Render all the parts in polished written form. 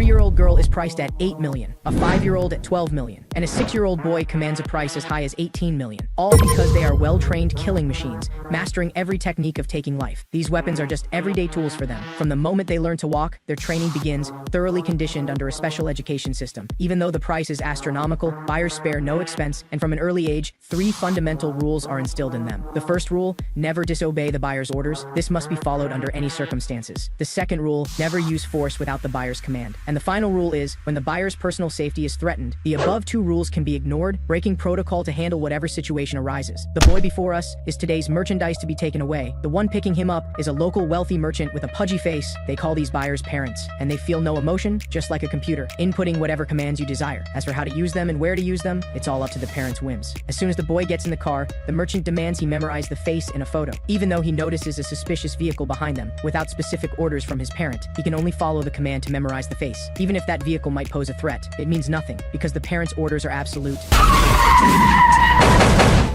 3-year-old girl is priced at 8 million, a 5-year-old at 12 million, and a 6-year-old boy commands a price as high as 18 million. All because they are well-trained killing machines, mastering every technique of taking life. These weapons are just everyday tools for them. From the moment they learn to walk, their training begins, thoroughly conditioned under a special education system. Even though the price is astronomical, buyers spare no expense, and from an early age, 3 fundamental rules are instilled in them. The first rule, never disobey the buyer's orders. This must be followed under any circumstances. The second rule, never use force without the buyer's command. And the final rule is, when the buyer's personal safety is threatened, the above 2 rules can be ignored, breaking protocol to handle whatever situation arises. The boy before us is today's merchandise to be taken away. The one picking him up is a local wealthy merchant with a pudgy face. They call these buyers parents, and they feel no emotion, just like a computer, inputting whatever commands you desire. As for how to use them and where to use them, it's all up to the parent's whims. As soon as the boy gets in the car, the merchant demands he memorize the face in a photo. Even though he notices a suspicious vehicle behind them, without specific orders from his parent, he can only follow the command to memorize the face. Even if that vehicle might pose a threat, it means nothing, because the parent's orders are absolute.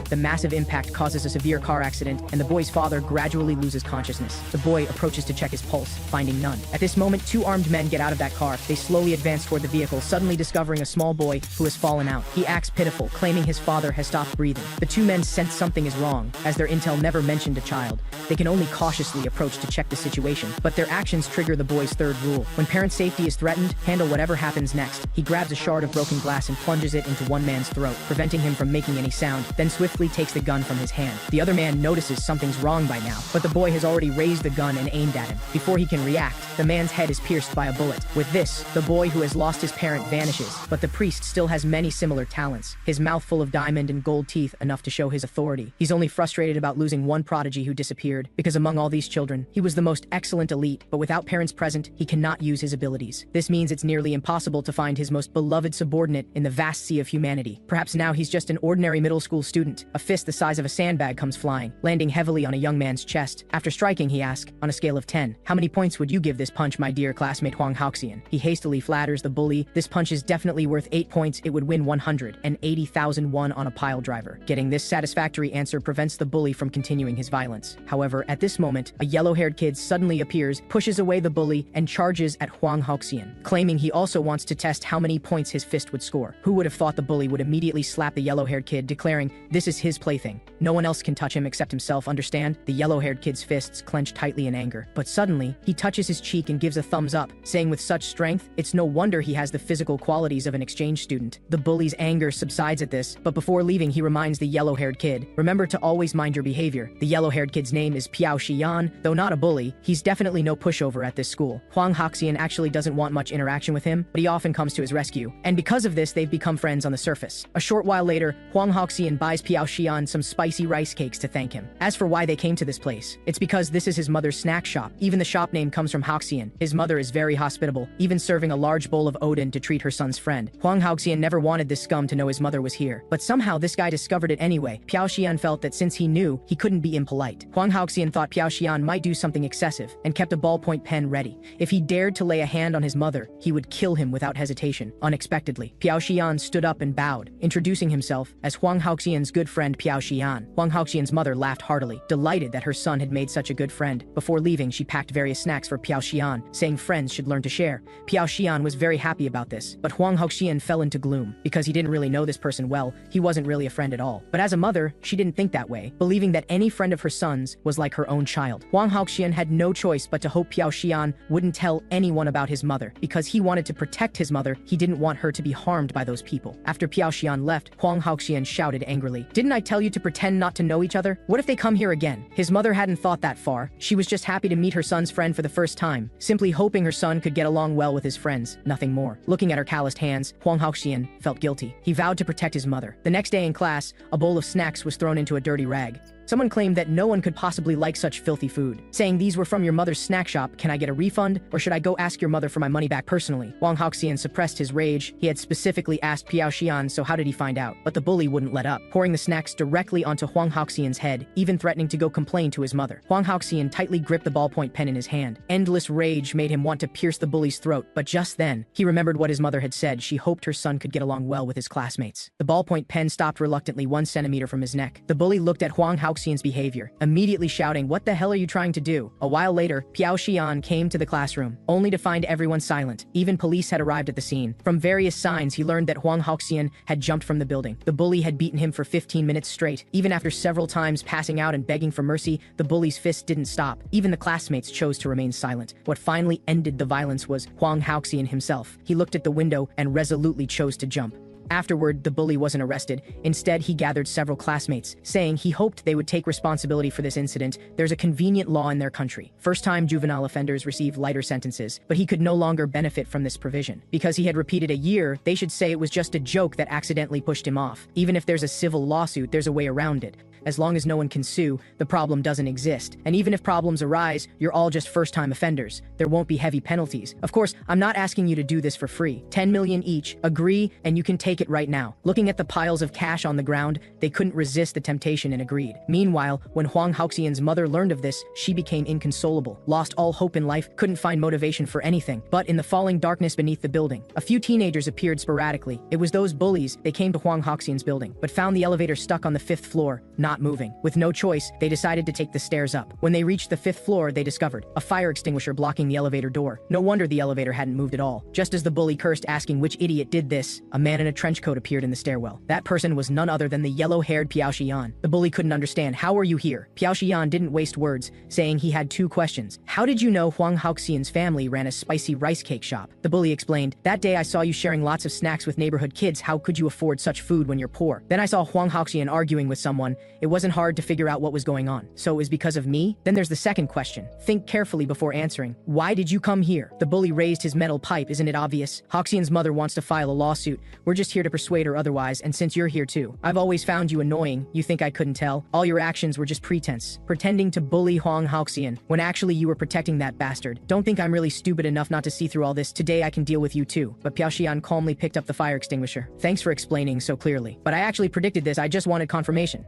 The massive impact causes a severe car accident, and the boy's father gradually loses consciousness. The boy approaches to check his pulse, finding none. At this moment, 2 armed men get out of that car. They slowly advance toward the vehicle, suddenly discovering a small boy who has fallen out. He acts pitiful, claiming his father has stopped breathing. The 2 men sense something is wrong, as their intel never mentioned a child. They can only cautiously approach to check the situation, but their actions trigger the boy's 3rd rule. When parent safety is threatened, handle whatever happens next. He grabs a shard of broken glass and plunges it into one man's throat, preventing him from making any sound, then swiftly takes the gun from his hand. The other man notices something's wrong by now, but the boy has already raised the gun and aimed at him. Before he can react, the man's head is pierced by a bullet. With this, the boy who has lost his parent vanishes, but the priest still has many similar talents. His mouth full of diamond and gold teeth, enough to show his authority. He's only frustrated about losing one prodigy who disappeared, because among all these children, he was the most excellent elite, but without parents present, he cannot use his abilities. This means it's nearly impossible to find his most beloved subordinate in the vast sea of humanity. Perhaps now he's just an ordinary middle school student. A fist the size of a sandbag comes flying, landing heavily on a young man's chest. After striking, he asks, on a scale of 10, how many points would you give this punch, my dear classmate Huang Haoxian? He hastily flatters the bully. This punch is definitely worth 8 points. It would win 180,000 won on a pile driver. Getting this satisfactory answer prevents the bully from continuing his violence. However, at this moment, a yellow-haired kid suddenly appears, pushes away the bully, and charges at Huang Haoxian, claiming he also wants to test how many points his fist would score. Who would have thought the bully would immediately slap the yellow-haired kid, declaring, this is his plaything. No one else can touch him except himself, understand? The yellow-haired kid's fists clench tightly in anger. But suddenly, he touches his cheek and gives a thumbs up, saying with such strength, it's no wonder he has the physical qualities of an exchange student. The bully's anger subsides at this, but before leaving he reminds the yellow-haired kid, remember to always mind your behavior. The yellow-haired kid's name is Piao Xian. Though not a bully, he's definitely no pushover at this school. Huang Haoxian actually doesn't want much interaction with him, but he often comes to his rescue. And because of this, they've become friends on the surface. A short while later, Huang Haoxian buys Piao Xian some spicy rice cakes to thank him. As for why they came to this place, it's because this is his mother's snack shop. Even the shop name comes from Haoxian. His mother is very hospitable, even serving a large bowl of Odin to treat her son's friend. Huang Haoxian never wanted this scum to know his mother was here, but somehow this guy discovered it anyway. Piao Xian felt that since he knew, he couldn't be impolite. Huang Haoxian thought Piao Xian might do something excessive, and kept a ballpoint pen ready. If he dared to lay a hand on his mother, he would kill him without hesitation. Unexpectedly, Piao Xian stood up and bowed, introducing himself as Huang Haoxian's good friend Piao Xian. Huang Haoxian's mother laughed heartily, delighted that her son had made such a good friend. Before leaving, she packed various snacks for Piao Xian, saying friends should learn to share. Piao Xian was very happy about this, but Huang Haoxian fell into gloom. Because he didn't really know this person well, he wasn't really a friend at all. But as a mother, she didn't think that way, believing that any friend of her son's was like her own child. Huang Haoxian had no choice but to hope Piao Xian wouldn't tell anyone about his mother. Because he wanted to protect his mother, he didn't want her to be harmed by those people. After Piao Xian left, Huang Haoxian shouted angrily, didn't I tell you to pretend not to know each other? What if they come here again? His mother hadn't thought that far. She was just happy to meet her son's friend for the first time, simply hoping her son could get along well with his friends, nothing more. Looking at her calloused hands, Huang Haoxian felt guilty. He vowed to protect his mother. The next day in class, a bowl of snacks was thrown into a dirty rag. Someone claimed that no one could possibly like such filthy food, saying these were from your mother's snack shop. Can I get a refund, or should I go ask your mother for my money back personally? Huang Haoxian suppressed his rage. He had specifically asked Piao Xian, so how did he find out? But the bully wouldn't let up, pouring the snacks directly onto Huang Haoxian's head, even threatening to go complain to his mother. Huang Haoxian tightly gripped the ballpoint pen in his hand. Endless rage made him want to pierce the bully's throat, but just then, he remembered what his mother had said. She hoped her son could get along well with his classmates. The ballpoint pen stopped reluctantly 1 centimeter from his neck. The bully looked at Huang Haoxian Haoxian's behavior, immediately shouting, "What the hell are you trying to do?" A while later, Piao Xian came to the classroom, only to find everyone silent. Even police had arrived at the scene. From various signs, he learned that Huang Haoxian had jumped from the building. The bully had beaten him for 15 minutes straight. Even after several times passing out and begging for mercy, the bully's fists didn't stop. Even the classmates chose to remain silent. What finally ended the violence was Huang Haoxian himself. He looked at the window and resolutely chose to jump. Afterward, the bully wasn't arrested. Instead, he gathered several classmates, saying he hoped they would take responsibility for this incident. There's a convenient law in their country. First-time juvenile offenders receive lighter sentences, but he could no longer benefit from this provision. Because he had repeated a year, they should say it was just a joke that accidentally pushed him off. Even if there's a civil lawsuit, there's a way around it. As long as no one can sue, the problem doesn't exist. And even if problems arise, you're all just first-time offenders. There won't be heavy penalties. Of course, I'm not asking you to do this for free. 10 million each. Agree, and you can take it right now. Looking at the piles of cash on the ground, they couldn't resist the temptation and agreed. Meanwhile, when Huang Haoxian's mother learned of this, she became inconsolable, lost all hope in life, couldn't find motivation for anything. But in the falling darkness beneath the building, a few teenagers appeared sporadically. It was those bullies. They came to Huang Haoxian's building, but found the elevator stuck on the 5th floor, not moving. With no choice, they decided to take the stairs up. When they reached the 5th floor, they discovered a fire extinguisher blocking the elevator door. No wonder the elevator hadn't moved at all. Just as the bully cursed, asking which idiot did this, a man in a trench coat appeared in the stairwell. That person was none other than the yellow-haired Piao Xian. The bully couldn't understand. "How are you here?" Piao Xian didn't waste words, saying he had 2 questions. "How did you know Huang Haoxian's family ran a spicy rice cake shop?" The bully explained, "That day I saw you sharing lots of snacks with neighborhood kids. How could you afford such food when you're poor? Then I saw Huang Haoxian arguing with someone. It wasn't hard to figure out what was going on. So it was because of me?" Then there's the second question. Think carefully before answering. "Why did you come here?" The bully raised his metal pipe. "Isn't it obvious? Haoxian's mother wants to file a lawsuit. We're just here to persuade her otherwise, and since you're here too. I've always found you annoying. You think I couldn't tell? All your actions were just pretense. Pretending to bully Huang Haoxian, when actually you were protecting that bastard. Don't think I'm really stupid enough not to see through all this. Today I can deal with you too." But Piao Xian calmly picked up the fire extinguisher. "Thanks for explaining so clearly. But I actually predicted this. I just wanted confirmation."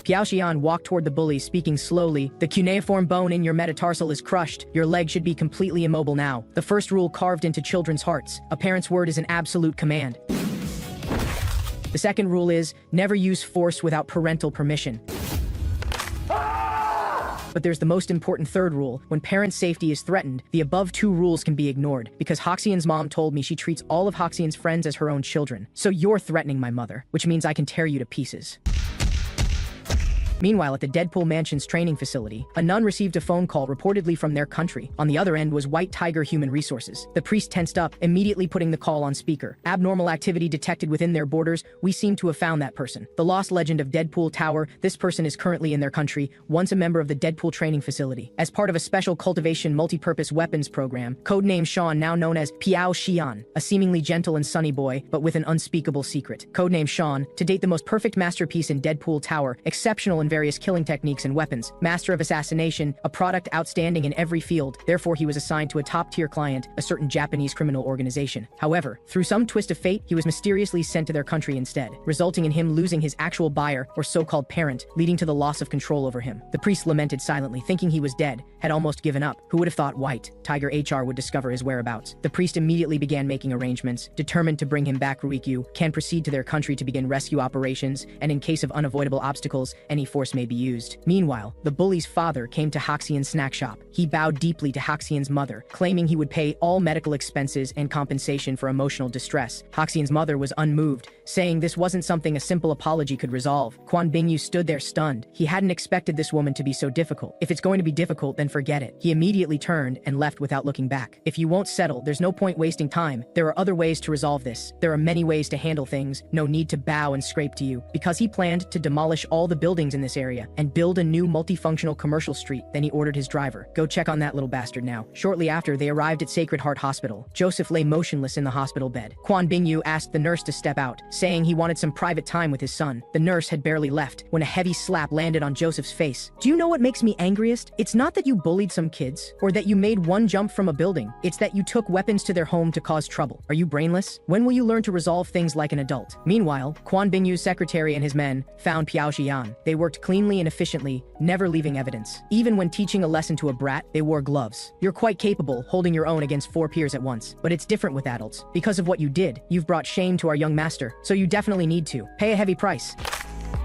Piao Xian walked toward the bully, speaking slowly. "The cuneiform bone in your metatarsal is crushed. Your leg should be completely immobile now. The first rule carved into children's hearts. A parent's word is an absolute command. The second rule is, never use force without parental permission. But there's the most important third rule. When parent safety is threatened, the above 2 rules can be ignored. Because Haoxian's mom told me she treats all of Haoxian's friends as her own children. So you're threatening my mother, which means I can tear you to pieces." Meanwhile, at the Deadpool Mansion's training facility, a nun received a phone call reportedly from their country. On the other end was White Tiger Human Resources. The priest tensed up, immediately putting the call on speaker. "Abnormal activity detected within their borders. We seem to have found that person. The lost legend of Deadpool Tower. This person is currently in their country, once a member of the Deadpool training facility. As part of a special cultivation multi-purpose weapons program, codename Sean, now known as Piao Xian, a seemingly gentle and sunny boy, but with an unspeakable secret. Codename Sean, to date the most perfect masterpiece in Deadpool Tower, exceptional in various killing techniques and weapons, master of assassination, a product outstanding in every field. Therefore, he was assigned to a top-tier client, a certain Japanese criminal organization. However, through some twist of fate, he was mysteriously sent to their country instead, resulting in him losing his actual buyer, or so-called parent, leading to the loss of control over him. The priest lamented silently, thinking he was dead, had almost given up. Who would have thought White Tiger HR would discover his whereabouts? The priest immediately began making arrangements, determined to bring him back. Ruikyu can proceed to their country to begin rescue operations, and in case of unavoidable obstacles, any force may be used. Meanwhile, the bully's father came to Haoxian's snack shop. He bowed deeply to Haoxian's mother, claiming he would pay all medical expenses and compensation for emotional distress. Haoxian's mother was unmoved, saying this wasn't something a simple apology could resolve. Quan Bingyu stood there stunned. He hadn't expected this woman to be so difficult. If it's going to be difficult, then forget it. He immediately turned and left without looking back. If you won't settle, there's no point wasting time. There are other ways to resolve this. There are many ways to handle things. No need to bow and scrape to you. Because he planned to demolish all the buildings in this area and build a new multifunctional commercial street. Then he ordered his driver, "Go check on that little bastard now." Shortly after, they arrived at Sacred Heart Hospital. Joseph lay motionless in the hospital bed. Quan Bingyu asked the nurse to step out, saying he wanted some private time with his son. The nurse had barely left when a heavy slap landed on Joseph's face. Do you know what makes me angriest? It's not that you bullied some kids, or that you made one jump from a building. It's that you took weapons to their home to cause trouble. Are you brainless? When will you learn to resolve things like an adult? Meanwhile, Quan Bingyu's secretary and his men found Piao Xian. They worked cleanly and efficiently, never leaving evidence. Even when teaching a lesson to a brat, they wore gloves. You're quite capable holding your own against 4 peers at once, but it's different with adults. Because of what you did, you've brought shame to our young master, so you definitely need to pay a heavy price.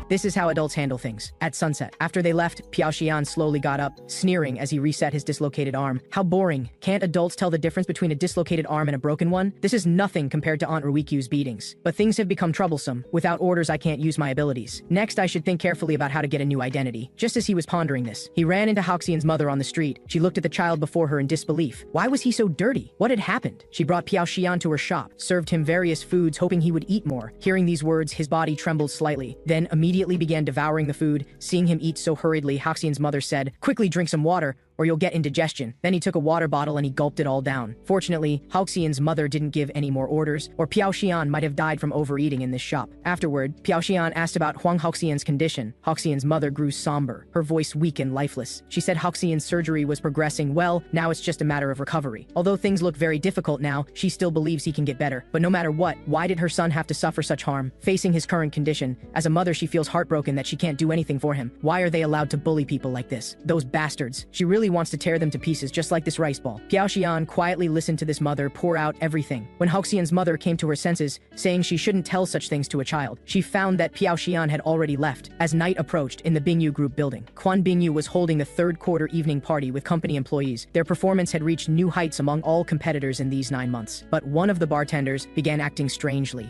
This is how adults handle things. At sunset, after they left, Piao Xian slowly got up, sneering as he reset his dislocated arm. How boring. Can't adults tell the difference between a dislocated arm and a broken one? This is nothing compared to Aunt Ruikyu's beatings. But things have become troublesome. Without orders, I can't use my abilities. Next, I should think carefully about how to get a new identity. Just as he was pondering this, he ran into Hoxian's mother on the street. She looked at the child before her in disbelief. Why was he so dirty? What had happened? She brought Piao Xian to her shop, served him various foods, hoping he would eat more. Hearing these words, his body trembled slightly, then immediately began devouring the food. Seeing him eat so hurriedly, Hoxian's mother said, "Quickly drink some water, or you'll get indigestion." Then he took a water bottle and he gulped it all down. Fortunately, Hoxian's mother didn't give any more orders, or Piao Xian might have died from overeating in this shop. Afterward, Piao Xian asked about Huang Hoxian's condition. Hoxian's mother grew somber, her voice weak and lifeless. She said Hoxian's surgery was progressing well, now it's just a matter of recovery. Although things look very difficult now, she still believes he can get better. But no matter what, why did her son have to suffer such harm? Facing his current condition, as a mother she feels heartbroken that she can't do anything for him. Why are they allowed to bully people like this? Those bastards. She really wants to tear them to pieces just like this rice ball. Piao Xian quietly listened to this mother pour out everything. When Hoxian's mother came to her senses, saying she shouldn't tell such things to a child, she found that Piao Xian had already left. As night approached in the Bingyu Group building, Quan Bingyu was holding the third quarter evening party with company employees. Their performance had reached new heights among all competitors in these 9 months. But one of the bartenders began acting strangely.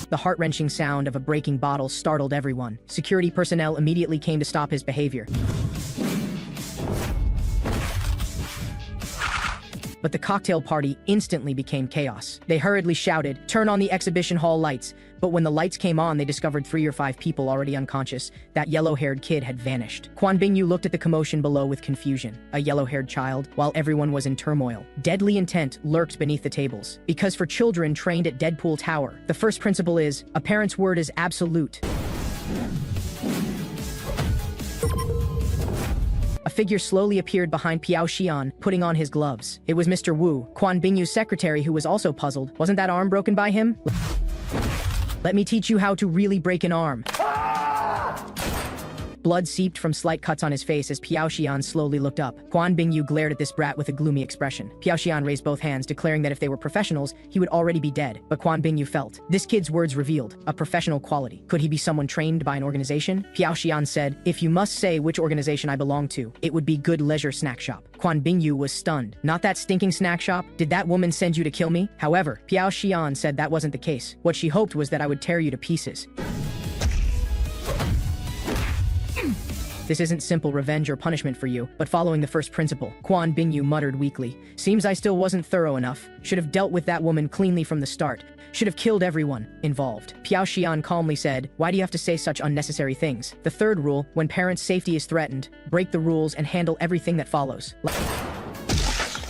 The heart-wrenching sound of a breaking bottle startled everyone. Security personnel immediately came to stop his behavior. But the cocktail party instantly became chaos. They hurriedly shouted, "Turn on the exhibition hall lights." But when the lights came on, they discovered 3 or 5 people already unconscious. That yellow-haired kid had vanished. Quan Bingyu looked at the commotion below with confusion. A yellow-haired child, while everyone was in turmoil. Deadly intent lurked beneath the tables. Because for children trained at Deadpool Tower, the first principle is, a parent's word is absolute. A figure slowly appeared behind Piao Xian, putting on his gloves. It was Mr. Wu, Quan Bingyu's secretary, who was also puzzled. Wasn't that arm broken by him? Let me teach you how to really break an arm. Blood seeped from slight cuts on his face as Piao Xian slowly looked up. Quan Bingyu glared at this brat with a gloomy expression. Piao Xian raised both hands, declaring that if they were professionals, he would already be dead. But Quan Bingyu felt. This kid's words revealed a professional quality. Could he be someone trained by an organization? Piao Xian said, "If you must say which organization I belong to, it would be Good Leisure Snack Shop." Quan Bingyu was stunned. Not that stinking snack shop? Did that woman send you to kill me? However, Piao Xian said that wasn't the case. What she hoped was that I would tear you to pieces. This isn't simple revenge or punishment for you, but following the first principle. Quan Bingyu muttered weakly. Seems I still wasn't thorough enough. Should have dealt with that woman cleanly from the start. Should have killed everyone involved. Piao Xian calmly said, "Why do you have to say such unnecessary things?" The third rule, when parents' safety is threatened, break the rules and handle everything that follows.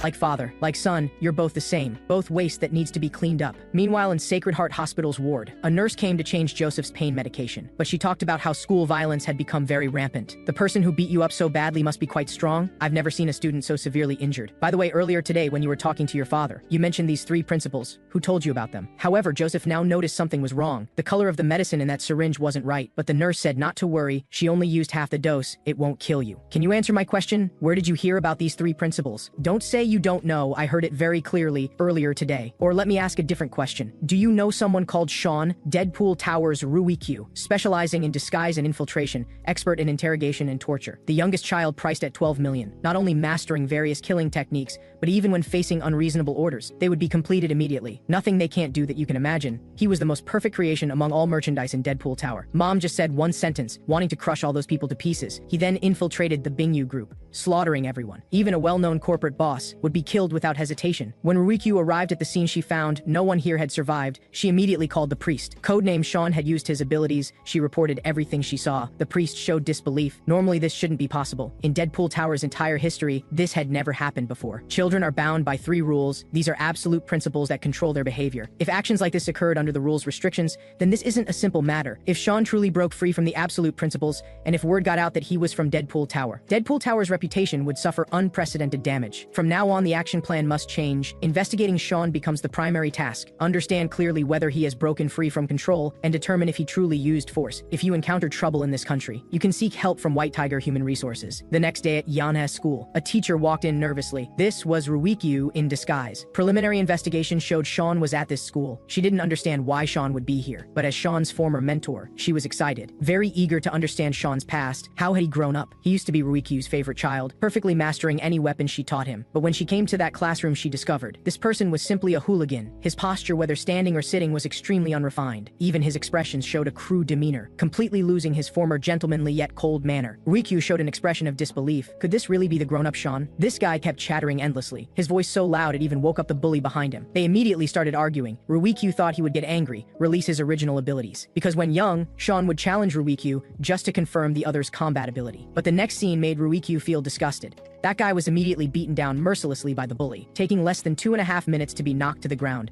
Like father, like son, you're both the same. Both waste that needs to be cleaned up. Meanwhile, in Sacred Heart Hospital's ward, a nurse came to change Joseph's pain medication. But she talked about how school violence had become very rampant. The person who beat you up so badly must be quite strong. I've never seen a student so severely injured. By the way, earlier today when you were talking to your father, you mentioned these 3 principles. Who told you about them? However, Joseph now noticed something was wrong. The color of the medicine in that syringe wasn't right, but the nurse said not to worry. She only used half the dose. It won't kill you. Can you answer my question? Where did you hear about these 3 principles? Don't say you don't know. I heard it very clearly earlier today. Or let me ask a different question. Do you know someone called Sean, Deadpool Tower's Ruikyu, specializing in disguise and infiltration, expert in interrogation and torture? The youngest child priced at 12 million, not only mastering various killing techniques, but even when facing unreasonable orders, they would be completed immediately. Nothing they can't do that you can imagine. He was the most perfect creation among all merchandise in Deadpool Tower. Mom just said one sentence, wanting to crush all those people to pieces. He then infiltrated the Bingyu Group, slaughtering everyone. Even a well-known corporate boss would be killed without hesitation. When Ruikyu arrived at the scene, she found no one here had survived. She immediately called the priest. Codename Sean had used his abilities. She reported everything she saw. The priest showed disbelief. Normally this shouldn't be possible. In Deadpool Tower's entire history, this had never happened before. Children are bound by 3 rules. These are absolute principles that control their behavior. If actions like this occurred under the rules restrictions, then this isn't a simple matter. If Sean truly broke free from the absolute principles, and if word got out that he was from Deadpool Tower, Deadpool Tower's reputation would suffer unprecedented damage. From now on, the action plan must change. Investigating Sean becomes the primary task. Understand clearly whether he has broken free from control, and determine if he truly used force. If you encounter trouble in this country, you can seek help from White Tiger Human Resources. The next day at Yanha's school, a teacher walked in nervously. This was Ruikyu in disguise. Preliminary investigation showed Sean was at this school. She didn't understand why Sean would be here, but as Sean's former mentor, she was excited, very eager to understand Sean's past. How had he grown up? He used to be Ruikyu's favorite child, perfectly mastering any weapon she taught him. But when she came to that classroom, she discovered this person was simply a hooligan. His posture, whether standing or sitting, was extremely unrefined. Even his expressions showed a crude demeanor, completely losing his former gentlemanly yet cold manner. Ruikyu showed an expression of disbelief. Could this really be the grown-up Sean? This guy kept chattering endlessly, his voice so loud it even woke up the bully behind him. They immediately started arguing. Ruikyu thought he would get angry, release his original abilities. Because when young, Sean would challenge Ruikyu just to confirm the other's combat ability. But the next scene made Ruikyu feel disgusted. That guy was immediately beaten down mercilessly by the bully, taking less than 2.5 minutes to be knocked to the ground.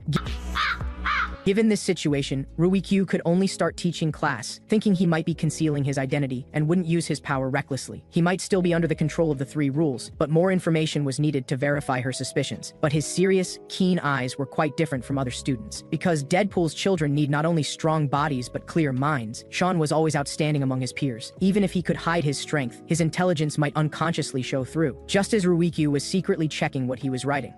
Given this situation, Ruikyu could only start teaching class, thinking he might be concealing his identity and wouldn't use his power recklessly. He might still be under the control of the 3 rules, but more information was needed to verify her suspicions. But his serious, keen eyes were quite different from other students. Because Deadpool's children need not only strong bodies but clear minds, Sean was always outstanding among his peers. Even if he could hide his strength, his intelligence might unconsciously show through, just as Ruikyu was secretly checking what he was writing.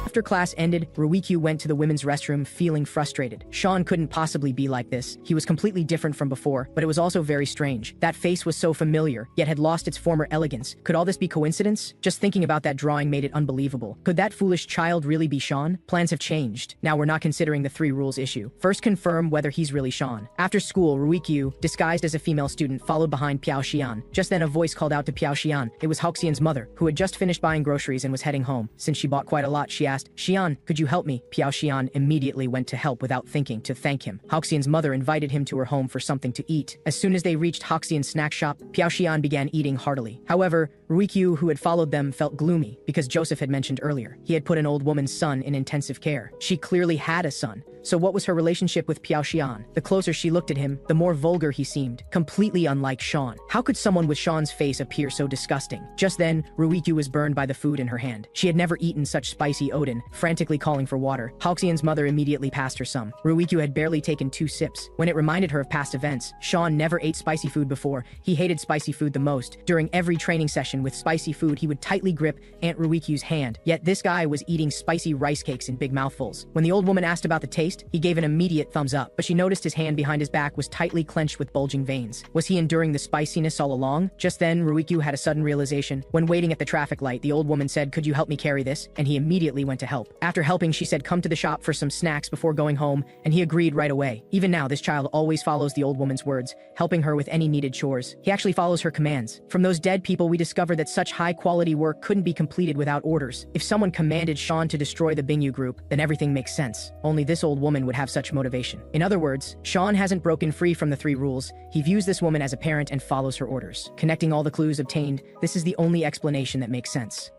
After class ended, Ruikyu went to the women's restroom feeling frustrated. Sean couldn't possibly be like this. He was completely different from before, but it was also very strange. That face was so familiar, yet had lost its former elegance. Could all this be coincidence? Just thinking about that drawing made it unbelievable. Could that foolish child really be Sean? Plans have changed. Now we're not considering the 3 rules issue. First, confirm whether he's really Sean. After school, Ruikyu, disguised as a female student, followed behind Piao Xian. Just then a voice called out to Piao Xian. It was Haoxian's mother, who had just finished buying groceries and was heading home. Since she bought quite a lot, she asked, "Xian, could you help me?" Piao Xian immediately went to help without thinking to thank him. Haoxian's mother invited him to her home for something to eat. As soon as they reached Haoxian's snack shop, Piao Xian began eating heartily. However, Ruikyu, who had followed them, felt gloomy because Joseph had mentioned earlier he had put an old woman's son in intensive care. She clearly had a son. So what was her relationship with Piao Xian? The closer she looked at him, the more vulgar he seemed, completely unlike Sean. How could someone with Sean's face appear so disgusting? Just then, Ruikyu was burned by the food in her hand. She had never eaten such spicy odin, frantically calling for water. Haoxian's mother immediately passed her some. Ruikyu had barely taken 2 sips. When it reminded her of past events, Sean never ate spicy food before. He hated spicy food the most. During every training session with spicy food, he would tightly grip Aunt Ruikyu's hand. Yet this guy was eating spicy rice cakes in big mouthfuls. When the old woman asked about the taste, he gave an immediate thumbs up, but she noticed his hand behind his back was tightly clenched with bulging veins. Was he enduring the spiciness all along? Just then, Ruikyu had a sudden realization. When waiting at the traffic light, the old woman said, "Could you help me carry this?" And he immediately went to help. After helping, she said, "Come to the shop for some snacks before going home," and he agreed right away. Even now, this child always follows the old woman's words, helping her with any needed chores. He actually follows her commands. From those dead people, we discovered that such high-quality work couldn't be completed without orders. If someone commanded Sean to destroy the Bingyu group, then everything makes sense. Only this old woman would have such motivation. In other words, Sean hasn't broken free from the 3 rules. He views this woman as a parent and follows her orders. Connecting all the clues obtained, this is the only explanation that makes sense.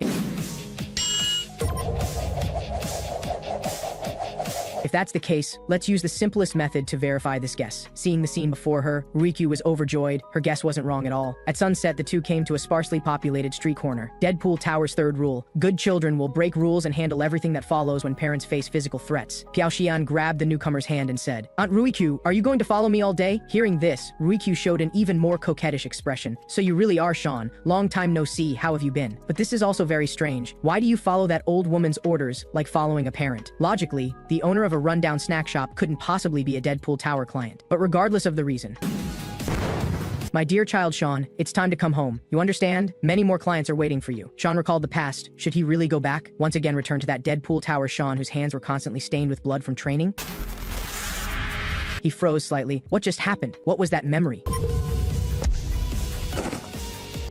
If that's the case, let's use the simplest method to verify this guess. Seeing the scene before her, Ruikyu was overjoyed. Her guess wasn't wrong at all. At sunset, the two came to a sparsely populated street corner. Deadpool Tower's 3rd rule: good children will break rules and handle everything that follows when parents face physical threats. Piao Xian grabbed the newcomer's hand and said, "Aunt Ruikyu, are you going to follow me all day?" Hearing this, Ruikyu showed an even more coquettish expression. "So you really are Sean. Long time no see, how have you been? But this is also very strange. Why do you follow that old woman's orders like following a parent?" Logically, the owner of a rundown snack shop couldn't possibly be a Deadpool Tower client. But regardless of the reason, "My dear child Sean, it's time to come home. You understand? Many more clients are waiting for you." Sean recalled the past. Should he really go back? Once again return to that Deadpool Tower Sean whose hands were constantly stained with blood from training? He froze slightly. What just happened? What was that memory?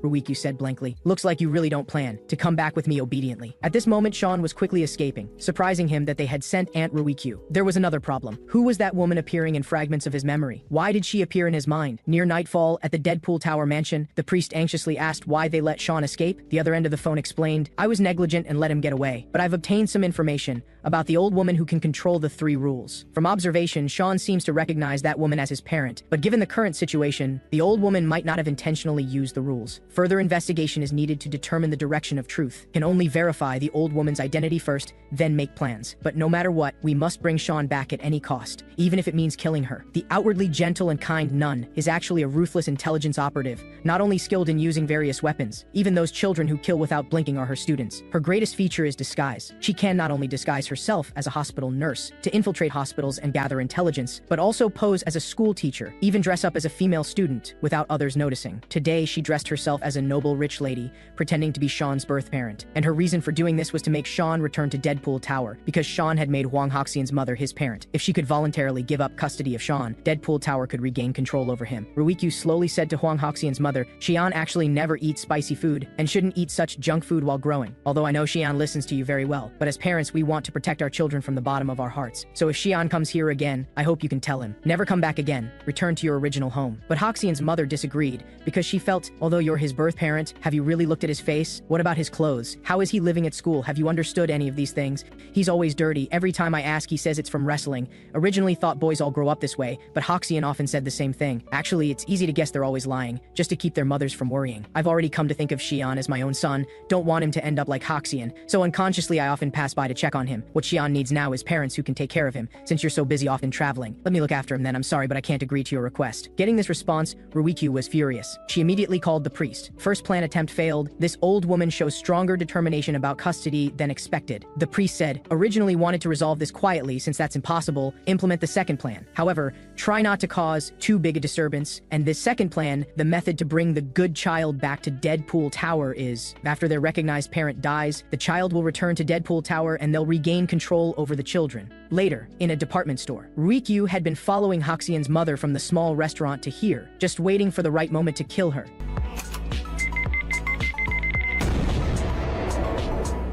Ruikyu said blankly. Looks like you really don't plan to come back with me obediently. At this moment, Sean was quickly escaping, surprising him that they had sent Aunt Ruikyu. There was another problem. Who was that woman appearing in fragments of his memory? Why did she appear in his mind? Near nightfall, at the Deadpool Tower mansion, the priest anxiously asked why they let Sean escape. The other end of the phone explained, I was negligent and let him get away, but I've obtained some information about the old woman who can control the 3 rules. From observation, Sean seems to recognize that woman as his parent, but given the current situation, the old woman might not have intentionally used the rules. Further investigation is needed to determine the direction of truth. Can only verify the old woman's identity first, then make plans. But no matter what, we must bring Sean back at any cost, even if it means killing her. The outwardly gentle and kind nun is actually a ruthless intelligence operative, not only skilled in using various weapons. Even those children who kill without blinking are her students. Her greatest feature is disguise. She can not only disguise herself as a hospital nurse to infiltrate hospitals and gather intelligence, but also pose as a school teacher, even dress up as a female student without others noticing. Today, she dressed herself as a noble rich lady, pretending to be Sean's birth parent. And her reason for doing this was to make Sean return to Deadpool Tower, because Sean had made Hwang Hoxian's mother his parent. If she could voluntarily give up custody of Sean, Deadpool Tower could regain control over him. Ruikyu slowly said to Hwang Hoxian's mother, Xian actually never eats spicy food, and shouldn't eat such junk food while growing. Although I know Xian listens to you very well, but as parents we want to protect our children from the bottom of our hearts. So if Xian comes here again, I hope you can tell him, never come back again, return to your original home. But Hoxian's mother disagreed, because she felt, although you're his birth parent, have you really looked at his face? What about his clothes? How is he living at school? Have you understood any of these things? He's always dirty. Every time I ask, he says it's from wrestling. Originally thought boys all grow up this way, but Hoxian often said the same thing. Actually, it's easy to guess they're always lying, just to keep their mothers from worrying. I've already come to think of Xian as my own son, don't want him to end up like Hoxian, so unconsciously I often pass by to check on him. What Xian needs now is parents who can take care of him, since you're so busy often traveling. Let me look after him then, I'm sorry but I can't agree to your request. Getting this response, Ruikyu was furious. She immediately called the priest. First plan attempt failed. This old woman shows stronger determination about custody than expected. The priest said, originally wanted to resolve this quietly, since that's impossible, implement the second plan. However, try not to cause too big a disturbance, and this second plan, the method to bring the good child back to Deadpool Tower is, after their recognized parent dies, the child will return to Deadpool Tower and they'll regain control over the children. Later, in a department store, Ruikyu had been following Hoxian's mother from the small restaurant to here, just waiting for the right moment to kill her.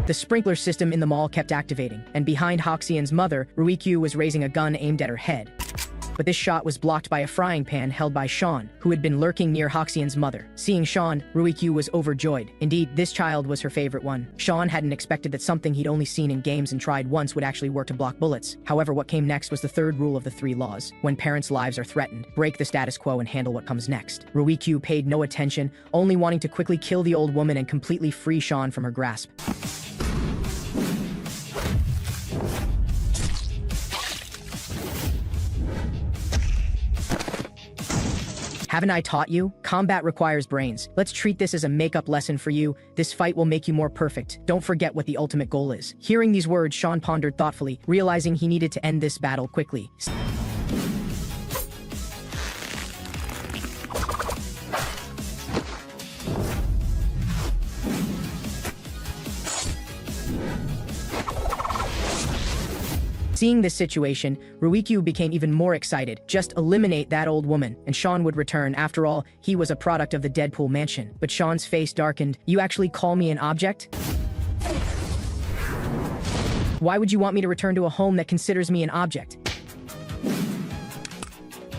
The sprinkler system in the mall kept activating, and behind Hoxian's mother, Ruikyu was raising a gun aimed at her head. But this shot was blocked by a frying pan held by Sean, who had been lurking near Hoxian's mother. Seeing Sean, Ruikyu was overjoyed. Indeed, this child was her favorite one. Sean hadn't expected that something he'd only seen in games and tried once would actually work to block bullets. However, what came next was the third rule of the 3 laws. When parents' lives are threatened, break the status quo and handle what comes next. Ruikyu paid no attention, only wanting to quickly kill the old woman and completely free Sean from her grasp. Haven't I taught you? Combat requires brains. Let's treat this as a makeup lesson for you. This fight will make you more perfect. Don't forget what the ultimate goal is. Hearing these words, Sean pondered thoughtfully, realizing he needed to end this battle quickly. Seeing this situation, Ruikyu became even more excited. Just eliminate that old woman, and Sean would return. After all, he was a product of the Deadpool mansion. But Sean's face darkened. You actually call me an object? Why would you want me to return to a home that considers me an object?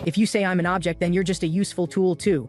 If you say I'm an object, then you're just a useful tool too.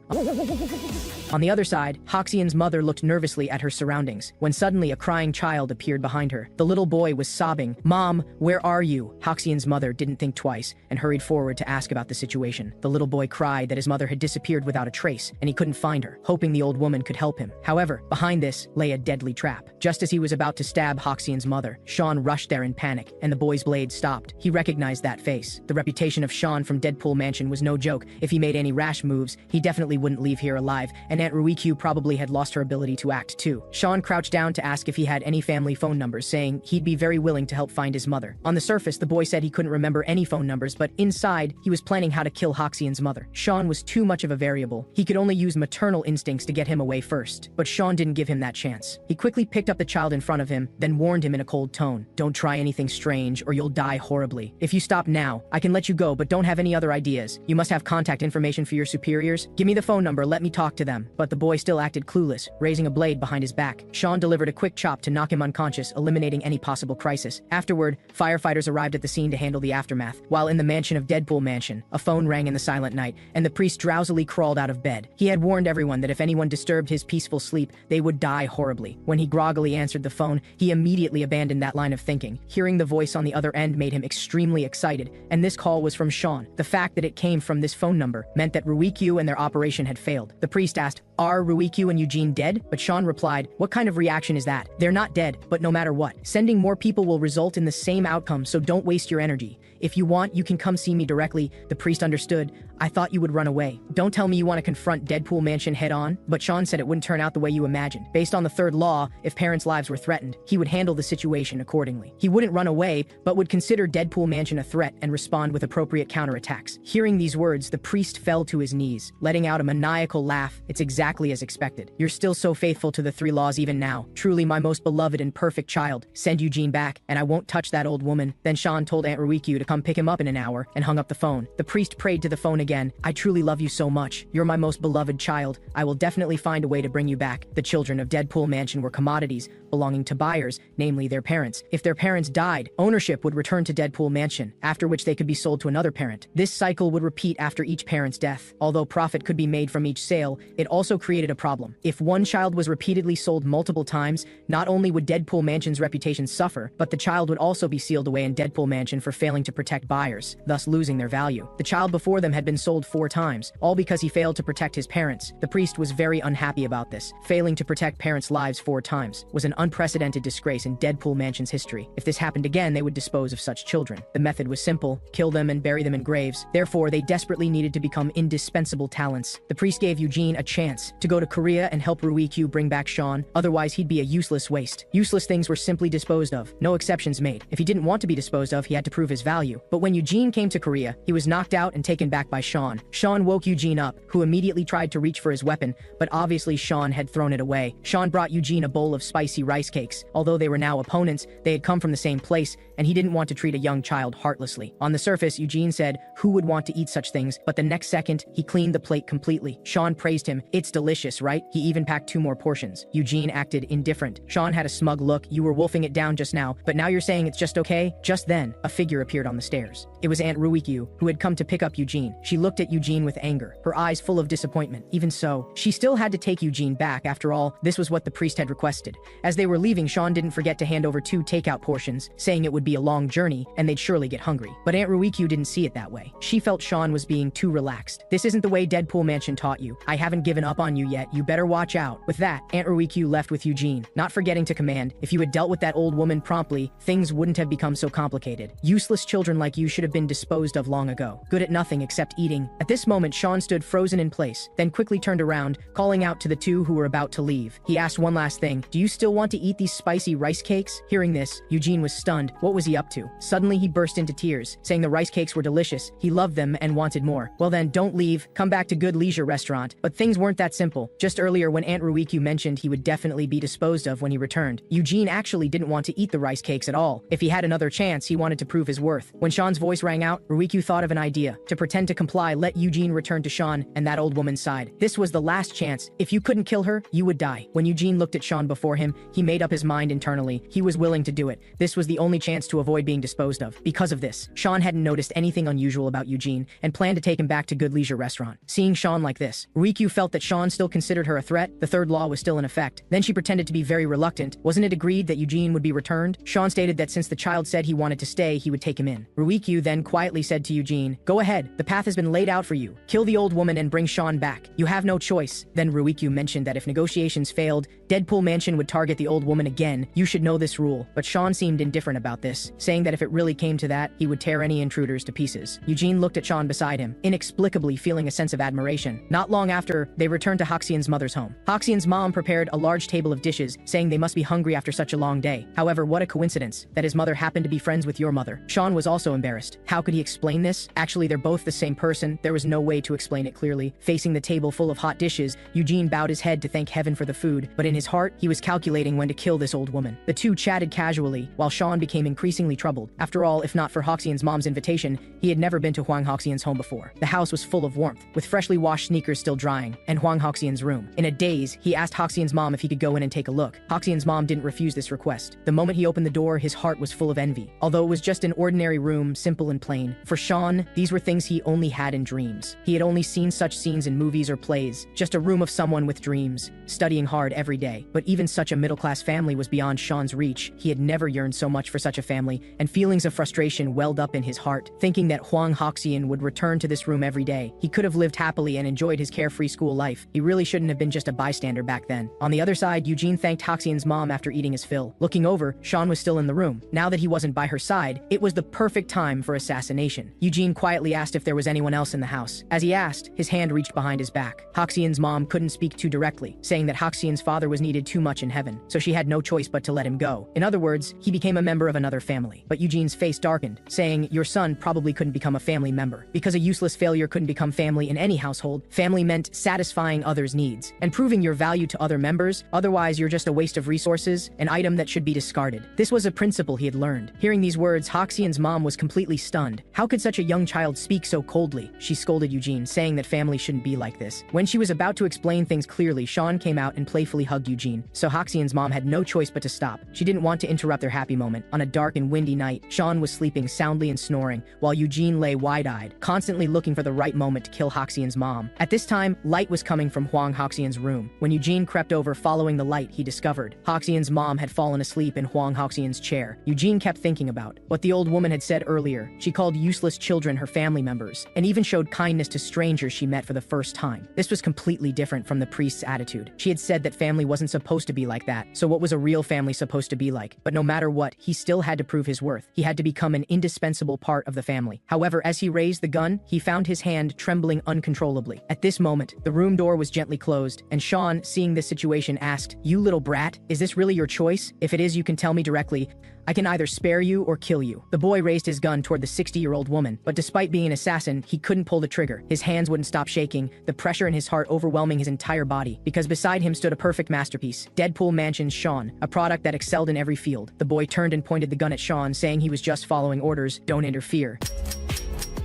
On the other side, Hoxian's mother looked nervously at her surroundings, when suddenly a crying child appeared behind her. The little boy was sobbing. Mom, where are you? Hoxian's mother didn't think twice, and hurried forward to ask about the situation. The little boy cried that his mother had disappeared without a trace, and he couldn't find her, hoping the old woman could help him. However, behind this lay a deadly trap. Just as he was about to stab Hoxian's mother, Sean rushed there in panic, and the boy's blade stopped. He recognized that face. The reputation of Sean from Deadpool Mansion was no joke. If he made any rash moves, he definitely wouldn't leave here alive, and Aunt Ruikyu probably had lost her ability to act too. Sean crouched down to ask if he had any family phone numbers, saying he'd be very willing to help find his mother. On the surface, the boy said he couldn't remember any phone numbers, but inside, he was planning how to kill Hoxian's mother. Sean was too much of a variable. He could only use maternal instincts to get him away first, but Sean didn't give him that chance. He quickly picked up the child in front of him, then warned him in a cold tone, "Don't try anything strange or you'll die horribly. If you stop now, I can let you go, but don't have any other ideas. You must have contact information for your superiors. Give me the phone number, let me talk to them." him, but the boy still acted clueless, raising a blade behind his back. Sean delivered a quick chop to knock him unconscious, eliminating any possible crisis. Afterward, firefighters arrived at the scene to handle the aftermath. While in the mansion of Deadpool Mansion, a phone rang in the silent night, and the priest drowsily crawled out of bed. He had warned everyone that if anyone disturbed his peaceful sleep, they would die horribly. When he groggily answered the phone, he immediately abandoned that line of thinking. Hearing the voice on the other end made him extremely excited, and this call was from Sean. The fact that it came from this phone number meant that Ruikyu and their operation had failed. The priest asked, "Are Ruikyu and Eugene dead?" But Sean replied, "What kind of reaction is that? They're not dead, but no matter what, sending more people will result in the same outcome, so don't waste your energy. If you want, you can come see me directly." The priest understood. "I thought you would run away. Don't tell me you want to confront Deadpool Mansion head-on." But Sean said it wouldn't turn out the way you imagined. Based on the third law, if parents' lives were threatened, he would handle the situation accordingly. He wouldn't run away, but would consider Deadpool Mansion a threat and respond with appropriate counterattacks. Hearing these words, the priest fell to his knees, letting out a maniacal laugh. "It's exactly as expected. You're still so faithful to the three laws even now. Truly my most beloved and perfect child. Send Eugene back, and I won't touch that old woman." Then Sean told Aunt Ruikyu to come pick him up in an hour, and hung up the phone. The priest prayed to the phone again. "I truly love you so much. You're my most beloved child. I will definitely find a way to bring you back." The children of Deadpool Mansion were commodities belonging to buyers, namely their parents. If their parents died, ownership would return to Deadpool Mansion, after which they could be sold to another parent. This cycle would repeat after each parent's death. Although profit could be made from each sale, it also created a problem. If one child was repeatedly sold multiple times, not only would Deadpool Mansion's reputation suffer, but the child would also be sealed away in Deadpool Mansion for failing to protect buyers, thus losing their value. The child before them had been sold 4 times, all because he failed to protect his parents. The priest was very unhappy about this. Failing to protect parents' lives 4 times was an unprecedented disgrace in Deadpool Mansion's history. If this happened again, they would dispose of such children. The method was simple: kill them and bury them in graves. Therefore, they desperately needed to become indispensable talents. The priest gave Eugene a chance to go to Korea and help Ruikyu bring back Sean, otherwise he'd be a useless waste. Useless things were simply disposed of, no exceptions made. If he didn't want to be disposed of, he had to prove his value. But when Eugene came to Korea, he was knocked out and taken back by Sean. Sean woke Eugene up, who immediately tried to reach for his weapon, but obviously Sean had thrown it away. Sean brought Eugene a bowl of spicy rice cakes. Although they were now opponents, they had come from the same place, and he didn't want to treat a young child heartlessly. On the surface, Eugene said, "Who would want to eat such things?" But the next second, he cleaned the plate completely. Sean praised him. "It's delicious, right?" He even packed 2 more portions. Eugene acted indifferent. Sean had a smug look. "You were wolfing it down just now, but now you're saying it's just okay?" Just then, a figure appeared on the stairs. It was Aunt Ruikyu, who had come to pick up Eugene. She looked at Eugene with anger, her eyes full of disappointment. Even so, she still had to take Eugene back. After all, this was what the priest had requested. As they were leaving, Sean didn't forget to hand over 2 takeout portions, saying it would be a long journey, and they'd surely get hungry. But Aunt Ruikyu didn't see it that way. She felt Sean was being too relaxed. "This isn't the way Deadpool Mansion taught you. I haven't given up on you yet. You better watch out." With that, Aunt Ruikyu left with Eugene, not forgetting to command, "If you had dealt with that old woman promptly, things wouldn't have become so complicated. Useless children like you should have been disposed of long ago. Good at nothing except eating." At this moment, Sean stood frozen in place, then quickly turned around, calling out to the 2 who were about to leave. He asked one last thing: "Do you still want to eat these spicy rice cakes?" Hearing this, Eugene was stunned. What was he up to? Suddenly he burst into tears, saying the rice cakes were delicious, he loved them and wanted more. "Well then, don't leave, come back to Good Leisure Restaurant." But things weren't that simple. Just earlier, when Aunt Ruikyu mentioned he would definitely be disposed of when he returned, Eugene actually didn't want to eat the rice cakes at all. If he had another chance, he wanted to prove his worth. When Sean's voice rang out, Ruikyu thought of an idea. To pretend to comply, let Eugene return to Sean and that old woman's side. This was the last chance. If you couldn't kill her, you would die. When Eugene looked at Sean before him, he made up his mind internally. He was willing to do it. This was the only chance to avoid being disposed of. Because of this, Sean hadn't noticed anything unusual about Eugene and planned to take him back to Good Leisure Restaurant. Seeing Sean like this, Ruikyu felt that Sean still considered her a threat. The third law was still in effect. Then she pretended to be very reluctant. Wasn't it agreed that Eugene would be returned? Sean stated that since the child said he wanted to stay, he would take him in. Ruikyu then quietly said to Eugene, "Go ahead, the path has been laid out for you. Kill the old woman and bring Sean back. You have no choice." Then Ruikyu mentioned that if negotiations failed, Deadpool Mansion would target the old woman again. "You should know this rule." But Sean seemed indifferent about this, saying that if it really came to that, he would tear any intruders to pieces. Eugene looked at Sean beside him, inexplicably feeling a sense of admiration. Not long after, they returned to Hoxian's mother's home. Hoxian's mom prepared a large table of dishes, saying they must be hungry after such a long day. However, what a coincidence that his mother happened to be friends with your mother. Sean was also also embarrassed. How could he explain this? Actually, they're both the same person. There was no way to explain it clearly. Facing the table full of hot dishes, Eugene bowed his head to thank heaven for the food, but in his heart, he was calculating when to kill this old woman. The two chatted casually, while Sean became increasingly troubled. After all, if not for Hoxian's mom's invitation, he had never been to Huang Hoxian's home before. The house was full of warmth, with freshly washed sneakers still drying, and Huang Hoxian's room. In a daze, he asked Hoxian's mom if he could go in and take a look. Hoxian's mom didn't refuse this request. The moment he opened the door, his heart was full of envy. Although it was just an ordinary room, simple and plain, for Sean, these were things he only had in dreams. He had only seen such scenes in movies or plays, just a room of someone with dreams, studying hard every day. But even such a middle-class family was beyond Sean's reach. He had never yearned so much for such a family, and feelings of frustration welled up in his heart, thinking that Huang Hoxian would return to this room every day. He could have lived happily and enjoyed his carefree school life. He really shouldn't have been just a bystander back then. On the other side, Eugene thanked Hoxian's mom after eating his fill. Looking over, Sean was still in the room. Now that he wasn't by her side, it was the perfect time for assassination. Eugene quietly asked if there was anyone else in the house. As he asked, his hand reached behind his back. Hoxian's mom couldn't speak too directly, saying that Hoxian's father was needed too much in heaven, so she had no choice but to let him go. In other words, he became a member of another family. But Eugene's face darkened, saying, "Your son probably couldn't become a family member. Because a useless failure couldn't become family in any household. Family meant satisfying others' needs and proving your value to other members. Otherwise, you're just a waste of resources, an item that should be discarded." This was a principle he had learned. Hearing these words, Hoxian's mom was completely stunned. How could such a young child speak so coldly? She scolded Eugene, saying that family shouldn't be like this. When she was about to explain things clearly, Sean came out and playfully hugged Eugene, so Hoxian's mom had no choice but to stop. She didn't want to interrupt their happy moment. On a dark and windy night, Sean was sleeping soundly and snoring, while Eugene lay wide-eyed, constantly looking for the right moment to kill Hoxian's mom. At this time, light was coming from Huang Hoxian's room. When Eugene crept over following the light, he discovered Hoxian's mom had fallen asleep in Huang Hoxian's chair. Eugene kept thinking about what the old woman had said earlier. She called useless children her family members, and even showed kindness to strangers she met for the first time. This was completely different from the priest's attitude. She had said that family wasn't supposed to be like that, so what was a real family supposed to be like? But no matter what, he still had to prove his worth. He had to become an indispensable part of the family. However, as he raised the gun, he found his hand trembling uncontrollably. At this moment, the room door was gently closed, and Sean, seeing this situation, asked, "You little brat, is this really your choice? If it is, you can tell me directly. I can either spare you or kill you." The boy raised his gun toward the 60-year-old woman, but despite being an assassin, he couldn't pull the trigger. His hands wouldn't stop shaking, the pressure in his heart overwhelming his entire body, because beside him stood a perfect masterpiece, Deadpool Mansion's Sean, a product that excelled in every field. The boy turned and pointed the gun at Sean, saying he was just following orders, "Don't interfere."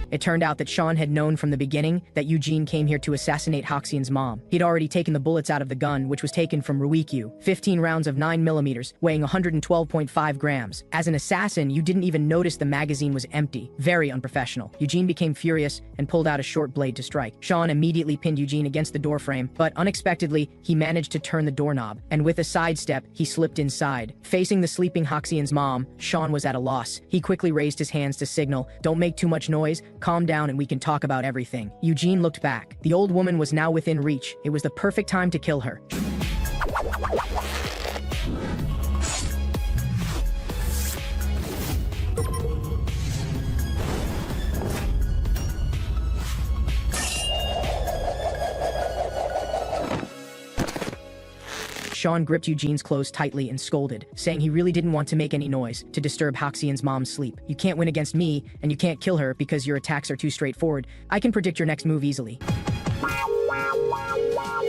It turned out that Sean had known from the beginning that Eugene came here to assassinate Hoxian's mom. He'd already taken the bullets out of the gun, which was taken from Ruikyu, 15 rounds of 9mm, weighing 112.5 grams. As an assassin, you didn't even notice the magazine was empty. Very unprofessional. Eugene became furious and pulled out a short blade to strike. Sean immediately pinned Eugene against the doorframe, but unexpectedly, he managed to turn the doorknob, and with a sidestep, he slipped inside. Facing the sleeping Hoxian's mom, Sean was at a loss. He quickly raised his hands to signal, "Don't make too much noise. Calm down and we can talk about everything." Eugene looked back. The old woman was now within reach. It was the perfect time to kill her. Sean gripped Eugene's clothes tightly and scolded, saying he really didn't want to make any noise to disturb Hoxian's mom's sleep. "You can't win against me, and you can't kill her because your attacks are too straightforward. I can predict your next move easily."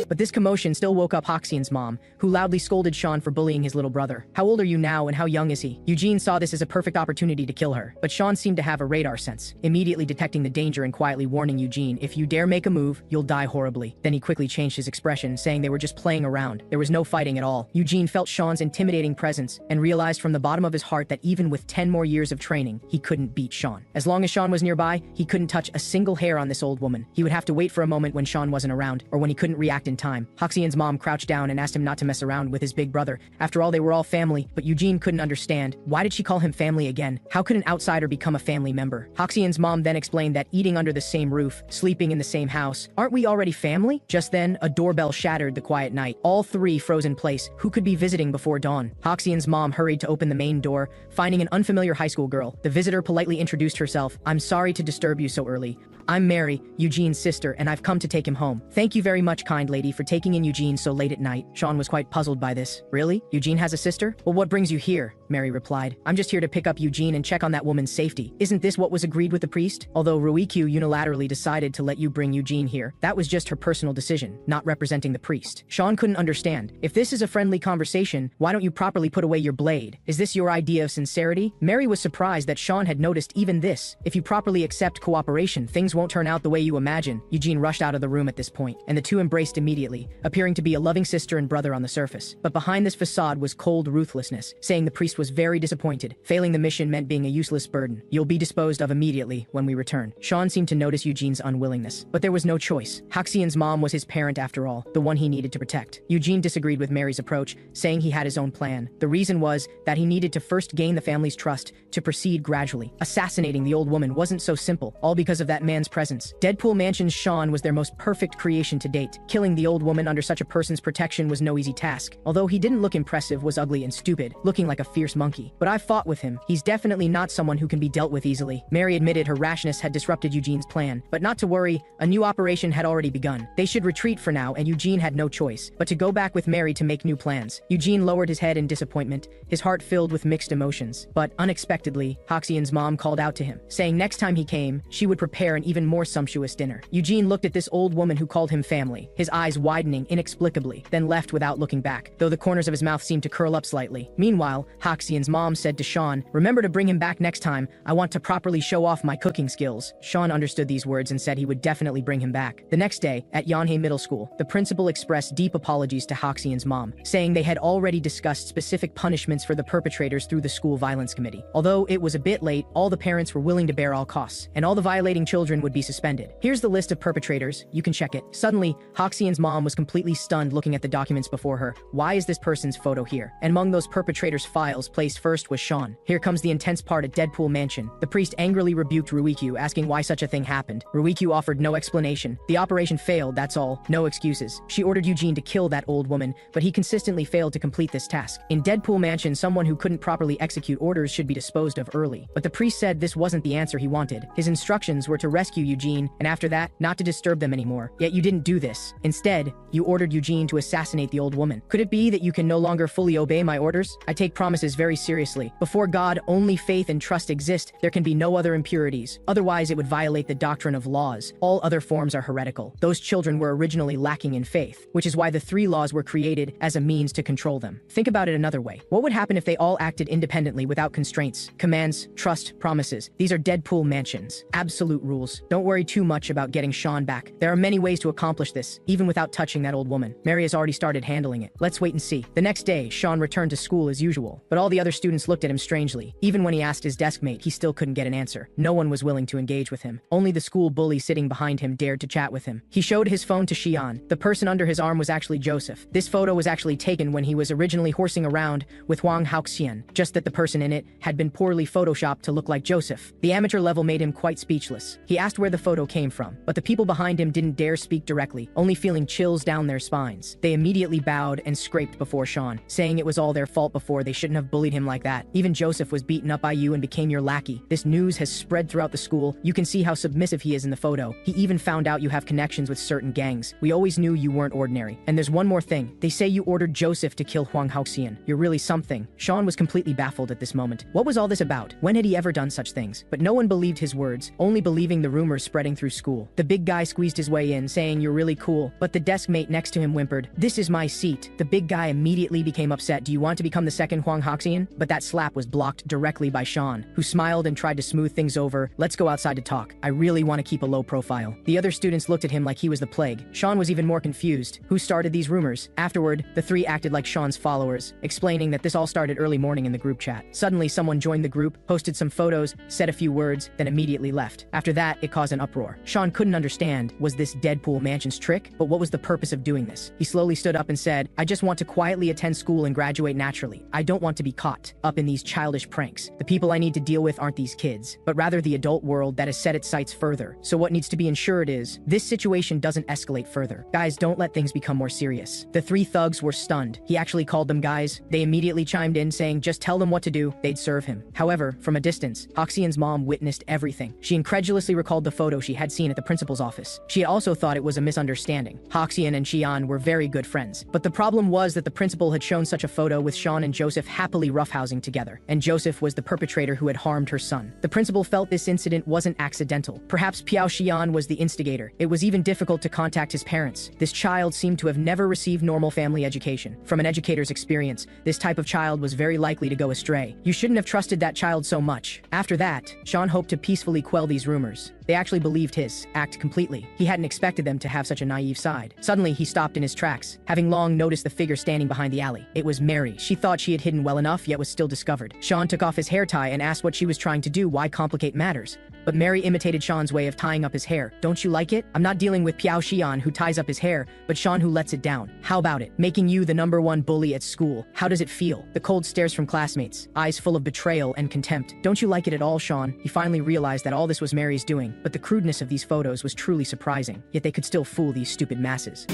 But this commotion still woke up Hoxian's mom, who loudly scolded Sean for bullying his little brother. "How old are you now and how young is he?" Eugene saw this as a perfect opportunity to kill her, but Sean seemed to have a radar sense, immediately detecting the danger and quietly warning Eugene, "If you dare make a move, you'll die horribly." Then he quickly changed his expression, saying they were just playing around. There was no fighting at all. Eugene felt Sean's intimidating presence and realized from the bottom of his heart that even with 10 more years of training, he couldn't beat Sean. As long as Sean was nearby, he couldn't touch a single hair on this old woman. He would have to wait for a moment when Sean wasn't around, or when he couldn't react in time. Hoxian's mom crouched down and asked him not to mess around with his big brother. After all, they were all family, but Eugene couldn't understand. Why did she call him family again? How could an outsider become a family member? Hoxian's mom then explained that eating under the same roof, sleeping in the same house, aren't we already family? Just then, a doorbell shattered the quiet night. All three froze in place. Who could be visiting before dawn? Hoxian's mom hurried to open the main door, finding an unfamiliar high school girl. The visitor politely introduced herself. "I'm sorry to disturb you so early. I'm Mary, Eugene's sister, and I've come to take him home." "Thank you very much, kind lady, for taking in Eugene so late at night." Sean was quite puzzled by this. "Really? Eugene has a sister? Well, what brings you here?" Mary replied. I'm just here to pick up Eugene and check on that woman's safety. Isn't this what was agreed with the priest? Although Ruikyu unilaterally decided to let you bring Eugene here, that was just her personal decision, not representing the priest. Sean couldn't understand. If this is a friendly conversation, why don't you properly put away your blade? Is this your idea of sincerity? Mary was surprised that Sean had noticed even this. If you properly accept cooperation, things won't turn out the way you imagine. Eugene rushed out of the room at this point, and the two embraced immediately, appearing to be a loving sister and brother on the surface. But behind this facade was cold ruthlessness, saying the priest was very disappointed. Failing the mission meant being a useless burden. You'll be disposed of immediately when we return. Sean seemed to notice Eugene's unwillingness, but there was no choice. Haxian's mom was his parent after all, the one he needed to protect. Eugene disagreed with Mary's approach, saying he had his own plan. The reason was that he needed to first gain the family's trust to proceed gradually. Assassinating the old woman wasn't so simple, all because of that man's presence. Deadpool Mansion's Sean was their most perfect creation to date. Killing the old woman under such a person's protection was no easy task. Although he didn't look impressive, was ugly and stupid, looking like a fierce monkey. But I've fought with him. He's definitely not someone who can be dealt with easily. Mary admitted her rashness had disrupted Eugene's plan, but not to worry, a new operation had already begun. They should retreat for now, and Eugene had no choice but to go back with Mary to make new plans. Eugene lowered his head in disappointment, his heart filled with mixed emotions. But unexpectedly, Haxian's mom called out to him, saying next time he came, she would prepare an even more sumptuous dinner. Eugene looked at this old woman who called him family, his eyes widening inexplicably, then left without looking back, though the corners of his mouth seemed to curl up slightly. Meanwhile, Haxian's mom said to Sean, remember to bring him back next time. I want to properly show off my cooking skills. Sean understood these words and said he would definitely bring him back. The next day, at Yonhei Middle School, the principal expressed deep apologies to Haxian's mom, saying they had already discussed specific punishments for the perpetrators through the school violence committee. Although it was a bit late, all the parents were willing to bear all costs, and all the violating children would be suspended. Here's the list of perpetrators, you can check it. Suddenly, Haxian's mom was completely stunned looking at the documents before her. Why is this person's photo here? And among those perpetrators' files placed first was Sean. Here comes the intense part at Deadpool Mansion. The priest angrily rebuked Ruikyu, asking why such a thing happened. Ruikyu offered no explanation. The operation failed, that's all. No excuses. She ordered Eugene to kill that old woman, but he consistently failed to complete this task. In Deadpool Mansion, someone who couldn't properly execute orders should be disposed of early. But the priest said this wasn't the answer he wanted. His instructions were to rescue Eugene, and after that, not to disturb them anymore. Yet you didn't do this. Instead, you ordered Eugene to assassinate the old woman. Could it be that you can no longer fully obey my orders? I take promises very seriously. Before God, only faith and trust exist. There can be no other impurities. Otherwise, it would violate the doctrine of laws. All other forms are heretical. Those children were originally lacking in faith, which is why the 3 laws were created as a means to control them. Think about it another way. What would happen if they all acted independently without constraints, commands, trust, promises? These are Deadpool Mansions. Absolute rules. Don't worry too much about getting Sean back. There are many ways to accomplish this, even without touching that old woman. Mary has already started handling it. Let's wait and see. The next day, Sean returned to school as usual, but all the other students looked at him strangely. Even when he asked his desk mate, he still couldn't get an answer. No one was willing to engage with him. Only the school bully sitting behind him dared to chat with him. He showed his phone to Xian. The person under his arm was actually Joseph. This photo was actually taken when he was originally horsing around with Huang Haoxian, just that the person in it had been poorly photoshopped to look like Joseph. The amateur level made him quite speechless. He asked where the photo came from, but the people behind him didn't dare speak directly, only feeling chills down their spines. They immediately bowed and scraped before Sean, saying it was all their fault before, they shouldn't have bullied him like that. Even Joseph was beaten up by you and became your lackey. This news has spread throughout the school. You can see how submissive he is in the photo. He even found out you have connections with certain gangs. We always knew you weren't ordinary. And there's one more thing. They say you ordered Joseph to kill Huang Haoxian. You're really something. Sean was completely baffled at this moment. What was all this about? When had he ever done such things? But no one believed his words, only believing the rumors spreading through school. The big guy squeezed his way in, saying you're really cool, but the desk mate next to him whimpered, this is my seat. The big guy immediately became upset. Do you want to become the second Huang Haoxian? But that slap was blocked directly by Sean, who smiled and tried to smooth things over. Let's go outside to talk. I really want to keep a low profile. The other students looked at him like he was the plague. Sean was even more confused. Who started these rumors? Afterward, the 3 acted like Sean's followers, explaining that this all started early morning in the group chat. Suddenly, someone joined the group, posted some photos, said a few words, then immediately left. After that, it caused an uproar. Sean couldn't understand, was this Deadpool Mansion's trick? But what was the purpose of doing this? He slowly stood up and said, I just want to quietly attend school and graduate naturally. I don't want to be caught up in these childish pranks. The people I need to deal with aren't these kids, but rather the adult world that has set its sights further. So what needs to be ensured is, this situation doesn't escalate further. Guys, don't let things become more serious. The 3 thugs were stunned. He actually called them guys. They immediately chimed in, saying just tell them what to do, they'd serve him. However, from a distance, Haoxian's mom witnessed everything. She incredulously recalled the photo she had seen at the principal's office. She had also thought it was a misunderstanding. Haoxian and Xian were very good friends, but the problem was that the principal had shown such a photo with Sean and Joseph happily subtly roughhousing together, and Joseph was the perpetrator who had harmed her son. The principal felt this incident wasn't accidental. Perhaps Piao Xian was the instigator. It was even difficult to contact his parents. This child seemed to have never received normal family education. From an educator's experience, this type of child was very likely to go astray. You shouldn't have trusted that child so much. After that, Sean hoped to peacefully quell these rumors. They actually believed his act completely. He hadn't expected them to have such a naive side. Suddenly, he stopped in his tracks, having long noticed the figure standing behind the alley. It was Mary. She thought she had hidden well enough, yet was still discovered. Sean took off his hair tie and asked what she was trying to do. Why complicate matters? But Mary imitated Sean's way of tying up his hair. Don't you like it? I'm not dealing with Piao Xian who ties up his hair, but Sean who lets it down. How about it? Making you the #1 bully at school. How does it feel? The cold stares from classmates, eyes full of betrayal and contempt. Don't you like it at all, Sean? He finally realized that all this was Mary's doing, but the crudeness of these photos was truly surprising, yet they could still fool these stupid masses.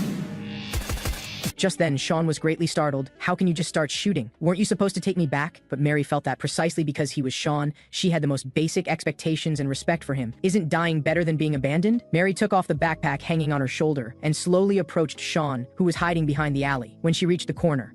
Just then, Sean was greatly startled. How can you just start shooting? Weren't you supposed to take me back? But Mary felt that precisely because he was Sean, she had the most basic expectations and respect for him. Isn't dying better than being abandoned? Mary took off the backpack hanging on her shoulder and slowly approached Sean, who was hiding behind the alley. When she reached the corner,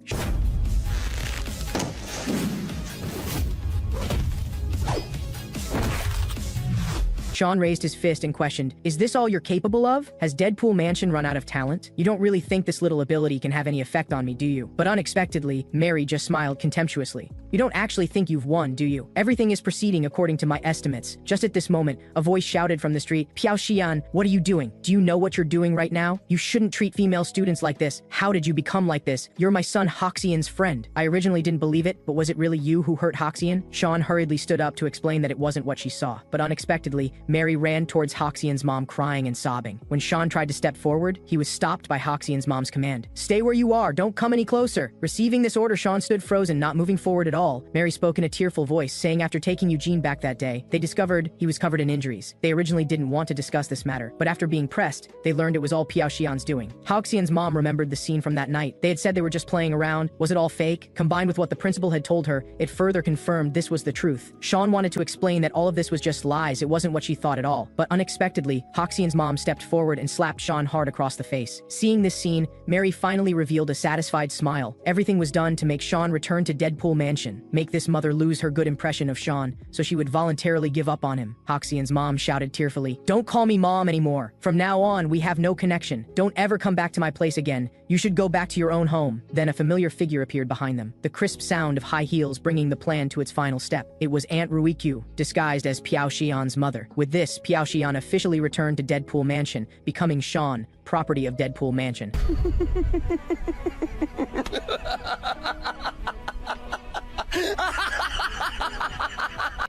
Sean raised his fist and questioned, "Is this all you're capable of? Has Deadpool Mansion run out of talent? You don't really think this little ability can have any effect on me, do you?" But unexpectedly, Mary just smiled contemptuously. "You don't actually think you've won, do you? Everything is proceeding according to my estimates." Just at this moment, a voice shouted from the street, "Piao Xian, what are you doing? Do you know what you're doing right now? You shouldn't treat female students like this. How did you become like this? You're my son Hoxian's friend." I originally didn't believe it, but was it really you who hurt Hoxian? Sean hurriedly stood up to explain that it wasn't what she saw. But unexpectedly, Mary ran towards Hoxian's mom crying and sobbing. When Sean tried to step forward, he was stopped by Hoxian's mom's command. "Stay where you are, don't come any closer." Receiving this order, Sean stood frozen, not moving forward at all. Mary spoke in a tearful voice, saying after taking Eugene back that day, they discovered he was covered in injuries. They originally didn't want to discuss this matter, but after being pressed, they learned it was all Piao Xian's doing. Hoxian's mom remembered the scene from that night. They had said they were just playing around. Was it all fake? Combined with what the principal had told her, it further confirmed this was the truth. Sean wanted to explain that all of this was just lies, it wasn't what she thought at all. But unexpectedly, Hoxian's mom stepped forward and slapped Sean hard across the face. Seeing this scene, Mary finally revealed a satisfied smile. Everything was done to make Sean return to Deadpool Mansion, make this mother lose her good impression of Sean, so she would voluntarily give up on him. Hoxian's mom shouted tearfully, "Don't call me mom anymore. From now on, we have no connection. Don't ever come back to my place again. You should go back to your own home." Then a familiar figure appeared behind them, the crisp sound of high heels bringing the plan to its final step. It was Aunt Ruikyu, disguised as Piao Xian's mother. With this, Piao Xian officially returned to Deadpool Mansion, becoming Sean, property of Deadpool Mansion.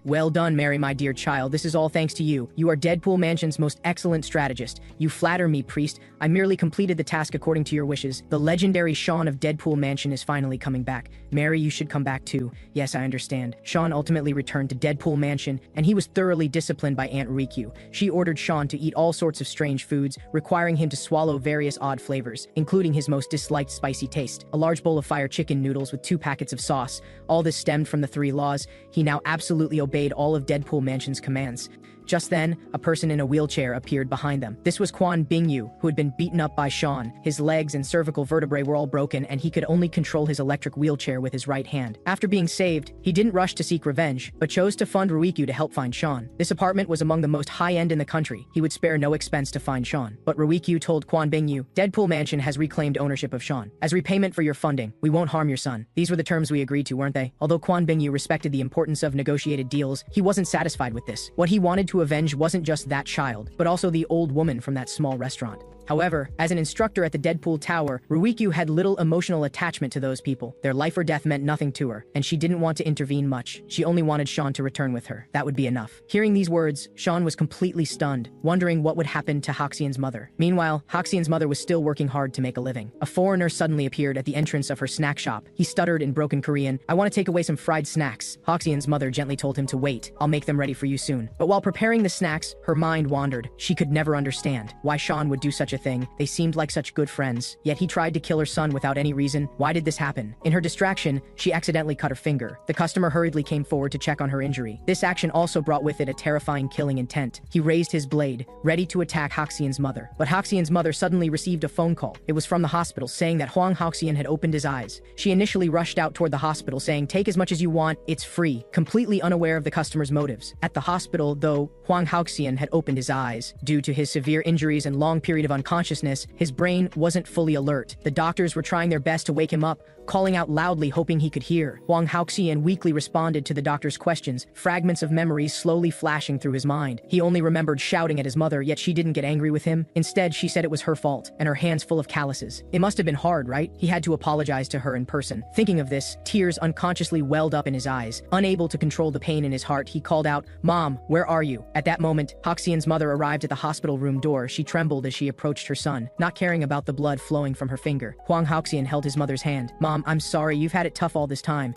Well done, Mary, my dear child. This is all thanks to you. You are Deadpool Mansion's most excellent strategist. You flatter me, priest. I merely completed the task according to your wishes. The legendary Sean of Deadpool Mansion is finally coming back. Mary, you should come back too. Yes, I understand. Sean ultimately returned to Deadpool Mansion, and he was thoroughly disciplined by Aunt Riku. She ordered Sean to eat all sorts of strange foods, requiring him to swallow various odd flavors, including his most disliked spicy taste. A large bowl of fire chicken noodles with 2 packets of sauce. All this stemmed from the 3 laws. He now absolutely obeyed all of Deadpool Mansion's commands. Just then, a person in a wheelchair appeared behind them. This was Quan Bingyu, who had been beaten up by Sean. His legs and cervical vertebrae were all broken, and he could only control his electric wheelchair with his right hand. After being saved, he didn't rush to seek revenge, but chose to fund Ruikyu to help find Sean. This apartment was among the most high-end in the country. He would spare no expense to find Sean. But Ruikyu told Quan Bingyu, "Deadpool Mansion has reclaimed ownership of Sean. As repayment for your funding, we won't harm your son." These were the terms we agreed to, weren't they? Although Quan Bingyu respected the importance of negotiated deals, he wasn't satisfied with this. What he wanted to avenge wasn't just that child, but also the old woman from that small restaurant. However, as an instructor at the Deadpool Tower, Ruikyu had little emotional attachment to those people. Their life or death meant nothing to her, and she didn't want to intervene much. She only wanted Sean to return with her. That would be enough. Hearing these words, Sean was completely stunned, wondering what would happen to Hoxian's mother. Meanwhile, Hoxian's mother was still working hard to make a living. A foreigner suddenly appeared at the entrance of her snack shop. He stuttered in broken Korean, "I want to take away some fried snacks." Hoxian's mother gently told him to wait. "I'll make them ready for you soon." But while preparing the snacks, her mind wandered. She could never understand why Sean would do such a such a thing. They seemed like such good friends. Yet he tried to kill her son without any reason. Why did this happen? In her distraction, she accidentally cut her finger. The customer hurriedly came forward to check on her injury. This action also brought with it a terrifying killing intent. He raised his blade, ready to attack Hoxian's mother. But Hoxian's mother suddenly received a phone call. It was from the hospital saying that Huang Hoxian had opened his eyes. She initially rushed out toward the hospital saying, "Take as much as you want, it's free," completely unaware of the customer's motives. At the hospital, though, Huang Hoxian had opened his eyes. Due to his severe injuries and long period of unconsciousness, his brain wasn't fully alert. The doctors were trying their best to wake him up, calling out loudly hoping he could hear. Huang Haoxian weakly responded to the doctor's questions, fragments of memories slowly flashing through his mind. He only remembered shouting at his mother, yet she didn't get angry with him. Instead, she said it was her fault, and her hands full of calluses. It must have been hard, right? He had to apologize to her in person. Thinking of this, tears unconsciously welled up in his eyes. Unable to control the pain in his heart, he called out, "Mom, where are you?" At that moment, Haoxian's mother arrived at the hospital room door. She trembled as she approached her son, not caring about the blood flowing from her finger. Huang Haoxian held his mother's hand. "Mom, I'm sorry, you've had it tough all this time."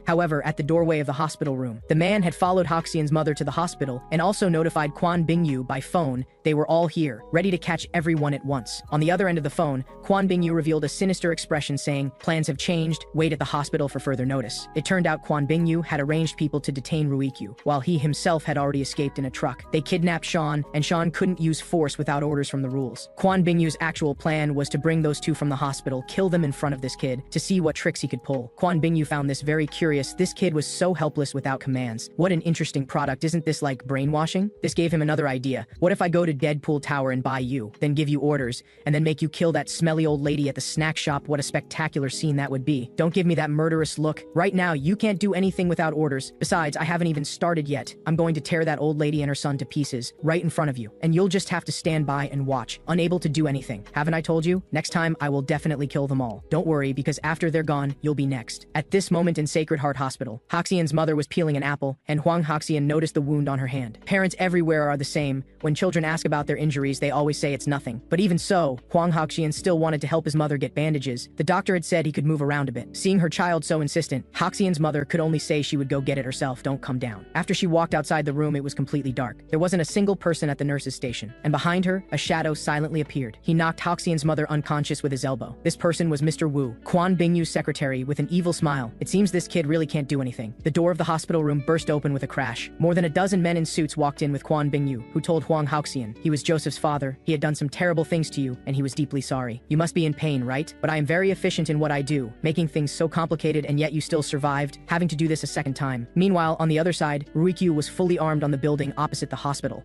However, at the doorway of the hospital room, the man had followed Hoxian's mother to the hospital and also notified Quan Bingyu by phone they were all here, ready to catch everyone at once. On the other end of the phone, Quan Bingyu revealed a sinister expression saying, "Plans have changed, wait at the hospital for further notice." It turned out Quan Bingyu had arranged people to detain Ruikyu, while he himself had already escaped in a truck. They kidnapped Sean, and Sean couldn't use force without orders from the rules. Quan Bingyu's actual plan was to bring those two from the hospital, kill them in front of this kid, to see what tricks he could pull. Quan Bingyu found this very curious. This kid was so helpless without commands. What an interesting product. Isn't this like brainwashing? This gave him another idea. What if I go to Deadpool Tower and buy you, then give you orders, and then make you kill that smelly old lady at the snack shop? What a spectacular scene that would be. Don't give me that murderous look. Right now, you can't do anything without orders. Besides, I haven't even started yet. I'm going to tear that old lady and her son to pieces, right in front of you. And you'll just have to stand by and watch, unable to do anything. Haven't I told you? Next time, I will definitely kill them all. Don't worry, because after they're gone, you'll be next. At this moment in Sacred Heart Hospital, Hoxian's mother was peeling an apple, and Huang Hoxian noticed the wound on her hand. Parents everywhere are the same. When children ask about their injuries, they always say it's nothing. But even so, Huang Hoxian still wanted to help his mother get bandages. The doctor had said he could move around a bit. Seeing her child so insistent, Hoxian's mother could only say she would go get it herself. Don't come down. After she walked outside the room, it was completely dark. There wasn't a single person at the nurse's station. And behind her, a shadow silently appeared. He knocked Hoxian's mother unconscious with his elbow. This person was Mr. Wu, Quan Bingyu's secretary, with an evil smile. It seems this kid really can't do anything. The door of the hospital room burst open with a crash. More than a dozen men in suits walked in with Quan Bingyu, who told Huang Haoxian he was Joseph's father, he had done some terrible things to you, and he was deeply sorry. You must be in pain, right? But I am very efficient in what I do, making things so complicated and yet you still survived, having to do this a second time. Meanwhile, on the other side, Ruikyu was fully armed on the building opposite the hospital.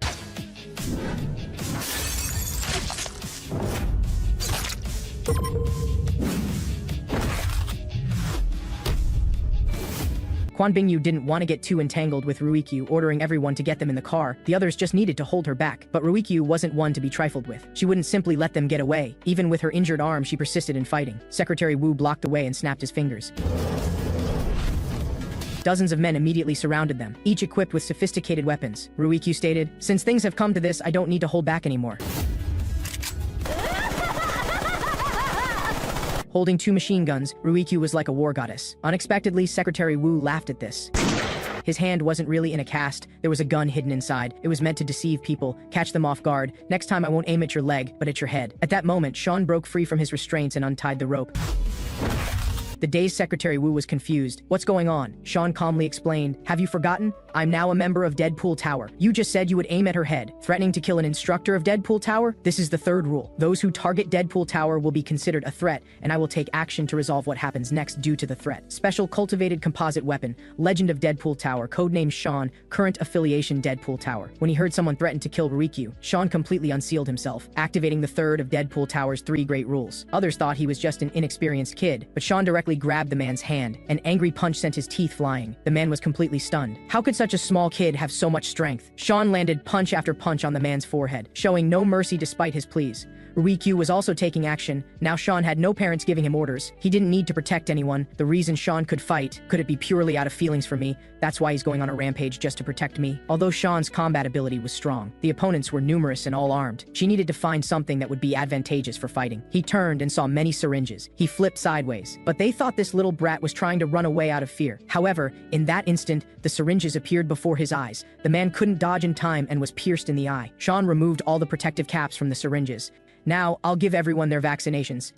Quan Bingyu didn't want to get too entangled with Ruikyu, ordering everyone to get them in the car. The others just needed to hold her back. But Ruikyu wasn't one to be trifled with. She wouldn't simply let them get away. Even with her injured arm, she persisted in fighting. Secretary Wu blocked the way and snapped his fingers. Dozens of men immediately surrounded them, each equipped with sophisticated weapons. Ruikyu stated, "Since things have come to this, I don't need to hold back anymore." Holding two machine guns, Ruikyu was like a war goddess. Unexpectedly, Secretary Wu laughed at this. His hand wasn't really in a cast, there was a gun hidden inside. It was meant to deceive people, catch them off guard. "Next time I won't aim at your leg, but at your head." At that moment, Sean broke free from his restraints and untied the rope. The dazed Secretary Wu was confused. "What's going on?" Sean calmly explained, "Have you forgotten? I'm now a member of Deadpool Tower. You just said you would aim at her head, threatening to kill an instructor of Deadpool Tower? This is the third rule. Those who target Deadpool Tower will be considered a threat, and I will take action to resolve what happens next due to the threat. Special cultivated composite weapon, Legend of Deadpool Tower, codename Sean, current affiliation Deadpool Tower." When he heard someone threaten to kill Ruikyu, Sean completely unsealed himself, activating the third of Deadpool Tower's 3 great rules. Others thought he was just an inexperienced kid, but Sean directly grabbed the man's hand. An angry punch sent his teeth flying. The man was completely stunned. How could such a small kid have so much strength? Sean landed punch after punch on the man's forehead, showing no mercy despite his pleas. Ruikyu was also taking action. Now Sean had no parents giving him orders. He didn't need to protect anyone. The reason Sean could fight, could it be purely out of feelings for me? That's why he's going on a rampage just to protect me. Although Sean's combat ability was strong, the opponents were numerous and all armed. She needed to find something that would be advantageous for fighting. He turned and saw many syringes. He flipped sideways, but they thought this little brat was trying to run away out of fear. However, in that instant, the syringes appeared before his eyes. The man couldn't dodge in time and was pierced in the eye. Sean removed all the protective caps from the syringes. Now, I'll give everyone their vaccinations.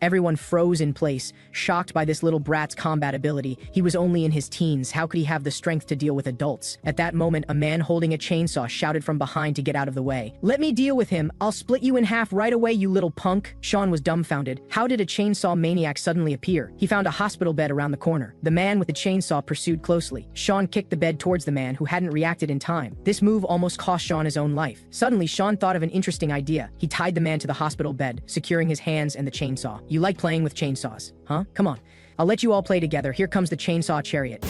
Everyone froze in place, shocked by this little brat's combat ability. He was only in his teens. How could he have the strength to deal with adults? At that moment, a man holding a chainsaw shouted from behind to get out of the way. "Let me deal with him. I'll split you in half right away, you little punk." Sean was dumbfounded. How did a chainsaw maniac suddenly appear? He found a hospital bed around the corner. The man with the chainsaw pursued closely. Sean kicked the bed towards the man who hadn't reacted in time. This move almost cost Sean his own life. Suddenly, Sean thought of an interesting idea. He tied the man to the hospital bed, securing his hands and the chainsaw. You like playing with chainsaws, huh? Come on. I'll let you all play together. Here comes the chainsaw chariot.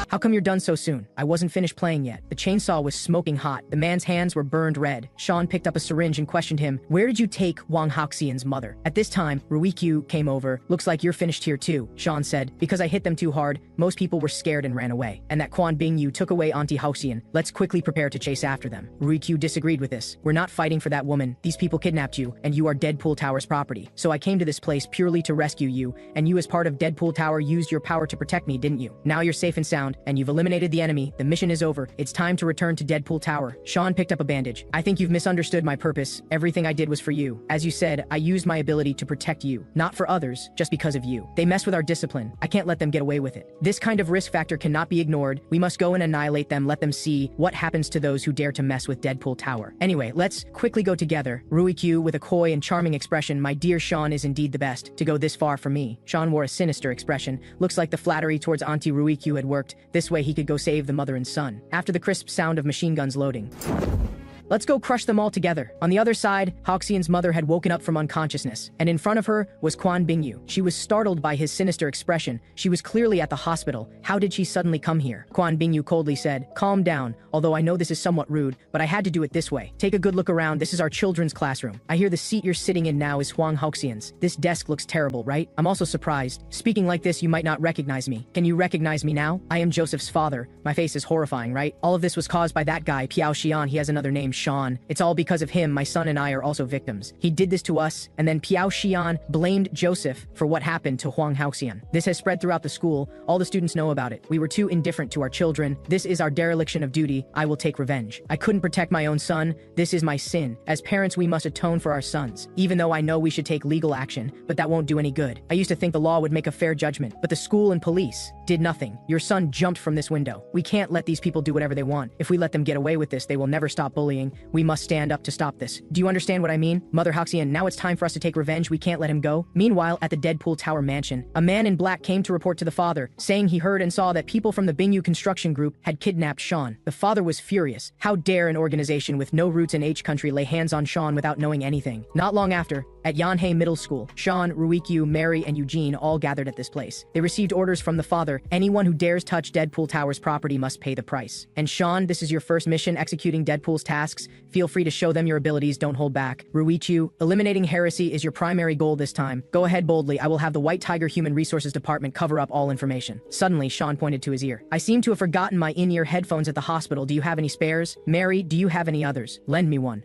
How come you're done so soon? I wasn't finished playing yet. The chainsaw was smoking hot. The man's hands were burned red. Sean picked up a syringe and questioned him. Where did you take Hwang Haoxian's mother? At this time, Ruikyu came over. Looks like you're finished here too, Sean said. Because I hit them too hard, most people were scared and ran away. And that Quan Bingyu took away Auntie Haoxian. Let's quickly prepare to chase after them. Ruikyu disagreed with this. We're not fighting for that woman. These people kidnapped you, and you are Deadpool Tower's property. So I came to this place purely to rescue you, and you as part of Deadpool Tower used your power to protect me, didn't you? Now you're safe and sound, and you've eliminated the enemy. The mission is over. It's time to return to Deadpool Tower. Sean picked up a bandage. I think you've misunderstood my purpose. Everything I did was for you. As you said, I used my ability to protect you, not for others, just because of you. They mess with our discipline. I can't let them get away with it. This kind of risk factor cannot be ignored. We must go and annihilate them. Let them see what happens to those who dare to mess with Deadpool Tower. Anyway, let's quickly go together. Ruikyu with a coy and charming expression. My dear Sean is indeed the best to go this far for me. Sean wore a sinister expression. Looks like the flattery towards Auntie Ruikyu had worked. This way he could go save the mother and son. After the crisp sound of machine guns loading. Let's go crush them all together. On the other side, Haoxian's mother had woken up from unconsciousness, and in front of her was Quan Bingyu. She was startled by his sinister expression. She was clearly at the hospital. How did she suddenly come here? Quan Bingyu coldly said, "Calm down, although I know this is somewhat rude, but I had to do it this way. Take a good look around. This is our children's classroom. I hear the seat you're sitting in now is Hwang Haoxian's. This desk looks terrible, right? I'm also surprised. Speaking like this, you might not recognize me. Can you recognize me now? I am Joseph's father. My face is horrifying, right? All of this was caused by that guy, Piao Xian. He has another name, Sean. It's all because of him. My son and I are also victims. He did this to us, and then Piao Xian blamed Joseph for what happened to Hwang Haoxian. This has spread throughout the school. All the students know about it. We were too indifferent to our children. This is our dereliction of duty. I will take revenge. I couldn't protect my own son. This is my sin. As parents, we must atone for our sons. Even though I know we should take legal action, but that won't do any good. I used to think the law would make a fair judgment, but the school and police did nothing. Your son jumped from this window. We can't let these people do whatever they want. If we let them get away with this, they will never stop bullying. We must stand up to stop this. Do you understand what I mean? Mother Haoxian, now it's time for us to take revenge. We can't let him go. Meanwhile, at the Deadpool Tower mansion, a man in black came to report to the father, saying he heard and saw that people from the Bingyu construction group had kidnapped Sean. The father was furious. How dare an organization with no roots in H country lay hands on Sean without knowing anything? Not long after, at Yanhei Middle School, Sean, Ruikyu, Mary, and Eugene all gathered at this place. They received orders from the father. Anyone who dares touch Deadpool Tower's property must pay the price. And Sean, this is your first mission executing Deadpool's tasks. Feel free to show them your abilities. Don't hold back. Ruikyu, eliminating heresy is your primary goal this time. Go ahead boldly. I will have the White Tiger Human Resources Department cover up all information. Suddenly, Sean pointed to his ear. I seem to have forgotten my in-ear headphones at the hospital. Do you have any spares? Mary, do you have any others? Lend me one.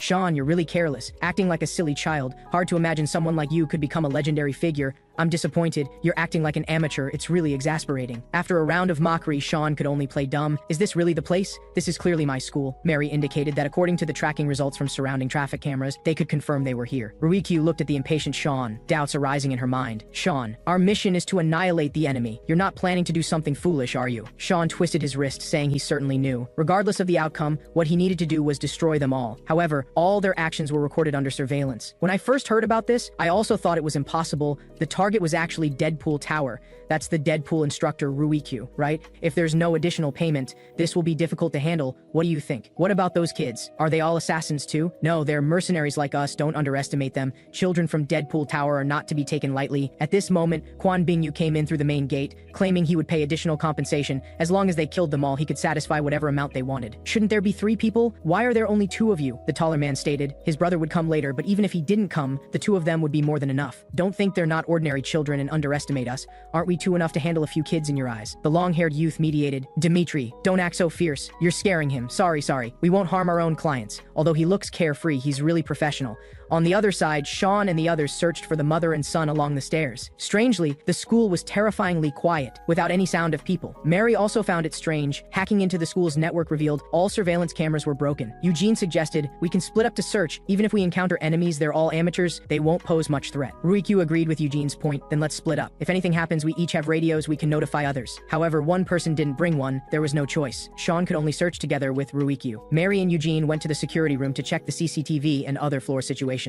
Sean, you're really careless, acting like a silly child. Hard to imagine someone like you could become a legendary figure. I'm disappointed. You're acting like an amateur. It's really exasperating. After a round of mockery, Sean could only play dumb. Is this really the place? This is clearly my school. Mary indicated that according to the tracking results from surrounding traffic cameras, they could confirm they were here. Ruikyu looked at the impatient Sean, doubts arising in her mind. Sean, our mission is to annihilate the enemy. You're not planning to do something foolish, are you? Sean twisted his wrist, saying he certainly knew. Regardless of the outcome, what he needed to do was destroy them all. However, all their actions were recorded under surveillance. When I first heard about this, I also thought it was impossible. The target target was actually Deadpool Tower. That's the Deadpool instructor Ruikyu, right? If there's no additional payment, this will be difficult to handle. What do you think? What about those kids? Are they all assassins too? No, they're mercenaries like us, don't underestimate them. Children from Deadpool Tower are not to be taken lightly. At this moment, Quan Bingyu came in through the main gate, claiming he would pay additional compensation. As long as they killed them all, he could satisfy whatever amount they wanted. Shouldn't there be 3 people? Why are there only 2 of you? The taller man stated. His brother would come later, but even if he didn't come, the 2 of them would be more than enough. Don't think they're not ordinary children and underestimate us. Aren't we 2 enough to handle a few kids in your eyes? The long-haired youth mediated. Dimitri, don't act so fierce. You're scaring him. Sorry. We won't harm our own clients. Although he looks carefree, he's really professional. On the other side, Sean and the others searched for the mother and son along the stairs. Strangely, the school was terrifyingly quiet, without any sound of people. Mary also found it strange. Hacking into the school's network revealed all surveillance cameras were broken. Eugene suggested, we can split up to search. Even if we encounter enemies, they're all amateurs. They won't pose much threat. Ruikyu agreed with Eugene's point. Then let's split up. If anything happens, we each have radios we can notify others. However, one person didn't bring one. There was no choice. Sean could only search together with Ruikyu. Mary and Eugene went to the security room to check the CCTV and other floor situations.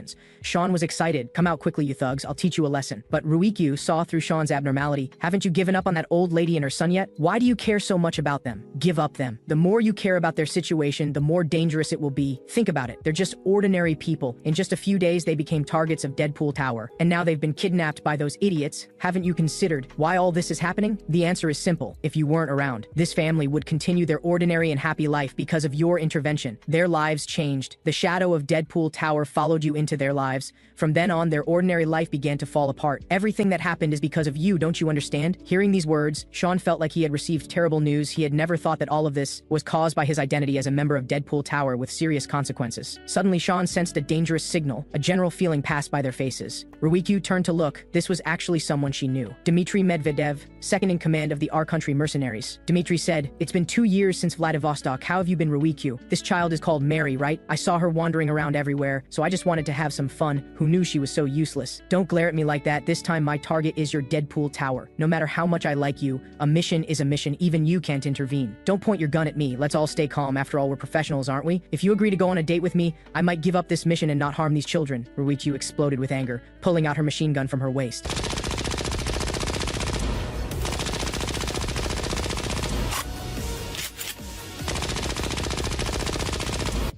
Sean was excited. Come out quickly, you thugs. I'll teach you a lesson. But Ruikyu saw through Sean's abnormality. Haven't you given up on that old lady and her son yet? Why do you care so much about them? Give up them. The more you care about their situation, the more dangerous it will be. Think about it. They're just ordinary people. In just a few days, they became targets of Deadpool Tower. And now they've been kidnapped by those idiots. Haven't you considered why all this is happening? The answer is simple. If you weren't around, this family would continue their ordinary and happy life because of your intervention. Their lives changed. The shadow of Deadpool Tower followed you into their lives. From then on, their ordinary life began to fall apart. Everything that happened is because of you, don't you understand? Hearing these words, Sean felt like he had received terrible news. He had never thought that all of this was caused by his identity as a member of Deadpool Tower with serious consequences. Suddenly, Sean sensed a dangerous signal. A general feeling passed by their faces. Ruikyu turned to look. This was actually someone she knew. Dmitry Medvedev, second in command of the Our Country mercenaries. Dmitry said, it's been 2 years since Vladivostok. How have you been, Ruikyu? This child is called Mary, right? I saw her wandering around everywhere, so I just wanted to have some fun. Who knew she was so useless? Don't glare at me like that. This time my target is your Deadpool Tower. No matter how much I like you, a mission is a mission. Even you can't intervene. Don't point your gun at me. Let's all stay calm. After all, we're professionals, aren't we? If you agree to go on a date with me, I might give up this mission and not harm these children. Ruikyu exploded with anger, pulling out her machine gun from her waist.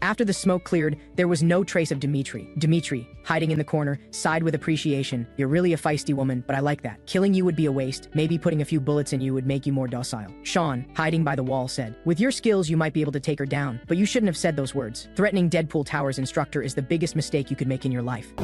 After the smoke cleared, there was no trace of Dmitry. Dmitry, hiding in the corner, sighed with appreciation. You're really a feisty woman, but I like that. Killing you would be a waste. Maybe putting a few bullets in you would make you more docile. Sean, hiding by the wall, said, with your skills, you might be able to take her down, but you shouldn't have said those words. Threatening Deadpool Tower's instructor is the biggest mistake you could make in your life.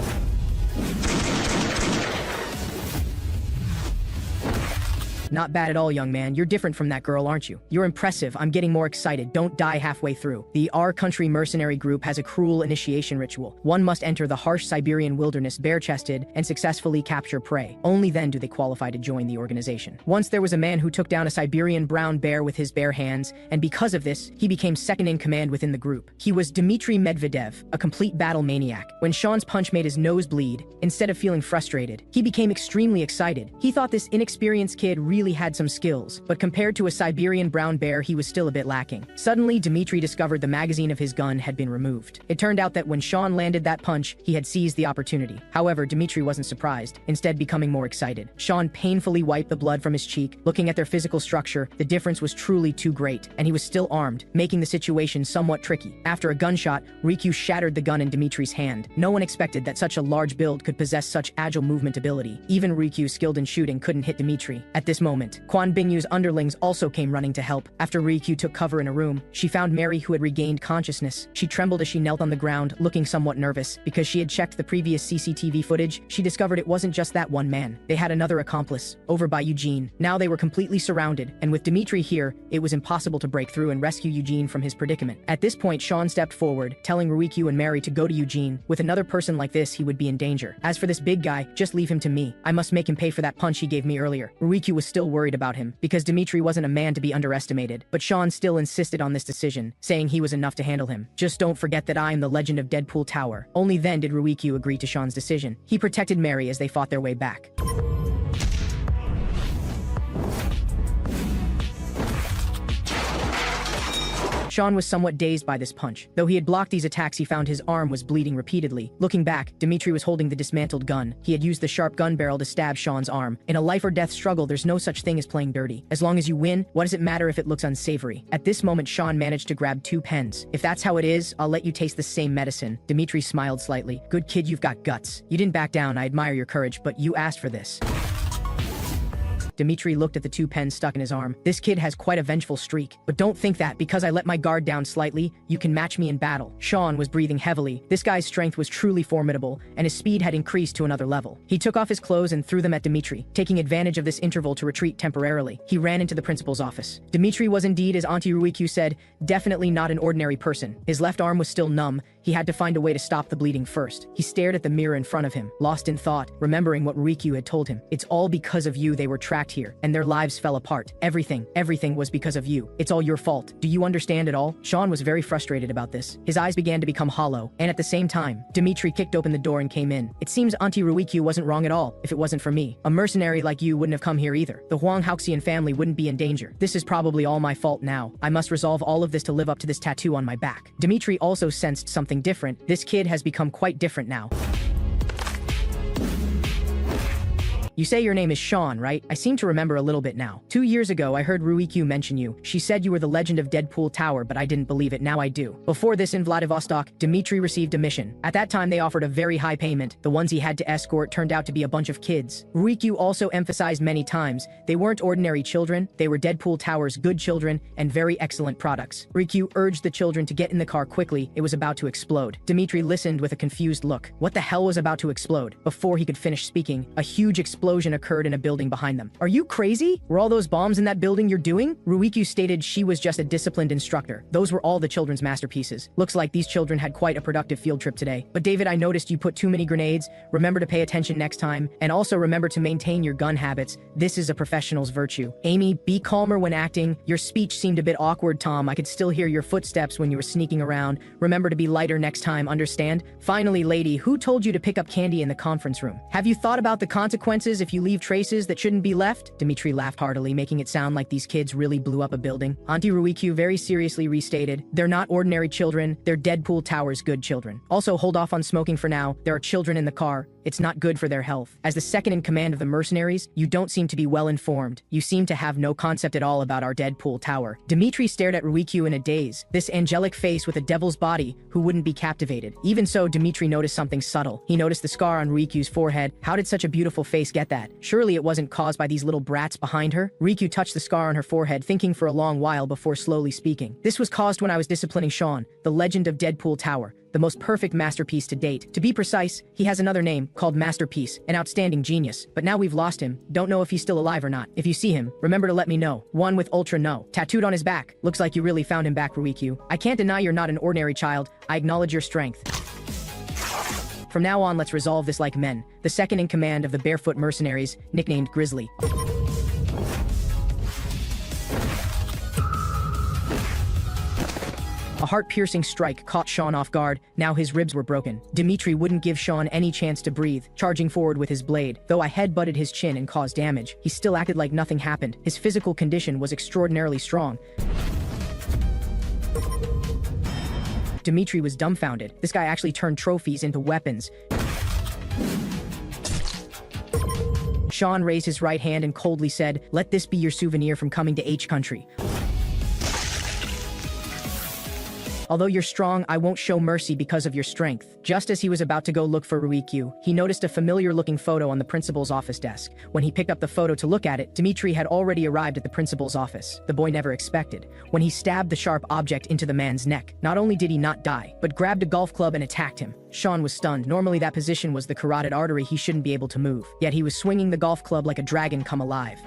Not bad at all, young man. You're different from that girl, aren't you? You're impressive. I'm getting more excited. Don't die halfway through. The Our Country mercenary group has a cruel initiation ritual. One must enter the harsh Siberian wilderness bare-chested and successfully capture prey. Only then do they qualify to join the organization. Once there was a man who took down a Siberian brown bear with his bare hands, and because of this, he became second in command within the group. He was Dmitry Medvedev, a complete battle maniac. When Sean's punch made his nose bleed, instead of feeling frustrated, he became extremely excited. He thought this inexperienced kid really had some skills, but compared to a Siberian brown bear, he was still a bit lacking. Suddenly, Dmitry discovered the magazine of his gun had been removed. It turned out that when Sean landed that punch, he had seized the opportunity. However, Dmitry wasn't surprised, instead becoming more excited. Sean painfully wiped the blood from his cheek. Looking at their physical structure, the difference was truly too great, and he was still armed, making the situation somewhat tricky. After a gunshot, Riku shattered the gun in Dmitry's hand. No one expected that such a large build could possess such agile movement ability. Even Riku, skilled in shooting, couldn't hit Dmitry. At this moment, Quan Bingyu's underlings also came running to help. After Riku took cover in a room, she found Mary, who had regained consciousness. She trembled as she knelt on the ground, looking somewhat nervous. Because she had checked the previous CCTV footage, she discovered it wasn't just that one man. They had another accomplice, over by Eugene. Now they were completely surrounded, and with Dmitry here, it was impossible to break through and rescue Eugene from his predicament. At this point, Sean stepped forward, telling Riku and Mary to go to Eugene. With another person like this, he would be in danger. As for this big guy, just leave him to me. I must make him pay for that punch he gave me earlier. Riku was still worried about him, because Dmitry wasn't a man to be underestimated, but Sean still insisted on this decision, saying he was enough to handle him. Just don't forget that I am the legend of Deadpool Tower. Only then did Ruikyu agree to Sean's decision. He protected Mary as they fought their way back. Sean was somewhat dazed by this punch. Though he had blocked these attacks, he found his arm was bleeding repeatedly. Looking back, Dimitri was holding the dismantled gun. He had used the sharp gun barrel to stab Sean's arm. In a life or death struggle, there's no such thing as playing dirty. As long as you win, what does it matter if it looks unsavory? At this moment, Sean managed to grab 2 pens. If that's how it is, I'll let you taste the same medicine. Dimitri smiled slightly. Good kid, you've got guts. You didn't back down, I admire your courage, but you asked for this. Dimitri looked at the 2 pens stuck in his arm. This kid has quite a vengeful streak. But don't think that because I let my guard down slightly, you can match me in battle. Sean was breathing heavily. This guy's strength was truly formidable, and his speed had increased to another level. He took off his clothes and threw them at Dimitri, taking advantage of this interval to retreat temporarily. He ran into the principal's office. Dimitri was indeed, as Auntie Ruikyu said, definitely not an ordinary person. His left arm was still numb. He had to find a way to stop the bleeding first. He stared at the mirror in front of him, lost in thought, remembering what Ruikyu had told him. It's all because of you they were tracked here, and their lives fell apart. Everything was because of you. It's all your fault. Do you understand it all? Sean was very frustrated about this. His eyes began to become hollow, and at the same time, Dimitri kicked open the door and came in. It seems Auntie Ruikyu wasn't wrong at all, if it wasn't for me. A mercenary like you wouldn't have come here either. The Huang Haoxian family wouldn't be in danger. This is probably all my fault now. I must resolve all of this to live up to this tattoo on my back. Dimitri also sensed something different. This kid has become quite different now. You say your name is Sean, right? I seem to remember a little bit now. 2 years ago, I heard Ruikyu mention you. She said you were the legend of Deadpool Tower, but I didn't believe it. Now I do. Before this in Vladivostok, Dimitri received a mission. At that time, they offered a very high payment. The ones he had to escort turned out to be a bunch of kids. Ruikyu also emphasized many times, they weren't ordinary children. They were Deadpool Tower's good children and very excellent products. Ruikyu urged the children to get in the car quickly. It was about to explode. Dimitri listened with a confused look. What the hell was about to explode? Before he could finish speaking, a huge explosion occurred in a building behind them. Are you crazy? Were all those bombs in that building you're doing? Ruikyu stated she was just a disciplined instructor. Those were all the children's masterpieces. Looks like these children had quite a productive field trip today. But David, I noticed you put too many grenades. Remember to pay attention next time. And also remember to maintain your gun habits. This is a professional's virtue. Amy, be calmer when acting. Your speech seemed a bit awkward, Tom. I could still hear your footsteps when you were sneaking around. Remember to be lighter next time, understand? Finally, lady, who told you to pick up candy in the conference room? Have you thought about the consequences if you leave traces that shouldn't be left? Dimitri laughed heartily, making it sound like these kids really blew up a building. Auntie Ruikyu very seriously restated, they're not ordinary children, they're Deadpool Tower's good children. Also, hold off on smoking for now. There are children in the car. It's not good for their health. As the second in command of the mercenaries, you don't seem to be well informed. You seem to have no concept at all about our Deadpool Tower. Dimitri stared at Ruikyu in a daze. This angelic face with a devil's body, who wouldn't be captivated? Even so, Dimitri noticed something subtle. He noticed the scar on Rikyu's forehead. How did such a beautiful face get that? Surely it wasn't caused by these little brats behind her? Rikyu touched the scar on her forehead, thinking for a long while before slowly speaking. This was caused when I was disciplining Sean, the legend of Deadpool Tower. The most perfect masterpiece to date. To be precise, he has another name, called Masterpiece, an outstanding genius. But now we've lost him. Don't know if he's still alive or not. If you see him, remember to let me know. One with Ultra No. Tattooed on his back. Looks like you really found him back, Ruikyu. I can't deny you're not an ordinary child. I acknowledge your strength. From now on, let's resolve this like men. The second in command of the Barefoot Mercenaries, nicknamed Grizzly. A heart-piercing strike caught Sean off guard. Now his ribs were broken. Dimitri wouldn't give Sean any chance to breathe, charging forward with his blade. Though I head-butted his chin and caused damage, he still acted like nothing happened. His physical condition was extraordinarily strong. Dimitri was dumbfounded. This guy actually turned trophies into weapons. Sean raised his right hand and coldly said, "Let this be your souvenir from coming to H country. Although you're strong, I won't show mercy because of your strength." Just as he was about to go look for Ruikyu, he noticed a familiar-looking photo on the principal's office desk. When he picked up the photo to look at it, Dimitri had already arrived at the principal's office. The boy never expected. When he stabbed the sharp object into the man's neck, not only did he not die, but grabbed a golf club and attacked him. Sean was stunned. Normally that position was the carotid artery. He shouldn't be able to move. Yet he was swinging the golf club like a dragon come alive.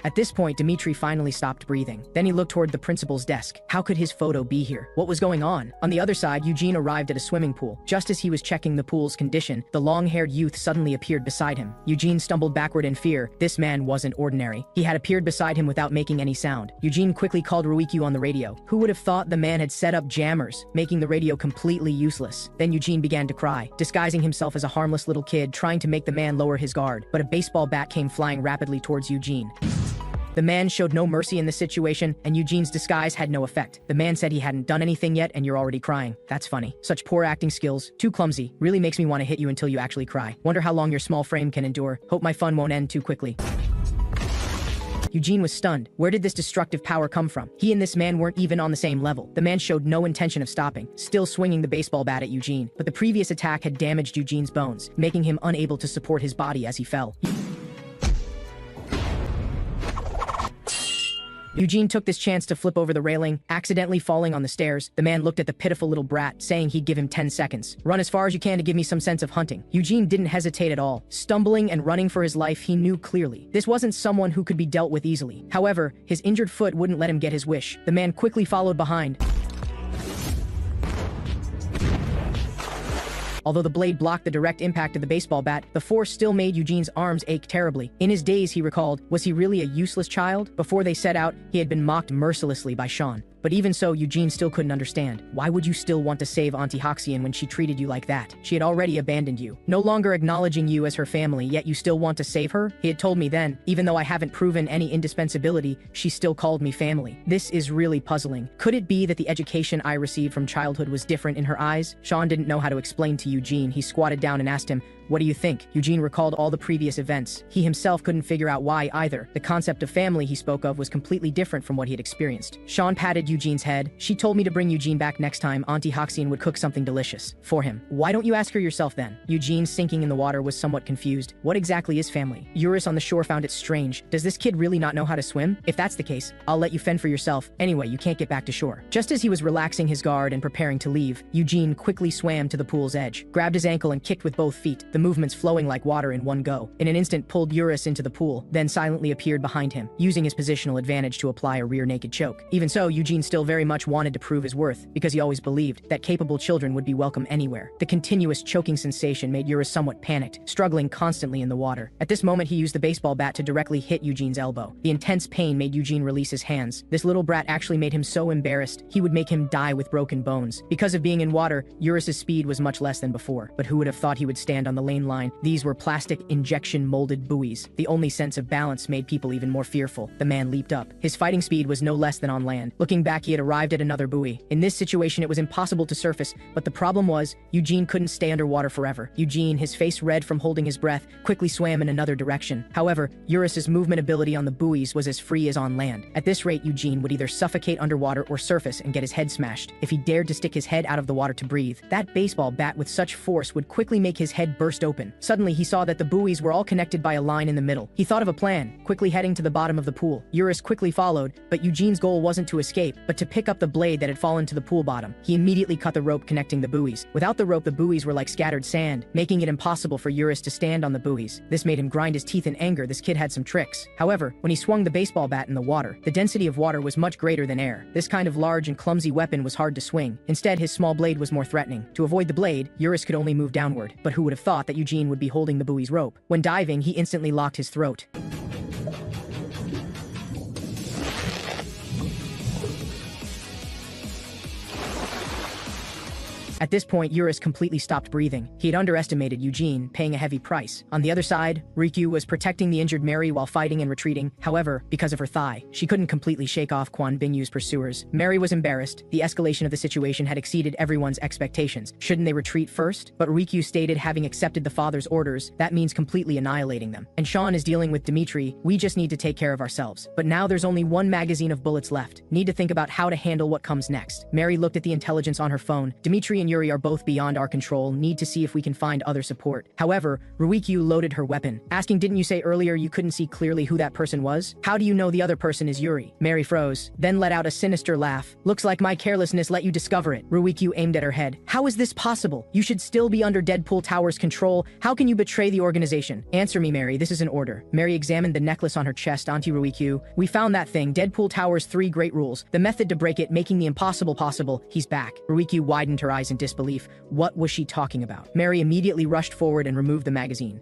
At this point, Dimitri finally stopped breathing. Then he looked toward the principal's desk. How could his photo be here? What was going on? On the other side, Eugene arrived at a swimming pool. Just as he was checking the pool's condition, the long-haired youth suddenly appeared beside him. Eugene stumbled backward in fear. This man wasn't ordinary. He had appeared beside him without making any sound. Eugene quickly called Ruikyu on the radio. Who would have thought the man had set up jammers, making the radio completely useless? Then Eugene began to cry, disguising himself as a harmless little kid, trying to make the man lower his guard. But a baseball bat came flying rapidly towards Eugene. The man showed no mercy in this situation, and Eugene's disguise had no effect. The man said he hadn't done anything yet, and you're already crying. That's funny. Such poor acting skills. Too clumsy. Really makes me want to hit you until you actually cry. Wonder how long your small frame can endure. Hope my fun won't end too quickly. Eugene was stunned. Where did this destructive power come from? He and this man weren't even on the same level. The man showed no intention of stopping, still swinging the baseball bat at Eugene. But the previous attack had damaged Eugene's bones, making him unable to support his body as he fell. Eugene took this chance to flip over the railing, accidentally falling on the stairs. The man looked at the pitiful little brat, saying he'd give him 10 seconds. Run as far as you can to give me some sense of hunting. Eugene didn't hesitate at all. Stumbling and running for his life, he knew clearly this wasn't someone who could be dealt with easily. However, his injured foot wouldn't let him get his wish. The man quickly followed behind. Although the blade blocked the direct impact of the baseball bat, the force still made Eugene's arms ache terribly. In his daze, he recalled, was he really a useless child? Before they set out, he had been mocked mercilessly by Sean. But even so, Eugene still couldn't understand. Why would you still want to save Auntie Hoxian when she treated you like that? She had already abandoned you, no longer acknowledging you as her family, yet you still want to save her? He had told me then, even though I haven't proven any indispensability, she still called me family. This is really puzzling. Could it be that the education I received from childhood was different in her eyes? Sean didn't know how to explain to Eugene. He squatted down and asked him, what do you think? Eugene recalled all the previous events. He himself couldn't figure out why either. The concept of family he spoke of was completely different from what he had experienced. Sean patted Eugene's head. She told me to bring Eugene back next time Auntie Hoxian would cook something delicious for him. Why don't you ask her yourself then? Eugene, sinking in the water, was somewhat confused. What exactly is family? Eurus on the shore found it strange. Does this kid really not know how to swim? If that's the case, I'll let you fend for yourself. Anyway, you can't get back to shore. Just as he was relaxing his guard and preparing to leave, Eugene quickly swam to the pool's edge, grabbed his ankle and kicked with both feet, the movements flowing like water in one go. In an instant, pulled Eurus into the pool, then silently appeared behind him, using his positional advantage to apply a rear naked choke. Even so, Eugene still very much wanted to prove his worth, because he always believed that capable children would be welcome anywhere. The continuous choking sensation made Eurus somewhat panicked, struggling constantly in the water. At this moment, he used the baseball bat to directly hit Eugene's elbow. The intense pain made Eugene release his hands. This little brat actually made him so embarrassed, he would make him die with broken bones. Because of being in water, Eurus's speed was much less than before, but who would have thought he would stand on the lane line? These were plastic injection-molded buoys. The only sense of balance made people even more fearful. The man leaped up. His fighting speed was no less than on land. Looking back, he had arrived at another buoy. In this situation, it was impossible to surface, but the problem was, Eugene couldn't stay underwater forever. Eugene, his face red from holding his breath, quickly swam in another direction. However, Eurus's movement ability on the buoys was as free as on land. At this rate, Eugene would either suffocate underwater or surface and get his head smashed. If he dared to stick his head out of the water to breathe, that baseball bat with such force would quickly make his head burst open. Suddenly, he saw that the buoys were all connected by a line in the middle. He thought of a plan, quickly heading to the bottom of the pool. Eurus quickly followed, but Eugene's goal wasn't to escape, but to pick up the blade that had fallen to the pool bottom. He immediately cut the rope connecting the buoys. Without the rope, the buoys were like scattered sand, making it impossible for Eurus to stand on the buoys. This made him grind his teeth in anger. This kid had some tricks. However, when he swung the baseball bat in the water, the density of water was much greater than air. This kind of large and clumsy weapon was hard to swing. Instead, his small blade was more threatening. To avoid the blade, Eurus could only move downward. But who would have thought that Eugene would be holding the buoy's rope? When diving, he instantly locked his throat. At this point, Eurus completely stopped breathing. He had underestimated Eugene, paying a heavy price. On the other side, Rikyu was protecting the injured Mary while fighting and retreating. However, because of her thigh, she couldn't completely shake off Quan Bingyu's pursuers. Mary was embarrassed. The escalation of the situation had exceeded everyone's expectations. Shouldn't they retreat first? But Rikyu stated, having accepted the father's orders, that means completely annihilating them. And Sean is dealing with Dimitri. We just need to take care of ourselves. But now there's only one magazine of bullets left. Need to think about how to handle what comes next. Mary looked at the intelligence on her phone. Dimitri and Yuri are both beyond our control. Need to see if we can find other support. However, Ruikyu loaded her weapon, asking, didn't you say earlier you couldn't see clearly who that person was? How do you know the other person is Yuri? Mary froze, then let out a sinister laugh. Looks like my carelessness let you discover it. Ruikyu aimed at her head. How is this possible? You should still be under Deadpool Tower's control. How can you betray the organization? Answer me, Mary. This is an order. Mary examined the necklace on her chest. Auntie Ruikyu, we found that thing. Deadpool Tower's 3 great rules. The method to break it, making the impossible possible. He's back. Ruikyu widened her eyes in disbelief. What was she talking about? Mary immediately rushed forward and removed the magazine.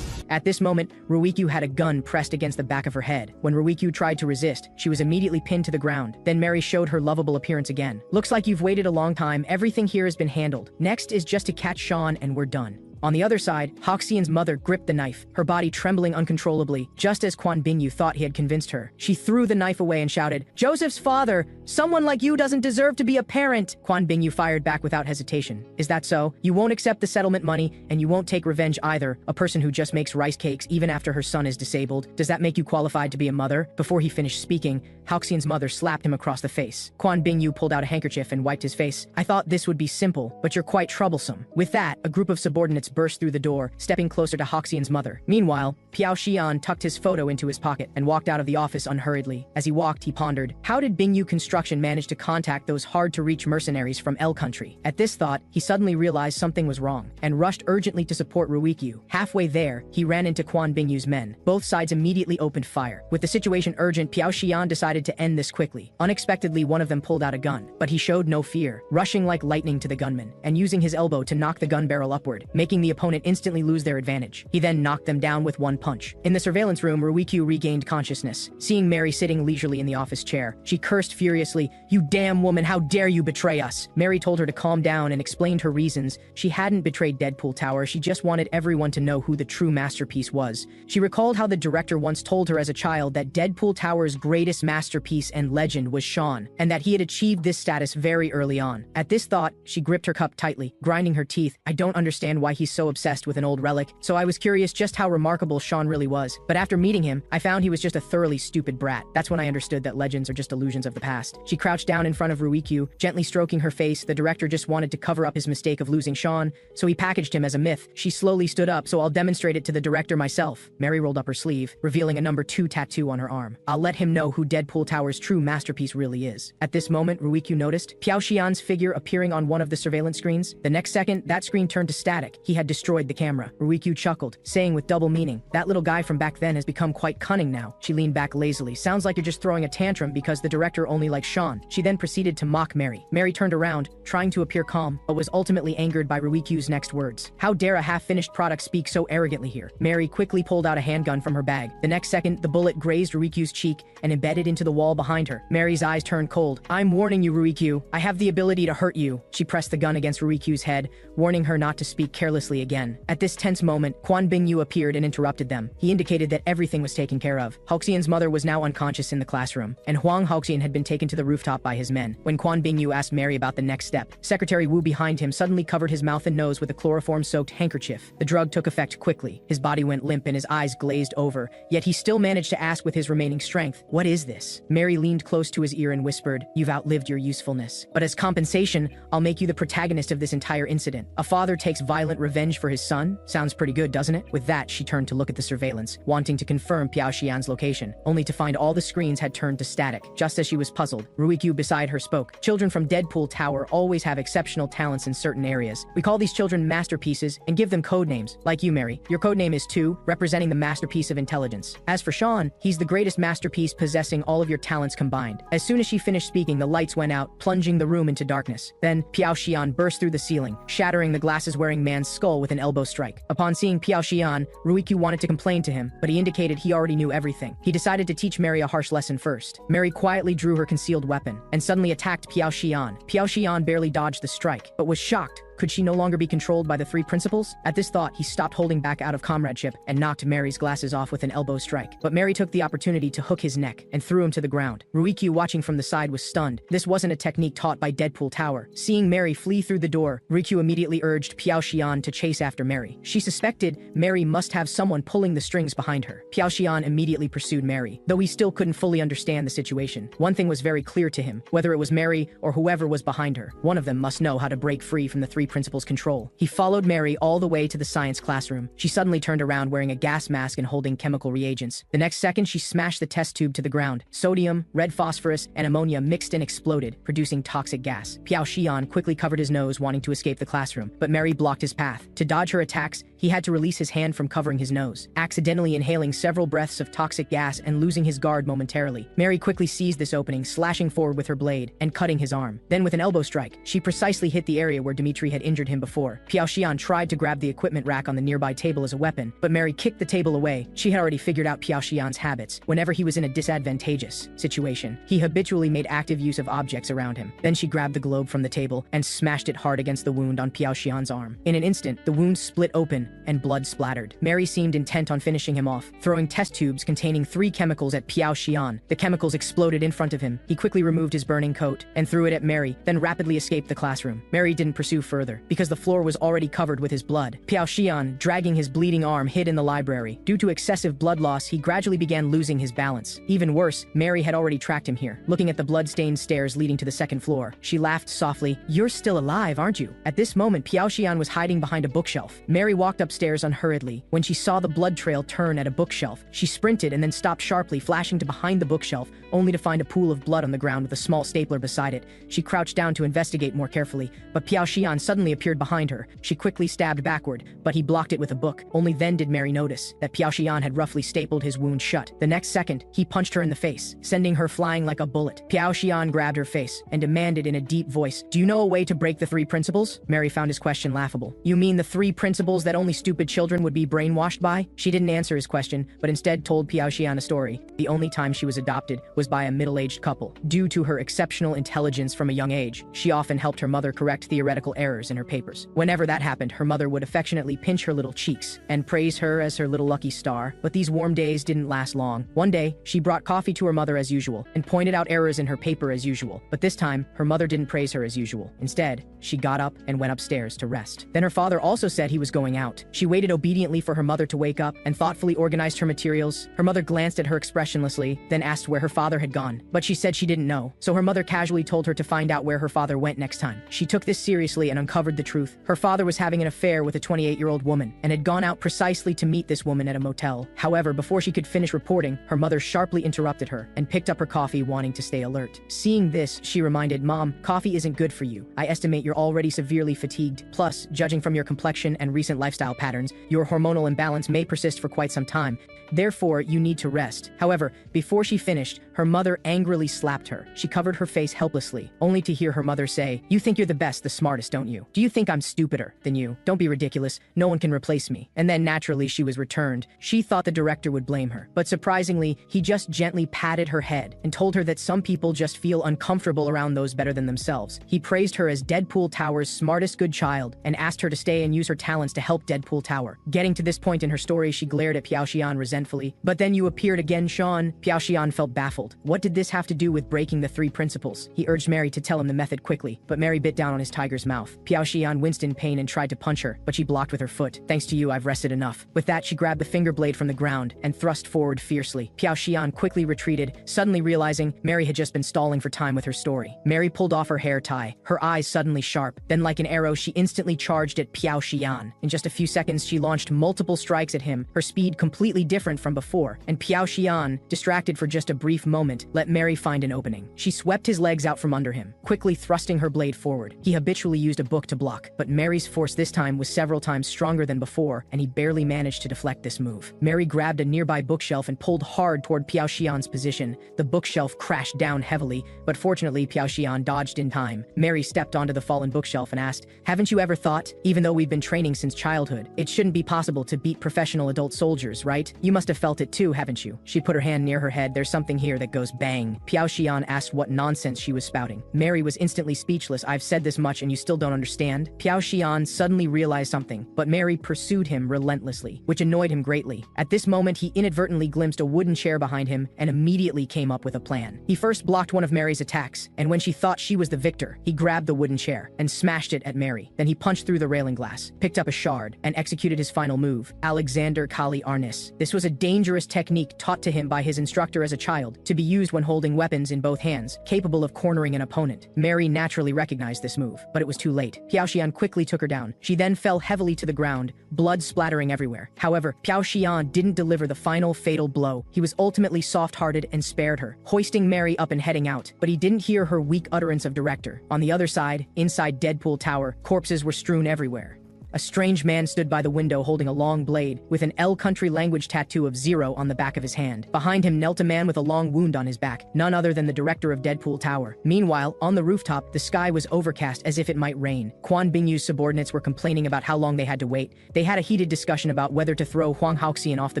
At this moment, Ruikyu had a gun pressed against the back of her head. When Ruikyu tried to resist, she was immediately pinned to the ground. Then Mary showed her lovable appearance again. Looks like you've waited a long time. Everything here has been handled. Next is just to catch Sean and we're done. On the other side, Hoxian's mother gripped the knife, her body trembling uncontrollably, just as Quan Bingyu thought he had convinced her. She threw the knife away and shouted, "Joseph's father! Someone like you doesn't deserve to be a parent!" Quan Bingyu fired back without hesitation. "Is that so? You won't accept the settlement money, and you won't take revenge either, a person who just makes rice cakes even after her son is disabled. Does that make you qualified to be a mother?" Before he finished speaking, Hoxian's mother slapped him across the face. Quan Bingyu pulled out a handkerchief and wiped his face. "I thought this would be simple, but you're quite troublesome." With that, a group of subordinates burst through the door, stepping closer to Hoxian's mother. Meanwhile, Piao Xian tucked his photo into his pocket and walked out of the office unhurriedly. As he walked, he pondered, how did Bingyu Construction manage to contact those hard-to-reach mercenaries from L country? At this thought, he suddenly realized something was wrong, and rushed urgently to support Ruikyu. Halfway there, he ran into Quan Bingyu's men. Both sides immediately opened fire. With the situation urgent, Piao Xian decided to end this quickly. Unexpectedly, one of them pulled out a gun, but he showed no fear, rushing like lightning to the gunman, and using his elbow to knock the gun barrel upward, making the opponent instantly lose their advantage. He then knocked them down with one punch. In the surveillance room, Ruikyu regained consciousness. Seeing Mary sitting leisurely in the office chair, she cursed furiously, "You damn woman, how dare you betray us!" Mary told her to calm down and explained her reasons. She hadn't betrayed Deadpool Tower, she just wanted everyone to know who the true masterpiece was. She recalled how the director once told her as a child that Deadpool Tower's greatest masterpiece and legend was Sean, and that he had achieved this status very early on. At this thought, she gripped her cup tightly, grinding her teeth. "I don't understand why he's so obsessed with an old relic, so I was curious just how remarkable Sean really was. But after meeting him, I found he was just a thoroughly stupid brat. That's when I understood that legends are just illusions of the past." She crouched down in front of Ruikyu, gently stroking her face. The director just wanted to cover up his mistake of losing Sean, so he packaged him as a myth. She slowly stood up, "So I'll demonstrate it to the director myself." Mary rolled up her sleeve, revealing a number 2 tattoo on her arm. "I'll let him know who Deadpool Tower's true masterpiece really is." At this moment, Ruikyu noticed Piao Xian's figure appearing on one of the surveillance screens. The next second, that screen turned to static. He had destroyed the camera. Ruikyu chuckled, saying with double meaning, "That little guy from back then has become quite cunning now." She leaned back lazily. "Sounds like you're just throwing a tantrum because the director only likes Sean." She then proceeded to mock Mary. Mary turned around, trying to appear calm, but was ultimately angered by Ruikyu's next words. "How dare a half-finished product speak so arrogantly here?" Mary quickly pulled out a handgun from her bag. The next second, the bullet grazed Ruikyu's cheek and embedded into the wall behind her. Mary's eyes turned cold. "I'm warning you, Ruikyu. I have the ability to hurt you." She pressed the gun against Ruikyu's head, warning her not to speak carelessly again. At this tense moment, Quan Bingyu appeared and interrupted them. He indicated that everything was taken care of. Hoxian's mother was now unconscious in the classroom, and Huang Hoxian had been taken to the rooftop by his men. When Quan Bingyu asked Mary about the next step, Secretary Wu behind him suddenly covered his mouth and nose with a chloroform-soaked handkerchief. The drug took effect quickly. His body went limp and his eyes glazed over, yet he still managed to ask with his remaining strength, "What is this?" Mary leaned close to his ear and whispered, "You've outlived your usefulness. But as compensation, I'll make you the protagonist of this entire incident. A father takes violent revenge for his son? Sounds pretty good, doesn't it?" With that, she turned to look at the surveillance, wanting to confirm Piao Xian's location, only to find all the screens had turned to static. Just as she was puzzled, Ruikyu beside her spoke. "Children from Deadpool Tower always have exceptional talents in certain areas. We call these children masterpieces and give them code names. Like you, Mary. Your code name is 2, representing the masterpiece of intelligence. As for Sean, he's the greatest masterpiece possessing all of your talents combined." As soon as she finished speaking, the lights went out, plunging the room into darkness. Then, Piao Xian burst through the ceiling, shattering the glasses-wearing man's skull with an elbow strike. Upon seeing Piao Xian, Ruikyu wanted to complain to him, but he indicated he already knew everything. He decided to teach Mary a harsh lesson first. Mary quietly drew her concealed weapon, and suddenly attacked Piao Xian. Piao Xian barely dodged the strike, but was shocked. Could she no longer be controlled by the 3 principles? At this thought, he stopped holding back out of comradeship and knocked Mary's glasses off with an elbow strike. But Mary took the opportunity to hook his neck and threw him to the ground. Ruikyu, watching from the side, was stunned. This wasn't a technique taught by Deadpool Tower. Seeing Mary flee through the door, Ruikyu immediately urged Piao Xian to chase after Mary. She suspected Mary must have someone pulling the strings behind her. Piao Xian immediately pursued Mary, though he still couldn't fully understand the situation. One thing was very clear to him: whether it was Mary or whoever was behind her, one of them must know how to break free from the 3 principles' control. He followed Mary all the way to the science classroom. She suddenly turned around wearing a gas mask and holding chemical reagents. The next second, she smashed the test tube to the ground. Sodium, red phosphorus, and ammonia mixed and exploded, producing toxic gas. Piao Xian quickly covered his nose, wanting to escape the classroom, but Mary blocked his path. To dodge her attacks, he had to release his hand from covering his nose, accidentally inhaling several breaths of toxic gas and losing his guard momentarily. Mary quickly seized this opening, slashing forward with her blade and cutting his arm. Then with an elbow strike, she precisely hit the area where Dmitri had injured him before. Piao Xian tried to grab the equipment rack on the nearby table as a weapon, but Mary kicked the table away. She had already figured out Piao Xian's habits. Whenever he was in a disadvantageous situation, he habitually made active use of objects around him. Then she grabbed the globe from the table and smashed it hard against the wound on Piao Xian's arm. In an instant, the wound split open and blood splattered. Mary seemed intent on finishing him off, throwing test tubes containing 3 chemicals at Piao Xian. The chemicals exploded in front of him. He quickly removed his burning coat and threw it at Mary, then rapidly escaped the classroom. Mary didn't pursue further, because the floor was already covered with his blood. Piao Xian, dragging his bleeding arm, hid in the library. Due to excessive blood loss, he gradually began losing his balance. Even worse, Mary had already tracked him here. Looking at the blood-stained stairs leading to the second floor, she laughed softly. "You're still alive, aren't you?" At this moment, Piao Xian was hiding behind a bookshelf. Mary walked upstairs unhurriedly. When she saw the blood trail turn at a bookshelf, she sprinted and then stopped sharply, flashing to behind the bookshelf, only to find a pool of blood on the ground with a small stapler beside it. She crouched down to investigate more carefully, but Piao Xian suddenly appeared behind her. She quickly stabbed backward, but he blocked it with a book. Only then did Mary notice that Piao Xian had roughly stapled his wound shut. The next second, he punched her in the face, sending her flying like a bullet. Piao Xian grabbed her face and demanded in a deep voice, "Do you know a way to break the 3 principles?" Mary found his question laughable. "You mean the 3 principles that only stupid children would be brainwashed by?" She didn't answer his question, but instead told Piao Xian a story. The only time she was adopted was by a middle-aged couple. Due to her exceptional intelligence from a young age, she often helped her mother correct theoretical errors in her papers. Whenever that happened, her mother would affectionately pinch her little cheeks and praise her as her little lucky star. But these warm days didn't last long. One day, she brought coffee to her mother as usual and pointed out errors in her paper as usual. But this time, her mother didn't praise her as usual. Instead, she got up and went upstairs to rest. Then her father also said he was going out. She waited obediently for her mother to wake up and thoughtfully organized her materials. Her mother glanced at her expressionlessly, then asked where her father had gone. But she said she didn't know, so her mother casually told her to find out where her father went next time. She took this seriously and uncovered the truth. Her father was having an affair with a 28-year-old woman and had gone out precisely to meet this woman at a motel. However, before she could finish reporting, her mother sharply interrupted her and picked up her coffee, wanting to stay alert. Seeing this, she reminded, "Mom, coffee isn't good for you. I estimate you're already severely fatigued. Plus, judging from your complexion and recent lifestyle patterns, your hormonal imbalance may persist for quite some time. Therefore, you need to rest." However, before she finished, her mother angrily slapped her. She covered her face helplessly, only to hear her mother say, "You think you're the best, the smartest, don't you? Do you think I'm stupider than you? Don't be ridiculous. No one can replace me." And then naturally she was returned. She thought the director would blame her, but surprisingly, he just gently patted her head and told her that some people just feel uncomfortable around those better than themselves. He praised her as Deadpool Tower's smartest good child and asked her to stay and use her talents to help Deadpool Tower. Getting to this point in her story, she glared at Piao Xian resentfully. "But then you appeared again, Sean." Piao Xian felt baffled. What did this have to do with breaking the 3 principles? He urged Mary to tell him the method quickly, but Mary bit down on his tiger's mouth. Piao Xian winced in pain and tried to punch her, but she blocked with her foot. "Thanks to you, I've rested enough." With that, she grabbed the finger blade from the ground and thrust forward fiercely. Piao Xian quickly retreated, suddenly realizing Mary had just been stalling for time with her story. Mary pulled off her hair tie, her eyes suddenly sharp. Then like an arrow, she instantly charged at Piao Xian. In just a few seconds, she launched multiple strikes at him, her speed completely different from before, and Piao Xian, distracted for just a brief moment, let Mary find an opening. She swept his legs out from under him, quickly thrusting her blade forward. He habitually used a book to block, but Mary's force this time was several times stronger than before, and he barely managed to deflect this move. Mary grabbed a nearby bookshelf and pulled hard toward Piao Xian's position. The bookshelf crashed down heavily, but fortunately Piao Xian dodged in time. Mary stepped onto the fallen bookshelf and asked, "Haven't you ever thought, even though we've been training since childhood, it shouldn't be possible to beat professional adult soldiers, right? You must have felt it too, haven't you?" She put her hand near her head. "There's something here that goes bang." Piao Xian asked what nonsense she was spouting. Mary was instantly speechless. "I've said this much and you still don't understand?" Piao Xian suddenly realized something, but Mary pursued him relentlessly, which annoyed him greatly. At this moment, he inadvertently glimpsed a wooden chair behind him and immediately came up with a plan. He first blocked one of Mary's attacks, and when she thought she was the victor, he grabbed the wooden chair and smashed it at Mary. Then he punched through the railing glass, picked up a shard, and executed his final move, Alexander Kali Arnis. This was a dangerous technique taught to him by his instructor as a child, to be used when holding weapons in both hands, capable of cornering an opponent. Mary naturally recognized this move, but it was too late. Piao Xian quickly took her down. She then fell heavily to the ground, blood splattering everywhere. However, Piao Xian didn't deliver the final fatal blow. He was ultimately soft-hearted and spared her, hoisting Mary up and heading out, but he didn't hear her weak utterance of director. On the other side, inside Deadpool Tower, corpses were strewn everywhere. A strange man stood by the window holding a long blade, with an L country language tattoo of 0 on the back of his hand. Behind him knelt a man with a long wound on his back, none other than the director of Deadpool Tower. Meanwhile, on the rooftop, the sky was overcast as if it might rain. Quan Bingyu's subordinates were complaining about how long they had to wait. They had a heated discussion about whether to throw Huang Haoxian off the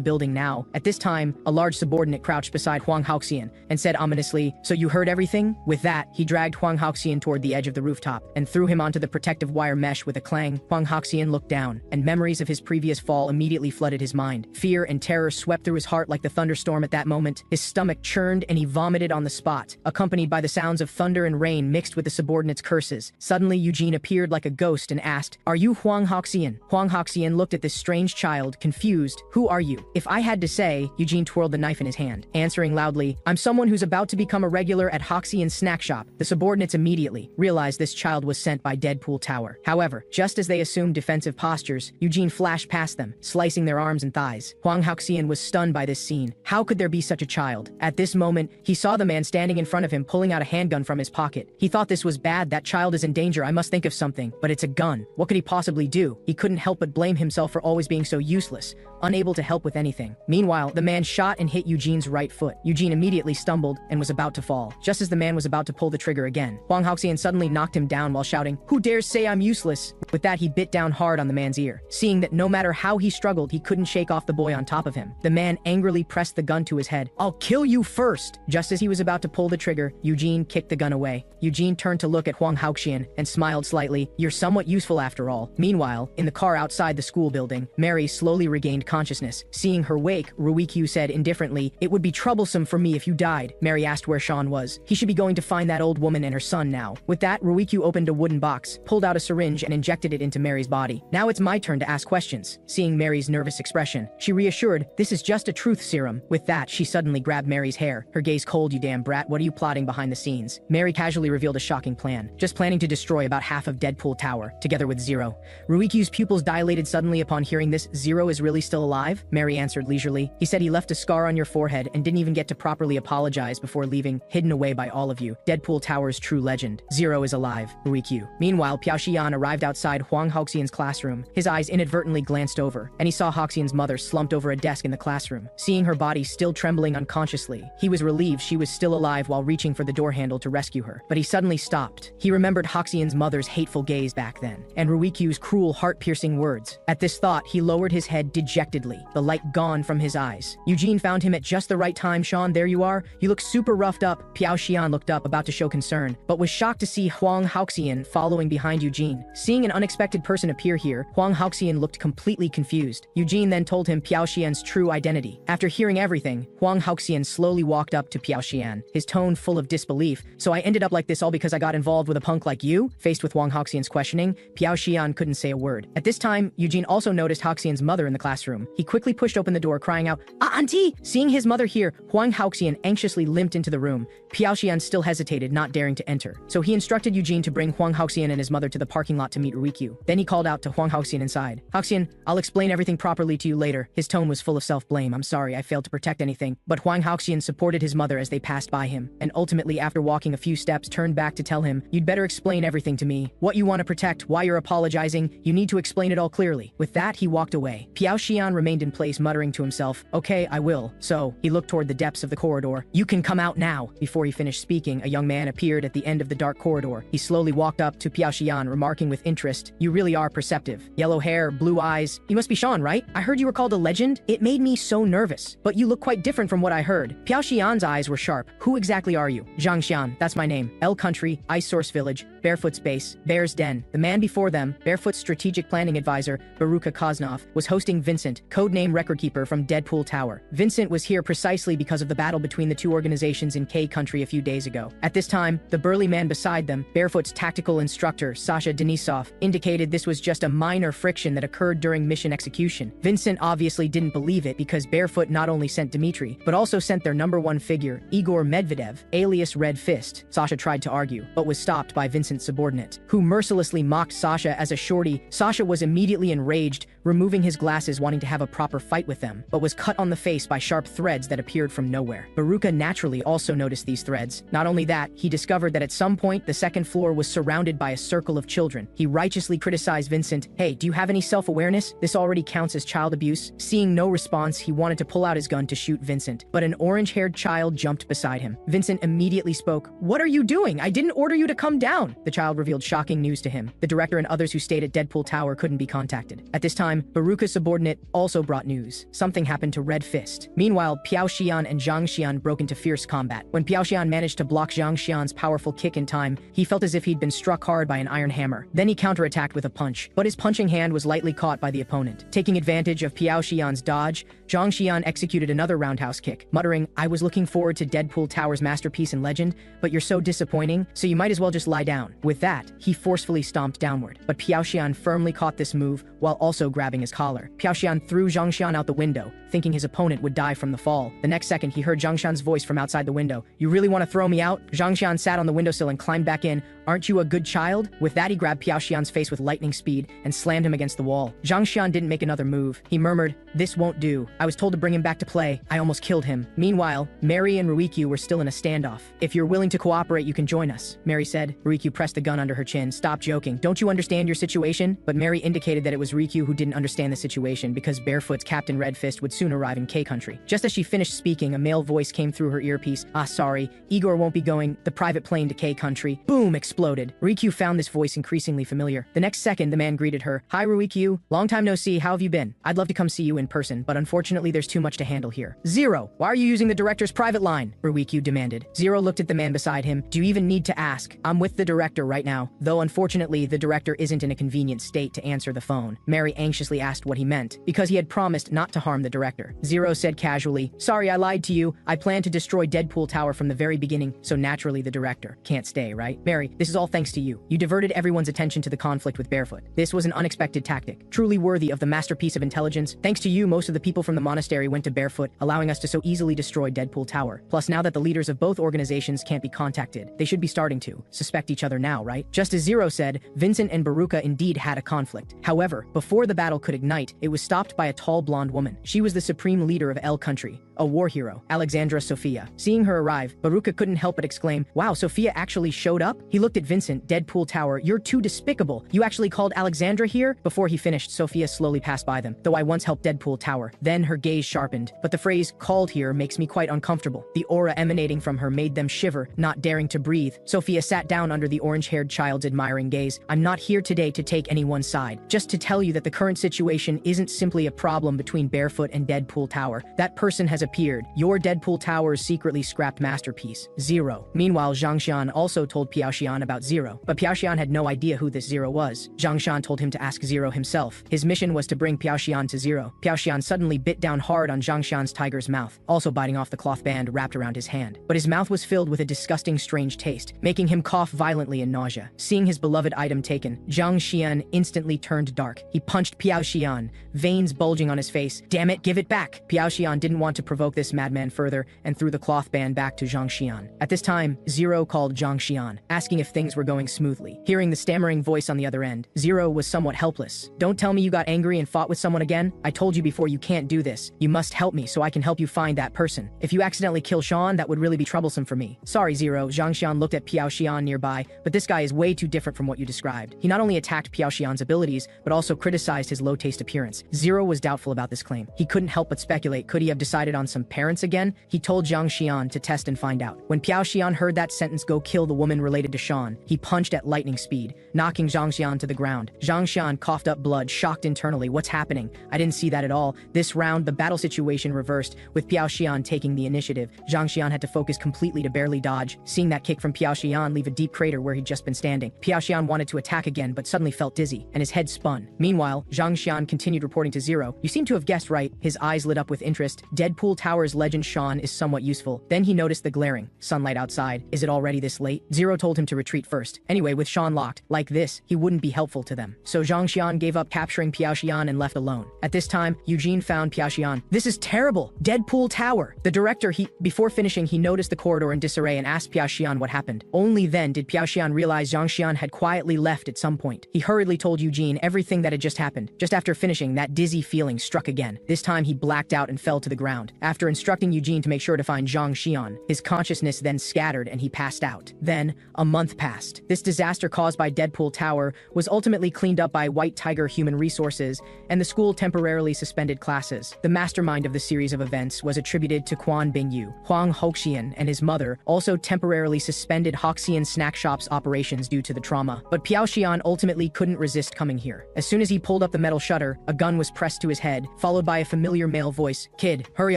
building now. At this time, a large subordinate crouched beside Huang Haoxian and said ominously, "So you heard everything?" With that, he dragged Huang Haoxian toward the edge of the rooftop and threw him onto the protective wire mesh with a clang. Huang Haoxian looked down, and memories of his previous fall immediately flooded his mind. Fear and terror swept through his heart like the thunderstorm at that moment. His stomach churned and he vomited on the spot, accompanied by the sounds of thunder and rain mixed with the subordinates' curses. Suddenly, Eugene appeared like a ghost and asked, "Are you Huang Haoxian?" Huang Haoxian looked at this strange child, confused. "Who are you?" "If I had to say," Eugene twirled the knife in his hand, answering loudly, "I'm someone who's about to become a regular at Haoxian's snack shop." The subordinates immediately realized this child was sent by Deadpool Tower. However, just as they assumed defensive postures, Eugene flashed past them, slicing their arms and thighs. Huang Haoxian was stunned by this scene. How could there be such a child? At this moment, he saw the man standing in front of him pulling out a handgun from his pocket. He thought this was bad. That child is in danger. I must think of something. But it's a gun. What could he possibly do? He couldn't help but blame himself for always being so useless, unable to help with anything. Meanwhile, the man shot and hit Eugene's right foot. Eugene immediately stumbled and was about to fall. Just as the man was about to pull the trigger again, Huang Haoxian suddenly knocked him down while shouting, "Who dares say I'm useless?" With that, he bit down hard on the man's ear. Seeing that no matter how he struggled, he couldn't shake off the boy on top of him, the man angrily pressed the gun to his head. "I'll kill you first!" Just as he was about to pull the trigger, Eugene kicked the gun away. Eugene turned to look at Huang Haoxian and smiled slightly. "You're somewhat useful after all." Meanwhile, in the car outside the school building, Mary slowly regained consciousness. Seeing her wake, Ruikyu said indifferently, "It would be troublesome for me if you died." Mary asked where Sean was. He should be going to find that old woman and her son now. With that, Ruikyu opened a wooden box, pulled out a syringe and injected it into Mary's body. "Now it's my turn to ask questions." Seeing Mary's nervous expression, she reassured, "This is just a truth serum." With that, she suddenly grabbed Mary's hair, her gaze cold. "You damn brat, what are you plotting behind the scenes?" Mary casually revealed a shocking plan, just planning to destroy about half of Deadpool Tower, together with Zero. Ruikyu's pupils dilated suddenly upon hearing this. "Zero is really still alive?" Mary answered leisurely. "He said he left a scar on your forehead and didn't even get to properly apologize before leaving, hidden away by all of you. Deadpool Tower's true legend. Zero is alive." Ruikyu. Meanwhile, Piao Xian arrived outside Huang Haoxian's classroom. His eyes inadvertently glanced over, and he saw Haoxian's mother slumped over a desk in the classroom. Seeing her body still trembling unconsciously, he was relieved she was still alive while reaching for the door handle to rescue her. But he suddenly stopped. He remembered Haoxian's mother's hateful gaze back then, and Ruikyu's cruel, heart-piercing words. At this thought, he lowered his head dejectedly, the light gone from his eyes. Eugene found him at just the right time. "Sean, there you are. You look super roughed up." Piao Xian looked up, about to show concern, but was shocked to see Huang Haoxian following behind Eugene. Seeing an unexpected person appear here, Huang Haoxian looked completely confused. Eugene then told him Piao Xian's true identity. After hearing everything, Huang Haoxian slowly walked up to Piao Xian, his tone full of disbelief. "So I ended up like this all because I got involved with a punk like you?" Faced with Huang Haoxian's questioning, Piao Xian couldn't say a word. At this time, Eugene also noticed Haoxian's mother in the classroom. He quickly pushed open the door, crying out, "Ah, Auntie!" Seeing his mother here, Huang Haoxian anxiously limped into the room. Piao Xian still hesitated, not daring to enter. So he instructed Eugene to bring Huang Haoxian and his mother to the parking lot to meet Ruikyu. Then he called out to Huang Haoxian inside. "Haoxian, I'll explain everything properly to you later." His tone was full of self-blame. "I'm sorry, I failed to protect anything." But Huang Haoxian supported his mother as they passed by him, and ultimately, after walking a few steps, turned back to tell him, "You'd better explain everything to me. What you want to protect, why you're apologizing, you need to explain it all clearly." With that, he walked away. Piao Xian remained in place, muttering to himself, "Okay, I will." So, he looked toward the depths of the corridor. "You can come out now." Before he finished speaking, a young man appeared at the end of the dark corridor. He slowly walked up to Piao Xian, remarking with interest, "You really are perceptive. Yellow hair, blue eyes. You must be Sean, right? I heard you were called a legend. It made me so nervous. But you look quite different from what I heard." Piao Xian's eyes were sharp. "Who exactly are you?" "Zhang Xian, that's my name. L Country, Ice Source Village, Barefoot's Base, Bear's Den." The man before them, Barefoot's strategic planning advisor, Baruka Koznov, was hosting Vincent, codename Record Keeper from Deadpool Tower. Vincent was here precisely because of the battle between the two organizations in K Country a few days ago. At this time, the burly man beside them, Barefoot's tactical instructor, Sasha Denisov, indicated this was just a minor friction that occurred during mission execution. Vincent obviously didn't believe it because Barefoot not only sent Dmitri, but also sent their number one figure, Igor Medvedev, alias Red Fist. Sasha tried to argue, but was stopped by Vincent's Vincent's subordinate, who mercilessly mocked Sasha as a shorty. Sasha was immediately enraged, removing his glasses wanting to have a proper fight with them, but was cut on the face by sharp threads that appeared from nowhere. Baruka naturally also noticed these threads. Not only that, he discovered that at some point the second floor was surrounded by a circle of children. He righteously criticized Vincent. Hey, do you have any self-awareness? This already counts as child abuse. Seeing no response, he wanted to pull out his gun to shoot Vincent, but an orange-haired child jumped beside him. Vincent immediately spoke. What are you doing? I didn't order you to come down. The child revealed shocking news to him. The director and others who stayed at Deadpool Tower couldn't be contacted. At this time, Baruka's subordinate also brought news. Something happened to Red Fist. Meanwhile, Piao Xian and Zhang Xian broke into fierce combat. When Piao Xian managed to block Zhang Xian's powerful kick in time, he felt as if he'd been struck hard by an iron hammer. Then he counterattacked with a punch, but his punching hand was lightly caught by the opponent. Taking advantage of Piao Xian's dodge, Zhang Xian executed another roundhouse kick, muttering, I was looking forward to Deadpool Tower's masterpiece and legend, but you're so disappointing, so you might as well just lie down. With that, he forcefully stomped downward, but Piao Xian firmly caught this move while also grabbing his collar. Piao Xian threw Zhang Xian out the window, thinking his opponent would die from the fall. The next second, he heard Zhang Xian's voice from outside the window. You really want to throw me out? Zhang Xian sat on the windowsill and climbed back in. Aren't you a good child? With that, he grabbed Piao Xian's face with lightning speed and slammed him against the wall. Zhang Xian didn't make another move. He murmured, this won't do. I was told to bring him back to play. I almost killed him. Meanwhile, Mary and Ruikyu were still in a standoff. If you're willing to cooperate, you can join us, Mary said. Ruikyu pressed the gun under her chin. Stop joking. Don't you understand your situation? But Mary indicated that it was Ruikyu who didn't understand the situation because Barefoot's Captain Red Fist would soon arrive in K Country. Just as she finished speaking, a male voice came through her earpiece. Sorry, Igor won't be going the private plane to K Country. Boom exploded. Ruikyu found this voice increasingly familiar. The next second, the man greeted her. Hi, Ruikyu. Long time no see. How have you been? I'd love to come see you in person, but unfortunately there's too much to handle here. Zero, why are you using the director's private line? Ruikyu demanded. Zero looked at the man beside him. Do you even need to ask? I'm with the director right now, though unfortunately the director isn't in a convenient state to answer the phone. Mary anxiously asked what he meant, because he had promised not to harm the director. Zero said casually, sorry, I lied to you. I planned to destroy Deadpool Tower from the very beginning, so naturally the director can't stay, right? Mary, this is all thanks to you. You diverted everyone's attention to the conflict with Barefoot. This was an unexpected tactic, truly worthy of the masterpiece of intelligence. Thanks to you, most of the people from the monastery went to Barefoot, allowing us to so easily destroy Deadpool Tower. Plus, now that the leaders of both organizations can't be contacted, they should be starting to suspect each other now, right? Just as Zero said, Vincent and Baruka indeed had a conflict. However, before the battle could ignite, it was stopped by a tall blonde woman. She was the supreme leader of L Country, a war hero, Alexandra Sophia. Seeing her arrive, Baruka couldn't help but exclaim, wow, Sophia actually showed up? He looked at Vincent. Deadpool Tower, you're too despicable. You actually called Alexandra here? Before he finished, Sophia slowly passed by them. Though I once helped Deadpool Tower. Then her gaze sharpened. But the phrase, called here, makes me quite uncomfortable. The aura emanating from her made them shiver, not daring to breathe. Sophia sat down under the orange-haired child's admiring gaze. I'm not here today to take anyone's side. Just to tell you that the current situation isn't simply a problem between Barefoot and Deadpool Tower. That person has appeared. Your Deadpool Tower's secretly scrapped masterpiece, Zero. Meanwhile, Zhang Xian also told Piao Xian about Zero, but Piao Xian had no idea who this Zero was. Zhang Xian told him to ask Zero himself. His mission was to bring Piao Xian to Zero. Piao Xian suddenly bit down hard on Zhang Xian's tiger's mouth, also biting off the cloth band wrapped around his hand. But his mouth was filled with a disgusting strange taste, making him cough violently in nausea. Seeing his beloved item taken, Zhang Xian instantly turned dark. He punched Piao Xian, veins bulging on his face. Damn it, give it back! Piao Xian didn't want to provoke this madman further and threw the cloth band back to Zhang Xian. At this time, Zero called Zhang Xian, asking if things were going smoothly. Hearing the stammering voice on the other end, Zero was somewhat helpless. Don't tell me you got angry and fought with someone again? I told you before you can't do this. You must help me so I can help you find that person. If you accidentally kill Sean, that would really be troublesome for me. Sorry, Zero. Zhang Xian looked at Piao Xian nearby, but this guy is way too different from what you described. He not only attacked Piao Xian's abilities, but also criticized his low-taste appearance. Zero was doubtful about this claim. He couldn't help but speculate. Could he have decided on some parents again? He told Zhang Xian to test and find out. When Piao Xian heard that sentence, go kill the woman related to Sean, he punched at lightning speed, knocking Zhang Xian to the ground. Zhang Xian coughed up blood, shocked internally. What's happening? I didn't see that at all. This round, the battle situation reversed, with Piao Xian taking the initiative. Zhang Xian had to focus completely to barely dodge, seeing that kick from Piao Xian leave a deep crater where he'd just been standing. Piao Xian wanted to attack again, but suddenly felt dizzy, and his head spun. Meanwhile, Zhang Xian continued reporting to Zero. You seem to have guessed right. His eyes lit up with interest. Deadpool Deadpool Tower's legend Sean is somewhat useful. Then he noticed the glaring sunlight outside. Is it already this late? Zero told him to retreat first. Anyway, with Sean locked like this, he wouldn't be helpful to them. So Zhang Xian gave up capturing Piao Xian and left alone. At this time, Eugene found Piao Xian. This is terrible. Deadpool Tower. The director, before finishing, he noticed the corridor in disarray and asked Piao Xian what happened. Only then did Piao Xian realize Zhang Xian had quietly left at some point. He hurriedly told Eugene everything that had just happened. Just after finishing, that dizzy feeling struck again. This time he blacked out and fell to the ground. After instructing Eugene to make sure to find Zhang Xian, his consciousness then scattered and he passed out. Then, a month passed. This disaster caused by Deadpool Tower was ultimately cleaned up by White Tiger Human Resources, and the school temporarily suspended classes. The mastermind of the series of events was attributed to Quan Bingyu. Huang Hoxian and his mother also temporarily suspended Hoxian snack shop's operations due to the trauma. But Piao Xian ultimately couldn't resist coming here. As soon as he pulled up the metal shutter, a gun was pressed to his head, followed by a familiar male voice. Kid, hurry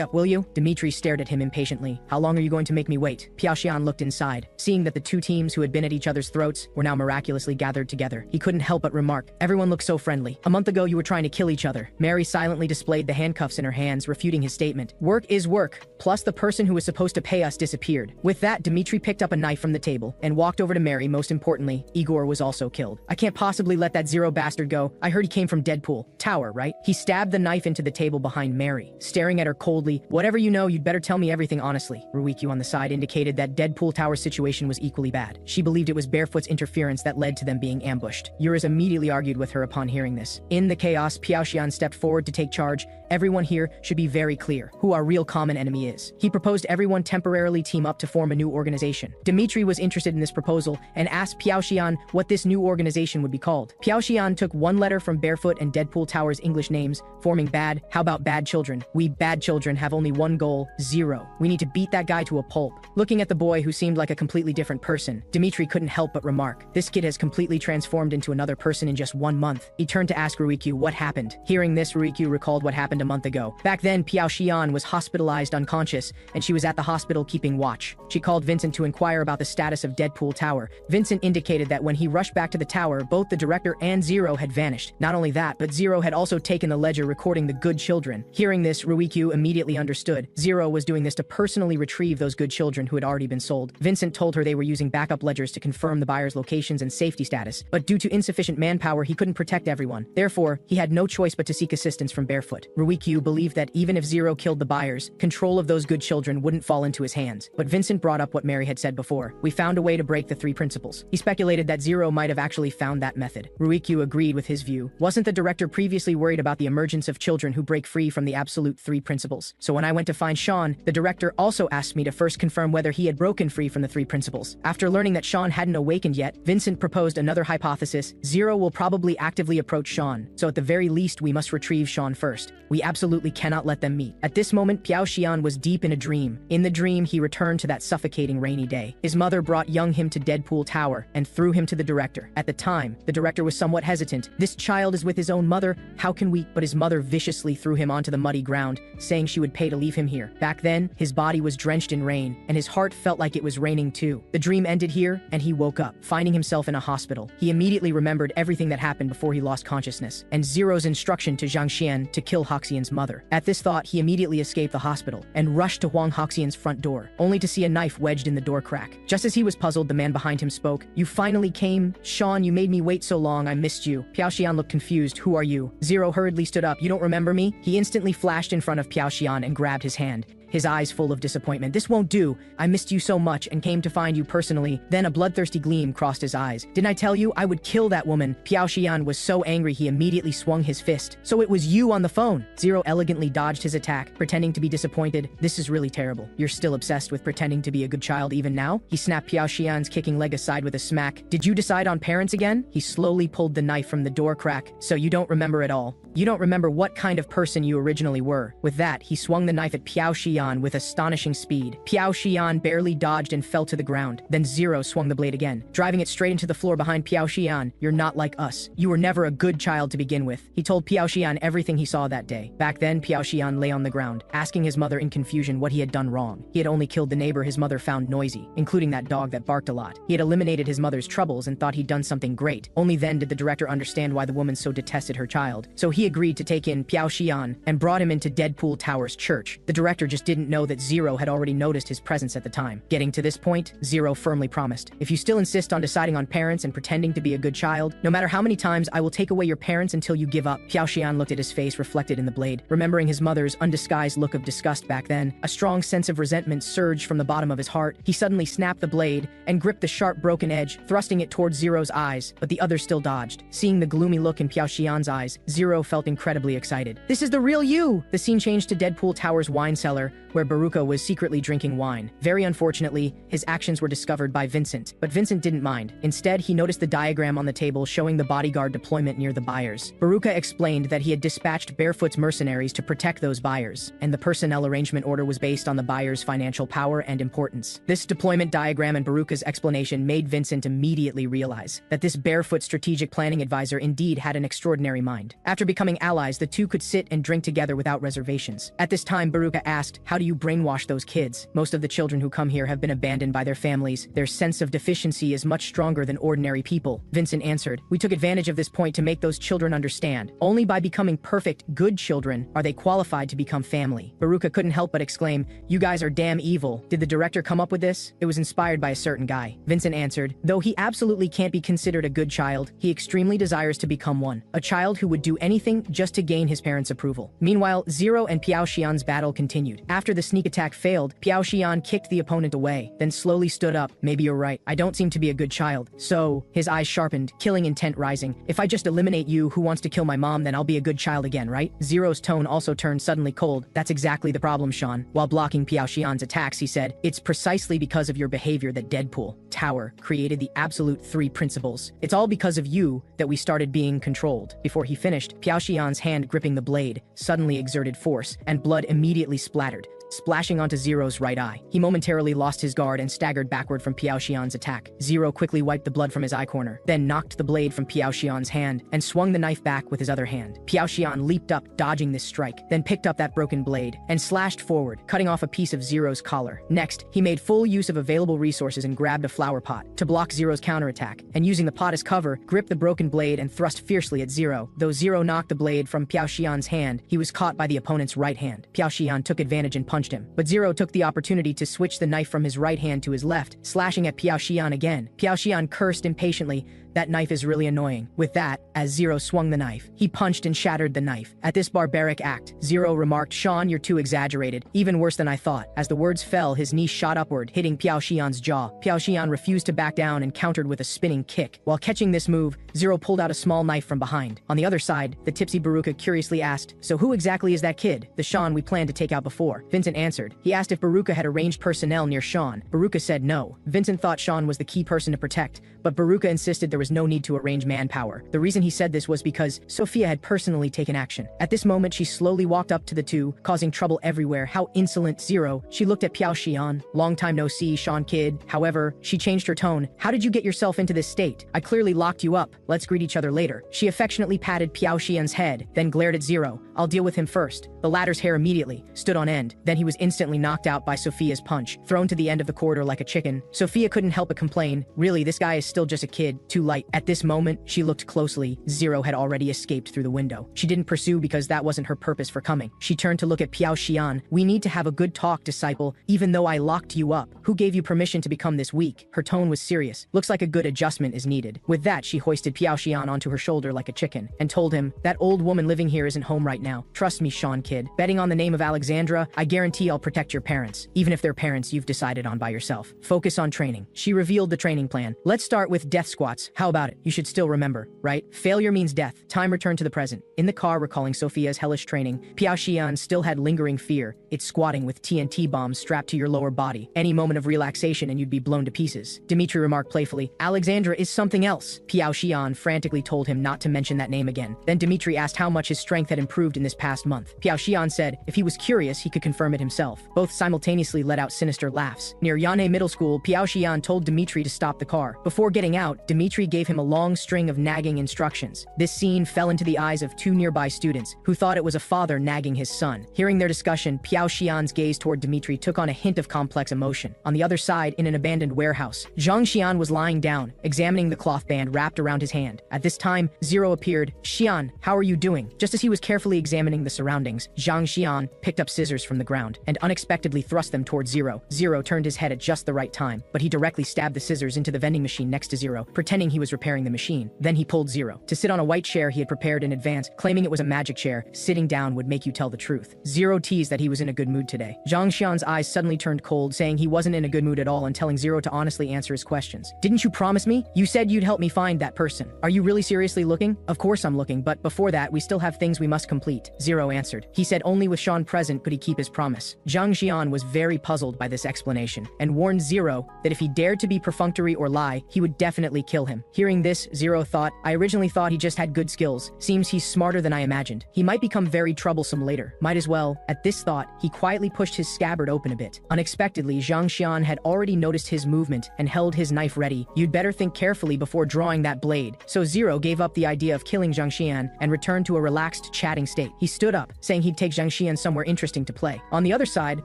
up, will you? Dmitri stared at him impatiently. How long are you going to make me wait? Piao Xian looked inside. Seeing that the two teams who had been at each other's throats were now miraculously gathered together, he couldn't help but remark, everyone looks so friendly. A month ago you were trying to kill each other. Mary silently displayed the handcuffs in her hands, refuting his statement. Work is work, plus the person who was supposed to pay us disappeared. With that, Dmitri picked up a knife from the table and walked over to Mary. Most importantly, Igor was also killed. I can't possibly let that Zero bastard go. I heard he came from Deadpool Tower, right? He stabbed the knife into the table behind Mary, staring at her coldly. Whatever you know, you'd better tell me everything honestly. Ruikyu on the side indicated that Deadpool Tower's situation was equally bad. She believed it was Barefoot's interference that led to them being ambushed. Yuris immediately argued with her upon hearing this. In the chaos, Piao Xian stepped forward to take charge. Everyone here should be very clear who our real common enemy is. He proposed everyone temporarily team up to form a new organization. Dmitri was interested in this proposal and asked Piao Xian what this new organization would be called. Piao Xian took one letter from Barefoot and Deadpool Tower's English names, forming bad. How about bad children? We bad children have only one goal, Zero. We need to beat that guy to a pulp. Looking at the boy who seemed like a completely different person, Dmitri couldn't help but remark, this kid has completely transformed into another person in just 1 month. He turned to ask Ruikyu what happened. Hearing this, Ruikyu recalled what happened a month ago. Back then, Piao Xian was hospitalized unconscious, and she was at the hospital keeping watch. She called Vincent to inquire about the status of Deadpool Tower. Vincent indicated that when he rushed back to the tower, both the director and Zero had vanished. Not only that, but Zero had also taken the ledger recording the good children. Hearing this, Ruikyu immediately understood. Zero was doing this to personally retrieve those good children who had already been sold. Vincent told her they were using backup ledgers to confirm the buyer's locations and safety status, but due to insufficient manpower, he couldn't protect everyone. Therefore, he had no choice but to seek assistance from Barefoot. Ruikyu believed that even if Zero killed the buyers, control of those good children wouldn't fall into his hands. But Vincent brought up what Mary had said before. We found a way to break the 3 principles. He speculated that Zero might have actually found that method. Ruikyu agreed with his view. Wasn't the director previously worried about the emergence of children who break free from the absolute 3 principles? So when I went to find Sean, the director also asked me to first confirm whether he had broken free from the 3 principles. After learning that Sean hadn't awakened yet, Vincent proposed another hypothesis. Zero will probably actively approach Sean, so at the very least we must retrieve Sean first. We absolutely cannot let them meet. At this moment, Piao Xian was deep in a dream. In the dream, he returned to that suffocating rainy day. His mother brought young him to Deadpool Tower and threw him to the director. At the time, the director was somewhat hesitant. This child is with his own mother. How can we? But his mother viciously threw him onto the muddy ground, saying she would pay to leave him here. Back then, his body was drenched in rain, and his heart felt like it was raining too. The dream ended here, and he woke up, finding himself in a hospital. He immediately remembered everything that happened before he lost consciousness, and Zero's instruction to Zhang Xian to kill Hoxian's mother. At this thought, he immediately escaped the hospital and rushed to Huang Hoxian's front door, only to see a knife wedged in the door crack. Just as he was puzzled, the man behind him spoke. You finally came? Sean, you made me wait so long. I missed you. Piao Xian looked confused. Who are you? Zero hurriedly stood up. You don't remember me? He instantly flashed in front of Piao Xian and grabbed his hand, his eyes full of disappointment. This won't do. I missed you so much and came to find you personally. Then a bloodthirsty gleam crossed his eyes. Didn't I tell you I would kill that woman? Piao Xian was so angry he immediately swung his fist. So it was you on the phone. Zero elegantly dodged his attack, pretending to be disappointed. This is really terrible. You're still obsessed with pretending to be a good child even now? He snapped Piao Xian's kicking leg aside with a smack. Did you decide on parents again? He slowly pulled the knife from the door crack. So you don't remember at all? You don't remember what kind of person you originally were. With that, he swung the knife at Piao Xian with astonishing speed. Piao Xian barely dodged and fell to the ground. Then Zero swung the blade again, driving it straight into the floor behind Piao Xian. You're not like us. You were never a good child to begin with. He told Piao Xian everything he saw that day. Back then, Piao Xian lay on the ground, asking his mother in confusion what he had done wrong. He had only killed the neighbor his mother found noisy, including that dog that barked a lot. He had eliminated his mother's troubles and thought he'd done something great. Only then did the director understand why the woman so detested her child. So he agreed to take in Piao Xian and brought him into Deadpool Tower's church. The director just didn't know that Zero had already noticed his presence at the time. Getting to this point, Zero firmly promised, "If you still insist on deciding on parents and pretending to be a good child, no matter how many times I will take away your parents until you give up." Piao Xian looked at his face reflected in the blade. Remembering his mother's undisguised look of disgust back then, a strong sense of resentment surged from the bottom of his heart. He suddenly snapped the blade and gripped the sharp broken edge, thrusting it towards Zero's eyes, but the other still dodged. Seeing the gloomy look in Piao Xian's eyes, Zero felt incredibly excited. "This is the real you!" The scene changed to Deadpool Tower's wine cellar, where Baruka was secretly drinking wine. Very unfortunately, his actions were discovered by Vincent, but Vincent didn't mind. Instead, he noticed the diagram on the table showing the bodyguard deployment near the buyers. Baruka explained that he had dispatched Barefoot's mercenaries to protect those buyers, and the personnel arrangement order was based on the buyers' financial power and importance. This deployment diagram and Baruka's explanation made Vincent immediately realize that this Barefoot strategic planning advisor indeed had an extraordinary mind. After becoming allies, the two could sit and drink together without reservations. At this time, Baruka asked, "How do you brainwash those kids? Most of the children who come here have been abandoned by their families. Their sense of deficiency is much stronger than ordinary people." Vincent answered, "We took advantage of this point to make those children understand. Only by becoming perfect, good children are they qualified to become family." Baruka couldn't help but exclaim, "You guys are damn evil. Did the director come up with this? It was inspired by a certain guy." Vincent answered, "Though he absolutely can't be considered a good child, he extremely desires to become one. A child who would do anything just to gain his parents' approval." Meanwhile, Zero and Piao Xian's battle continued. After the sneak attack failed, Piao Xian kicked the opponent away, then slowly stood up. "Maybe you're right. I don't seem to be a good child. So," his eyes sharpened, killing intent rising, "if I just eliminate you who wants to kill my mom, then I'll be a good child again, right?" Zero's tone also turned suddenly cold. "That's exactly the problem, Sean." While blocking Piao Xian's attacks, he said, "It's precisely because of your behavior that Deadpool Tower created the absolute 3 principles. It's all because of you that we started being controlled." Before he finished, Piao Xian's hand gripping the blade suddenly exerted force, and blood immediately splattered, splashing onto Zero's right eye. He momentarily lost his guard and staggered backward from Piao Xian's attack. Zero quickly wiped the blood from his eye corner, then knocked the blade from Piao Xian's hand and swung the knife back with his other hand. Piao Xian leaped up, dodging this strike, then picked up that broken blade and slashed forward, cutting off a piece of Zero's collar. Next, he made full use of available resources and grabbed a flower pot to block Zero's counterattack, and using the pot as cover, gripped the broken blade and thrust fiercely at Zero. Though Zero knocked the blade from Piao Xian's hand, he was caught by the opponent's right hand. Piao Xian took advantage and punched him, but Zero took the opportunity to switch the knife from his right hand to his left, slashing at Piao Xian again. Piao Xian cursed impatiently, "That knife is really annoying." With that, as Zero swung the knife, he punched and shattered the knife. At this barbaric act, Zero remarked, "Sean, you're too exaggerated. Even worse than I thought." As the words fell, his knee shot upward, hitting Piao Xian's jaw. Piao Xian refused to back down and countered with a spinning kick. While catching this move, Zero pulled out a small knife from behind. On the other side, the tipsy Baruka curiously asked, "So who exactly is that kid? The Sean we planned to take out before?" Vincent answered. He asked if Baruka had arranged personnel near Sean. Baruka said no. Vincent thought Sean was the key person to protect, but Baruka insisted there was no need to arrange manpower. The reason he said this was because Sophia had personally taken action. At this moment, she slowly walked up to the two, causing trouble everywhere. "How insolent, Zero." She looked at Piao Xian. "Long time no see, Sean kid." However, she changed her tone. "How did you get yourself into this state? I clearly locked you up. Let's greet each other later." She affectionately patted Piao Xian's head, then glared at Zero. "I'll deal with him first." The latter's hair immediately stood on end. Then he was instantly knocked out by Sophia's punch, thrown to the end of the corridor like a chicken. Sophia couldn't help but complain, "Really, this guy is still just a kid, too light." At this moment, she looked closely. Zero had already escaped through the window. She didn't pursue because that wasn't her purpose for coming. She turned to look at Piao Xian. "We need to have a good talk, disciple. Even though I locked you up, who gave you permission to become this weak?" Her tone was serious. "Looks like a good adjustment is needed." With that, she hoisted Piao Xian onto her shoulder like a chicken and told him, "That old woman living here isn't home right now. Trust me, Sean kid. Betting on the name of Alexandra, I guarantee I'll protect your parents, even if they're parents you've decided on by yourself. Focus on training." She revealed the training plan. "Let's start with death squats. How about it? You should still remember, right? Failure means death." Time returned to the present. In the car, recalling Sophia's hellish training, Piao Xian still had lingering fear. It's squatting with TNT bombs strapped to your lower body. Any moment of relaxation and you'd be blown to pieces. Dimitri remarked playfully, "Alexandra is something else." Piao Xian frantically told him not to mention that name again. Then Dimitri asked how much his strength had improved in this past month. Piao Xian said if he was curious, he could confirm it himself. Both simultaneously let out sinister laughs. Near Yane Middle School, Piao Xian told Dimitri to stop the car. Before getting out, Dimitri gave him a long string of nagging instructions. This scene fell into the eyes of two nearby students, who thought it was a father nagging his son. Hearing their discussion, Piao Xian's gaze toward Dmitri took on a hint of complex emotion. On the other side, in an abandoned warehouse, Zhang Xian was lying down, examining the cloth band wrapped around his hand. At this time, Zero appeared. "Xian, how are you doing?" Just as he was carefully examining the surroundings, Zhang Xian picked up scissors from the ground and unexpectedly thrust them towards Zero. Zero turned his head at just the right time, but he directly stabbed the scissors into the vending machine next to Zero, pretending he was repairing the machine. Then he pulled Zero to sit on a white chair he had prepared in advance, claiming it was a magic chair. Sitting down would make you tell the truth. Zero teased that he was in a good mood today. Zhang Xian's eyes suddenly turned cold, saying he wasn't in a good mood at all and telling Zero to honestly answer his questions. "Didn't you promise me? You said you'd help me find that person. Are you really seriously looking?" "Of course I'm looking, but before that we still have things we must complete," Zero answered. He said only with Sean present could he keep his promise. Zhang Xian was very puzzled by this explanation and warned Zero that if he dared to be perfunctory or lie, he would definitely kill him. Hearing this, Zero thought, "I originally thought he just had good skills. Seems he's smarter than I imagined. He might become very troublesome later. Might as well." At this thought, he quietly pushed his scabbard open a bit. Unexpectedly, Zhang Xian had already noticed his movement and held his knife ready. "You'd better think carefully before drawing that blade." So Zero gave up the idea of killing Zhang Xian and returned to a relaxed, chatting state. He stood up, saying he'd take Zhang Xian somewhere interesting to play. On the other side,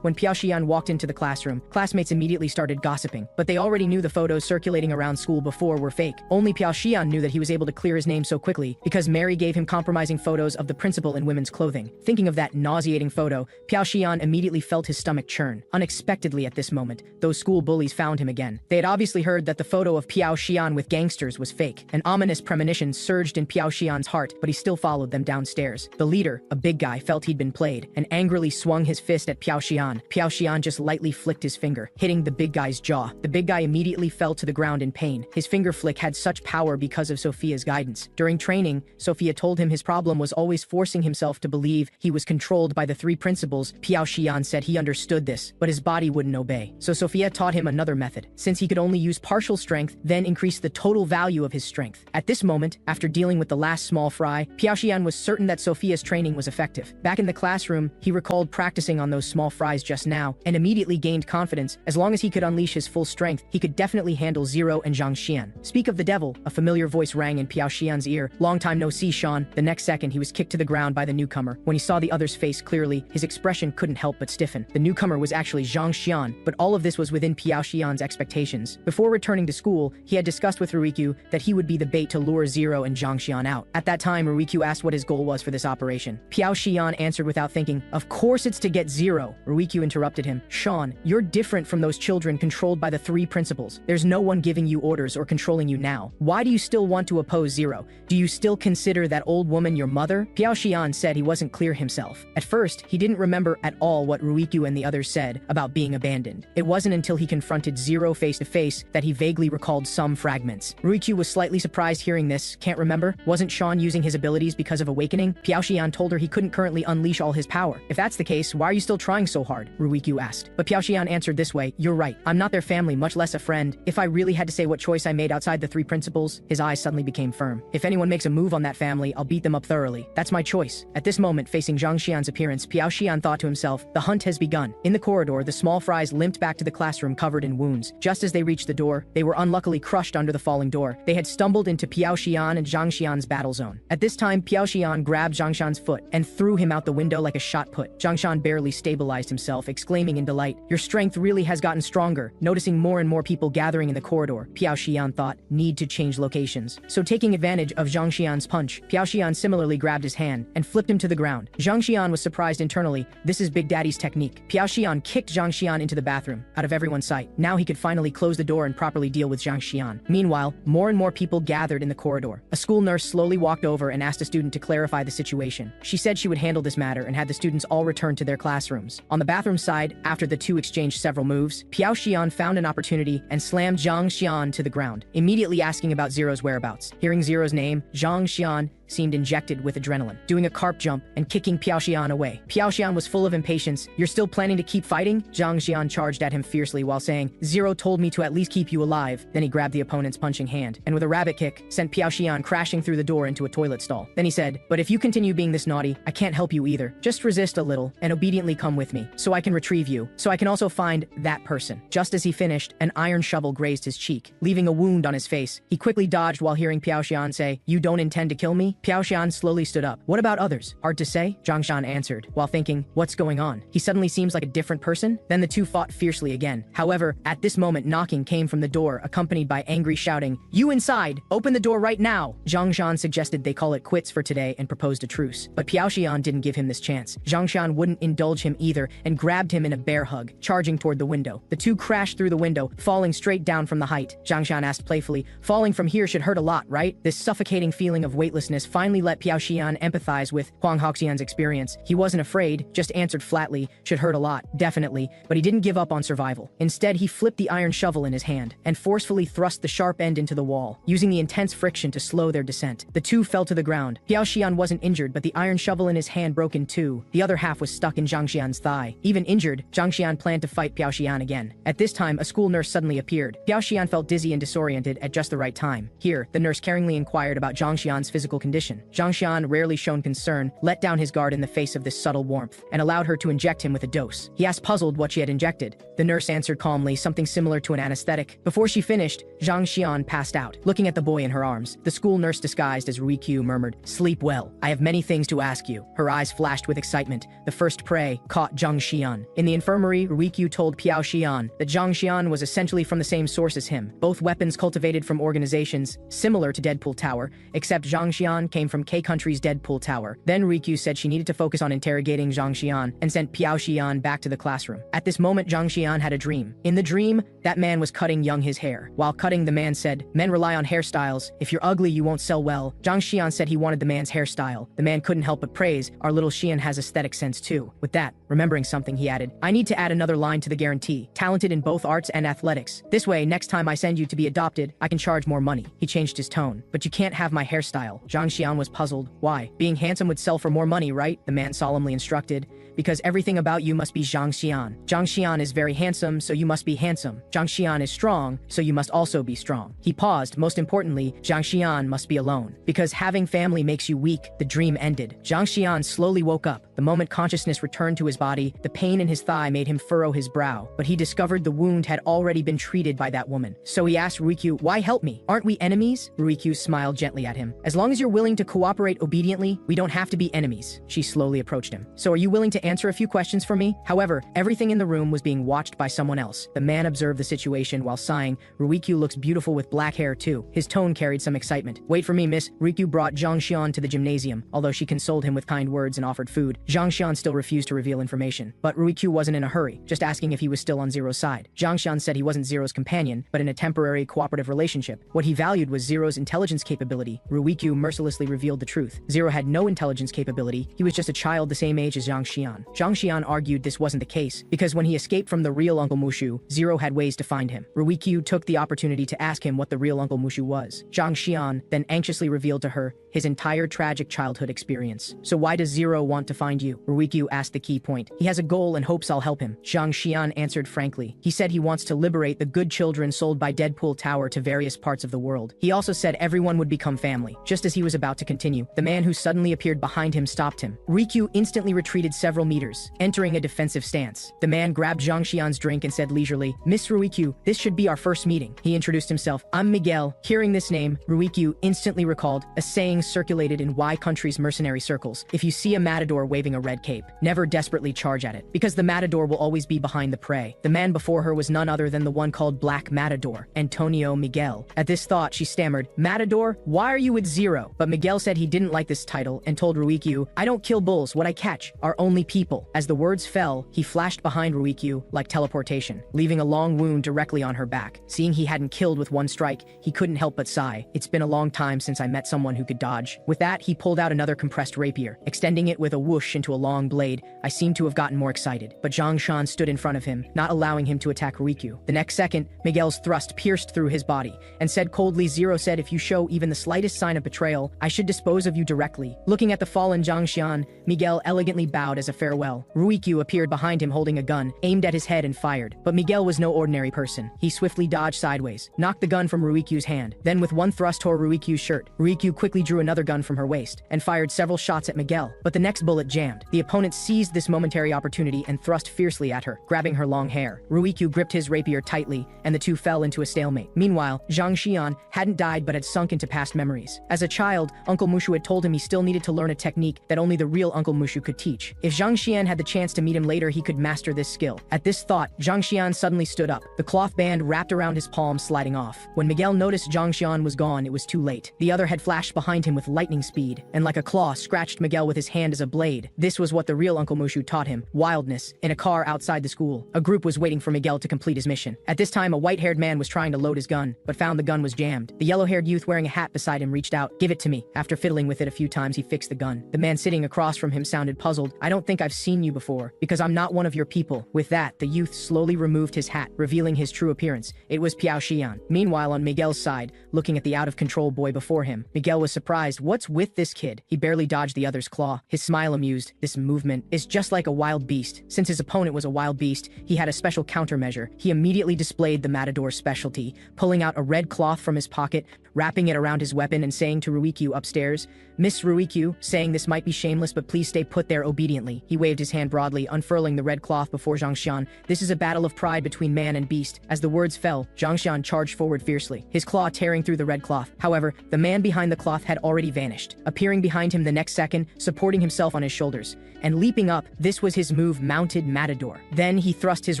when Piao Xian walked into the classroom, classmates immediately started gossiping, but they already knew the photos circulating around school before were fake. Only Piao Xian knew that he was able to clear his name so quickly because Mary gave him compromising photos of the principal in women's clothing. Thinking of that nauseating photo, Piao Xian immediately felt his stomach churn. Unexpectedly at this moment, those school bullies found him again. They had obviously heard that the photo of Piao Xian with gangsters was fake. An ominous premonition surged in Piao Xian's heart, but he still followed them downstairs. The leader, a big guy, felt he'd been played and angrily swung his fist at Piao Xian. Piao Xian just lightly flicked his finger, hitting the big guy's jaw. The big guy immediately fell to the ground in pain. His finger flick had such power because of Sophia's guidance. During training, Sophia told him his problem was always forcing himself to believe he was controlled by the three principles. Piao Xian said he understood this, but his body wouldn't obey. So Sophia taught him another method. Since he could only use partial strength, then increase the total value of his strength. At this moment, after dealing with the last small fry, Piao Xian was certain that Sophia's training was effective. Back in the classroom, he recalled practicing on those small fries just now, and immediately gained confidence. As long as he could unleash his full strength, he could definitely handle Zero and Zhang Xian. "Speak of the devil," a familiar voice rang in Piao Xian's ear. "Long time no see, Sean." The next second, he was kicked to the ground by the newcomer. When he saw the other's face clearly, his expression couldn't help but stiffen. The newcomer was actually Zhang Xian, but all of this was within Piao Xian's expectations. Before returning to school, he had discussed with Ruiku that he would be the bait to lure Zero and Zhang Xian out. At that time, Ruiku asked what his goal was for this operation. Piao Xian answered without thinking, "Of course it's to get Zero." Ruiku interrupted him. "Sean, you're different from those children controlled by the three principles. There's no one giving you orders or controlling you now. Why do you still want to oppose Zero? Do you still consider that old woman your mother?" Piao Xian said he wasn't clear himself. At first, he didn't remember at all what Ruiku and the others said about being abandoned. It wasn't until he confronted Zero face to face that he vaguely recalled some fragments. Ruiku was slightly surprised hearing this. Can't remember? Wasn't Sean using his abilities because of awakening? Piao Xian told her he couldn't currently unleash all his power. "If that's the case, why are you still trying so hard?" Ruiku asked. But Piao Xian answered this way, "You're right. I'm not their family, much less a friend. If I really had to say what choice I made outside the three principles," his eyes suddenly became firm. "If anyone makes a move on that family, I'll beat them up thoroughly. That's my choice." At this moment, facing Zhang Xian's appearance, Piao Xian thought to himself, the hunt has begun. In the corridor, the small fries limped back to the classroom covered in wounds. Just as they reached the door, they were unluckily crushed under the falling door. They had stumbled into Piao Xian and Zhang Xian's battle zone. At this time, Piao Xian grabbed Zhang Xian's foot and threw him out the window like a shot put. Zhang Xian barely stabilized himself, exclaiming in delight, "Your strength really has gotten stronger." Noticing more and more people gathering in the corridor, Piao Xian thought, need to change locations. So taking advantage of Zhang Xian's punch, Piao Xian similarly grabbed his hand and flipped him to the ground. Zhang Xian was surprised internally. This is Big Daddy's technique. Piao Xian kicked Zhang Xian into the bathroom, out of everyone's sight. Now he could finally close the door and properly deal with Zhang Xian. Meanwhile, more and more people gathered in the corridor. A school nurse slowly walked over and asked a student to clarify the situation. She said she would handle this matter and had the students all return to their classrooms. On the bathroom side, after the two exchanged several moves, Piao Xian found an opportunity and slammed Zhang Xian to the ground, immediately asking about Zero's whereabouts. Hearing Zero's name, Zhang Xian seemed injected with adrenaline, doing a carp jump and kicking Piao Xian away. Piao Xian was full of impatience. "You're still planning to keep fighting?" Zhang Xian charged at him fiercely while saying, "Zero told me to at least keep you alive." Then he grabbed the opponent's punching hand, and with a rabbit kick, sent Piao Xian crashing through the door into a toilet stall. Then he said, "But if you continue being this naughty, I can't help you either. Just resist a little and obediently come with me, so I can retrieve you, so I can also find that person." Just as he finished, an iron shovel grazed his cheek, leaving a wound on his face. He quickly dodged while hearing Piao Xian say, "You don't intend to kill me?" Piao Xian slowly stood up. "What about others?" "Hard to say," Zhang Xian answered, while thinking, "What's going on? He suddenly seems like a different person." Then the two fought fiercely again. However, at this moment, knocking came from the door, accompanied by angry shouting, "You inside! Open the door right now!" Zhang Xian suggested they call it quits for today and proposed a truce. But Piao Xian didn't give him this chance. Zhang Xian wouldn't indulge him either and grabbed him in a bear hug, charging toward the window. The two crashed through the window, falling straight down from the height. Zhang Xian asked playfully, "Falling from here should hurt a lot, right?" This suffocating feeling of weightlessness finally let Piao Xian empathize with Huang Hoxian's experience. He wasn't afraid, just answered flatly, "Should hurt a lot, definitely," but he didn't give up on survival. Instead, he flipped the iron shovel in his hand and forcefully thrust the sharp end into the wall, using the intense friction to slow their descent. The two fell to the ground. Piao Xian wasn't injured, but the iron shovel in his hand broke in two. The other half was stuck in Zhang Xian's thigh. Even injured, Zhang Xian planned to fight Piao Xian again. At this time, a school nurse suddenly appeared. Piao Xian felt dizzy and disoriented at just the right time. Here, the nurse caringly inquired about Zhang Xian's physical condition. Zhang Xian, rarely shown concern, let down his guard in the face of this subtle warmth and allowed her to inject him with a dose. He asked puzzled what she had injected. The nurse answered calmly, something similar to an anesthetic. Before she finished, Zhang Xian passed out, looking at the boy in her arms. The school nurse disguised as Ruikyu murmured, "Sleep well. I have many things to ask you." Her eyes flashed with excitement. The first prey caught Zhang Xian. In the infirmary, Ruikyu told Piao Xian that Zhang Xian was essentially from the same source as him, both weapons cultivated from organizations similar to Deadpool Tower, except Zhang Xian came from K Country's Deadpool Tower. Then Ruikyu said she needed to focus on interrogating Zhang Xian and sent Piao Xian back to the classroom. At this moment, Zhang Xian had a dream. In the dream, that man was cutting Young his hair. While cutting, the man said, "Men rely on hairstyles. If you're ugly, you won't sell well." Zhang Xian said he wanted the man's hairstyle. The man couldn't help but praise, "Our little Xian has aesthetic sense too." With that, remembering something, he added, "I need to add another line to the guarantee. Talented in both arts and athletics. This way, next time I send you to be adopted, I can charge more money." He changed his tone. "But you can't have my hairstyle." Zhang Xian was puzzled. "Why? Being handsome would sell for more money, right?" The man solemnly instructed. "Because everything about you must be Zhang Xian. Zhang Xian is very handsome, so you must be handsome. Zhang Xian is strong, so you must also be strong." He paused. "Most importantly, Zhang Xian must be alone. Because having family makes you weak." The dream ended. Zhang Xian slowly woke up. The moment consciousness returned to his body, the pain in his thigh made him furrow his brow, but he discovered the wound had already been treated by that woman. So he asked Ruikyu, "Why help me? Aren't we enemies?" Ruikyu smiled gently at him. "As long as you're willing to cooperate obediently, we don't have to be enemies." She slowly approached him. "So are you willing to answer a few questions for me?" However, everything in the room was being watched by someone else. The man observed the situation while sighing. "Ruikyu looks beautiful with black hair too." His tone carried some excitement. "Wait for me, miss." Ruikyu brought Zhang Xian to the gymnasium. Although she consoled him with kind words and offered food, Zhang Xian still refused to reveal information. But Ruikyu wasn't in a hurry, just asking if he was still on Zero's side. Zhang Xian said he wasn't Zero's companion, but in a temporary cooperative relationship. What he valued was Zero's intelligence capability. Ruikyu mercilessly revealed the truth. Zero had no intelligence capability. He was just a child the same age as Zhang Xian. Zhang Xian argued this wasn't the case, because when he escaped from the real Uncle Mushu, Zero had ways to find him. Ruikyu took the opportunity to ask him what the real Uncle Mushu was. Zhang Xian then anxiously revealed to her his entire tragic childhood experience. "So why does Zero want to find you?" Ruikyu asked the key point. "He has a goal and hopes I'll help him." Zhang Xian answered frankly. He said he wants to liberate the good children sold by Deadpool Tower to various parts of the world. He also said everyone would become family. Just as he was about to continue, the man who suddenly appeared behind him stopped him. Ruikyu instantly retreated several meters, entering a defensive stance. The man grabbed Zhang Xian's drink and said leisurely, "Miss Ruikyu, this should be our first meeting." He introduced himself. "I'm Miguel." Hearing this name, Ruikyu instantly recalled a saying circulated in Y Country's mercenary circles. If you see a matador waving a red cape, never desperately charge at it, because the matador will always be behind the prey. The man before her was none other than the one called Black Matador, Antonio Miguel. At this thought, she stammered, "Matador, why are you with Zero?" But Miguel said he didn't like this title and told Ruikyu, "I don't kill bulls, what I catch are only people." As the words fell, he flashed behind Ruikyu like teleportation, leaving a long wound directly on her back. Seeing he hadn't killed with one strike, he couldn't help but sigh. "It's been a long time since I met someone who could dodge dodge. With that, he pulled out another compressed rapier, extending it with a whoosh into a long blade. I seemed to have gotten more excited, but Zhang Xian stood in front of him, not allowing him to attack Ruikyu. The next second, Miguel's thrust pierced through his body, and said coldly, "Zero said if you show even the slightest sign of betrayal, I should dispose of you directly." Looking at the fallen Zhang Xian, Miguel elegantly bowed as a farewell. Ruikyu appeared behind him holding a gun, aimed at his head and fired. But Miguel was no ordinary person. He swiftly dodged sideways, knocked the gun from Ruikyu's hand, then with one thrust tore Ruikyu's shirt. Ruikyu quickly drew another gun from her waist, and fired several shots at Miguel, but the next bullet jammed. The opponent seized this momentary opportunity and thrust fiercely at her, grabbing her long hair. Ruikyu gripped his rapier tightly, and the two fell into a stalemate. Meanwhile, Zhang Xian hadn't died but had sunk into past memories. As a child, Uncle Mushu had told him he still needed to learn a technique that only the real Uncle Mushu could teach. If Zhang Xian had the chance to meet him later, he could master this skill. At this thought, Zhang Xian suddenly stood up, the cloth band wrapped around his palm sliding off. When Miguel noticed Zhang Xian was gone, it was too late. The other had flashed behind him with lightning speed, and like a claw scratched Miguel with his hand as a blade. This was what the real Uncle Mushu taught him: wildness. In a car outside the school, a group was waiting for Miguel to complete his mission. At this time, a white-haired man was trying to load his gun, but found the gun was jammed. The yellow-haired youth wearing a hat beside him reached out. "Give it to me." After fiddling with it a few times, he fixed the gun. The man sitting across from him sounded puzzled. "I don't think I've seen you before, because I'm not one of your people." With that, the youth slowly removed his hat, revealing his true appearance. It was Piao Xian. Meanwhile, on Miguel's side, looking at the out-of-control boy before him, Miguel was surprised. What's with this kid? He barely dodged the other's claw, his smile amused. This movement is just like a wild beast. Since his opponent was a wild beast, he had a special countermeasure. He immediately displayed the matador's specialty, pulling out a red cloth from his pocket, wrapping it around his weapon and saying to Ruikyu upstairs, "Miss Ruikyu," saying this might be shameless but please stay put there obediently. He waved his hand broadly, unfurling the red cloth before Zhang Xian. This is a battle of pride between man and beast. As the words fell, Zhang Xian charged forward fiercely, his claw tearing through the red cloth. However, the man behind the cloth had already vanished, appearing behind him the next second, supporting himself on his shoulders, and leaping up. This was his move, Mounted Matador. Then he thrust his